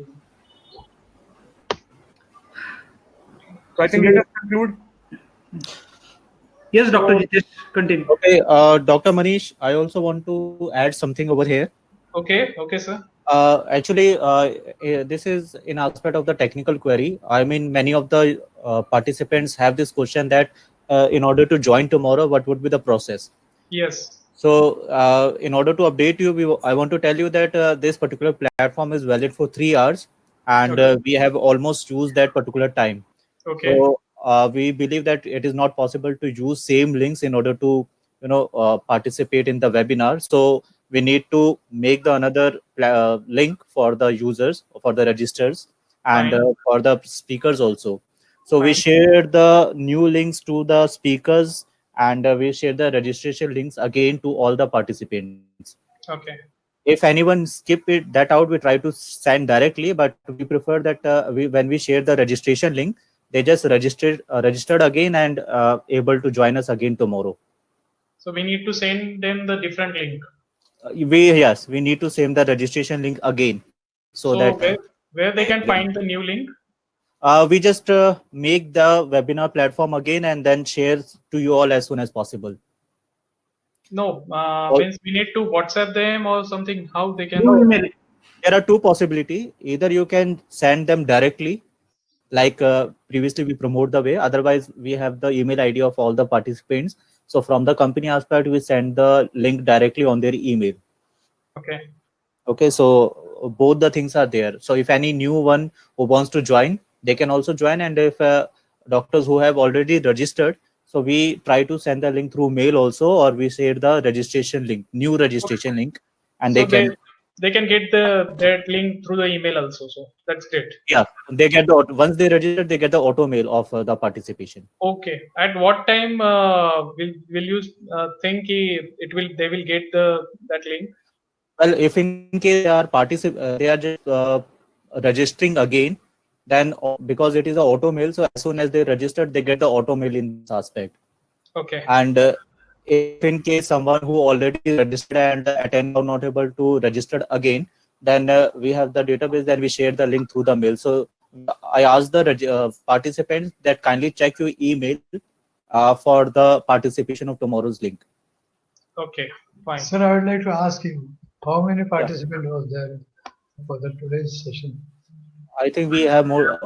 Speaker 12: So I think let us conclude.
Speaker 3: Yes, Dr. Jitesh, continue.
Speaker 6: Okay, Dr. Manish, I also want to add something over here.
Speaker 7: Okay, sir.
Speaker 6: Actually, this is in aspect of the technical query. I mean, many of the participants have this question that in order to join tomorrow, what would be the process?
Speaker 7: Yes.
Speaker 6: So in order to update you, I want to tell you that this particular platform is valid for 3 hours, and we have almost used that particular time.
Speaker 7: Okay.
Speaker 6: So we believe that it is not possible to use same links in order to participate in the webinar. So we need to make the another link for the users, for the registers, and for the speakers also. So we share the new links to the speakers, and we share the registration links again to all the participants.
Speaker 7: Okay.
Speaker 6: If anyone skip that out, we try to send directly, but we prefer that when we share the registration link, they just registered again and able to join us again tomorrow.
Speaker 7: So we need to send them the different link.
Speaker 6: We need to send the registration link again, so that
Speaker 7: where they can find the new link.
Speaker 6: We just make the webinar platform again and then share to you all as soon as possible.
Speaker 7: No, means we need to WhatsApp them or something. How they can?
Speaker 6: There are two possibilities. Either you can send them directly, like previously we promote the way. Otherwise, we have the email ID of all the participants. So from the company aspect, we send the link directly on their email.
Speaker 7: Okay.
Speaker 6: Okay, so both the things are there. So if any new one who wants to join, they can also join. And if doctors who have already registered, so we try to send the link through mail also, or we share the registration link, new registration link, and
Speaker 7: So
Speaker 6: they
Speaker 7: can get that link through the email also. So that's great.
Speaker 6: yeah, they get the once they register, they get the auto mail of the participation.
Speaker 7: Okay. At what time will you think they will get that link?
Speaker 6: Well, if in case they are just registering again, then because it is a auto mail, so as soon as they registered, they get the auto mail in this aspect.
Speaker 7: Okay.
Speaker 6: And if in case someone who already registered and attend or not able to register again, then we have the database, then we share the link through the mail. So I asked the participants that kindly check your email for the participation of tomorrow's link.
Speaker 7: Okay, fine.
Speaker 2: Sir, I would like to ask you, how many participants was there for the today's session?
Speaker 6: I think we have more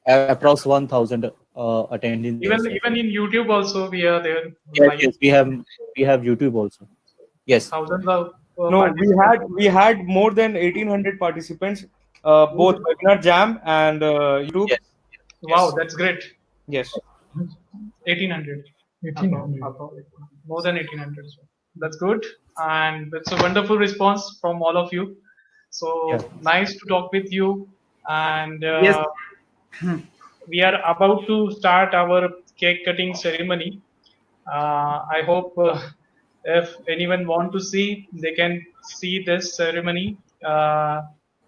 Speaker 6: approx 1,000 attendees.
Speaker 7: Even in YouTube also we are there.
Speaker 6: Yes, we have YouTube also. Yes.
Speaker 7: Thousands of
Speaker 12: No, we had more than 1,800 participants, both webinar jam and YouTube.
Speaker 6: Yes.
Speaker 7: Wow, that's great.
Speaker 12: Yes.
Speaker 7: 1,800.
Speaker 2: 1,800.
Speaker 7: More than 1,800. So that's good, and it's a wonderful response from all of you. So nice to talk with you, and
Speaker 3: Yes.
Speaker 7: we are about to start our cake cutting ceremony. I hope if anyone want to see, they can see this ceremony,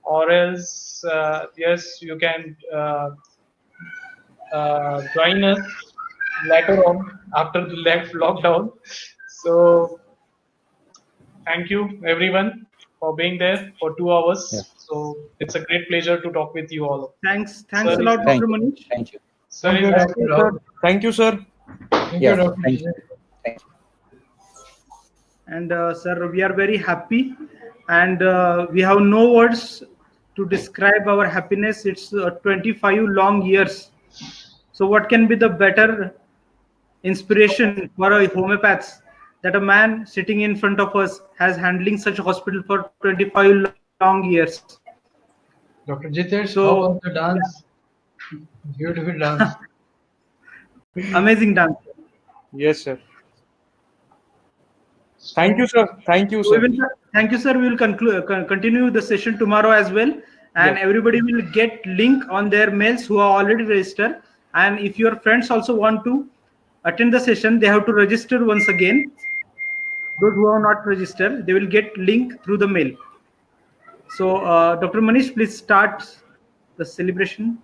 Speaker 7: or else yes, you can join us later on after the lockdown. So thank you everyone for being there for 2 hours.
Speaker 6: Yeah.
Speaker 7: So it's a great pleasure to talk with you all.
Speaker 3: Thanks a lot, Dr. Manish.
Speaker 6: Thank you.
Speaker 7: Sir,
Speaker 2: Thank you,
Speaker 7: is-
Speaker 2: Dr. Rao.
Speaker 12: Thank you, sir.
Speaker 2: Thank you, Dr.
Speaker 6: Thank
Speaker 2: Vijay.
Speaker 6: you. Thank you.
Speaker 3: And sir, we are very happy, and we have no words to describe our happiness. It's 25 long years. So what can be the better inspiration for a homeopath that a man sitting in front of us has handling such a hospital for 25 long years?
Speaker 2: Dr. Jitesh,
Speaker 3: So-
Speaker 2: how was the dance? Beautiful dance.
Speaker 3: Amazing dance.
Speaker 12: Yes, sir. Thank you, sir. Thank you, sir.
Speaker 3: Thank you, sir. We will continue the session tomorrow as well, and
Speaker 12: Yes.
Speaker 3: everybody will get link on their mails who are already registered. And if your friends also want to attend the session, they have to register once again. Those who are not registered, they will get link through the mail. So, Dr. Manish, please start the celebration.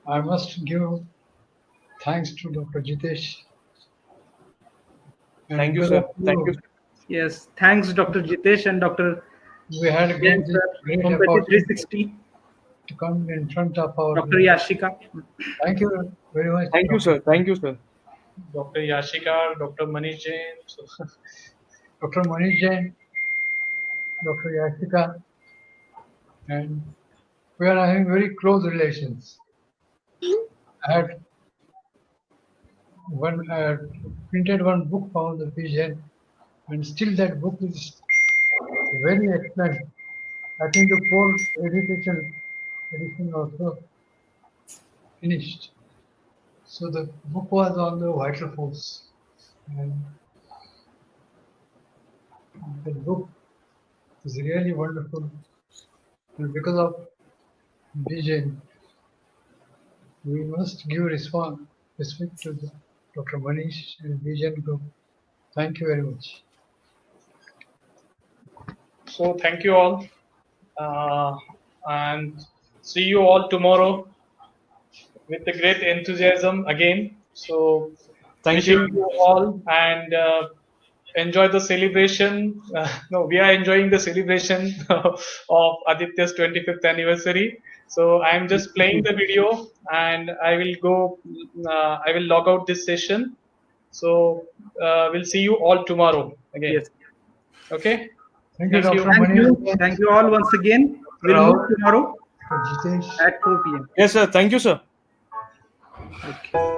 Speaker 2: I must give thanks to Dr. Jitesh. And
Speaker 12: Thank you,
Speaker 2: because
Speaker 12: sir.
Speaker 2: of
Speaker 12: Thank you.
Speaker 3: Yes, thanks, Dr. Jitesh and Dr.
Speaker 2: We had a great, great
Speaker 3: Homeopathy
Speaker 2: opportunity
Speaker 3: 360,
Speaker 2: to come in front of our.
Speaker 3: Dr. Yashika.
Speaker 2: Thank you very much.
Speaker 12: Thank you, sir. Thank you, sir.
Speaker 7: Dr. Yashika, Dr. Manish Jain. So,
Speaker 2: Dr. Manish Jain, Dr. Yashika, and we are having very close relations. I had printed one book from the vision, and still that book is very excellent. I think the fourth edition also finished. So the book was on the vital force, and the book is really wonderful. And because of vision, we must give respect to Dr. Manish and Vision Group. Thank you very much.
Speaker 7: so thank you all, and see you all tomorrow with a great enthusiasm again. So
Speaker 12: Thank
Speaker 7: wishing
Speaker 12: you.
Speaker 7: you all, and enjoy the celebration. No, we are enjoying the celebration of Aditya's 25th anniversary. So I'm just playing the video, and I will go. I will log out this session. So we'll see you all tomorrow again.
Speaker 3: Yes.
Speaker 7: Okay.
Speaker 2: Thank you, Dr.
Speaker 3: Thank
Speaker 2: Manish.
Speaker 3: you. Thank you all once again. We'll
Speaker 2: Rao.
Speaker 3: meet tomorrow
Speaker 2: Dr. Jitesh.
Speaker 3: at 4 p.m.
Speaker 12: Yes, sir. Thank you, sir.
Speaker 3: Okay.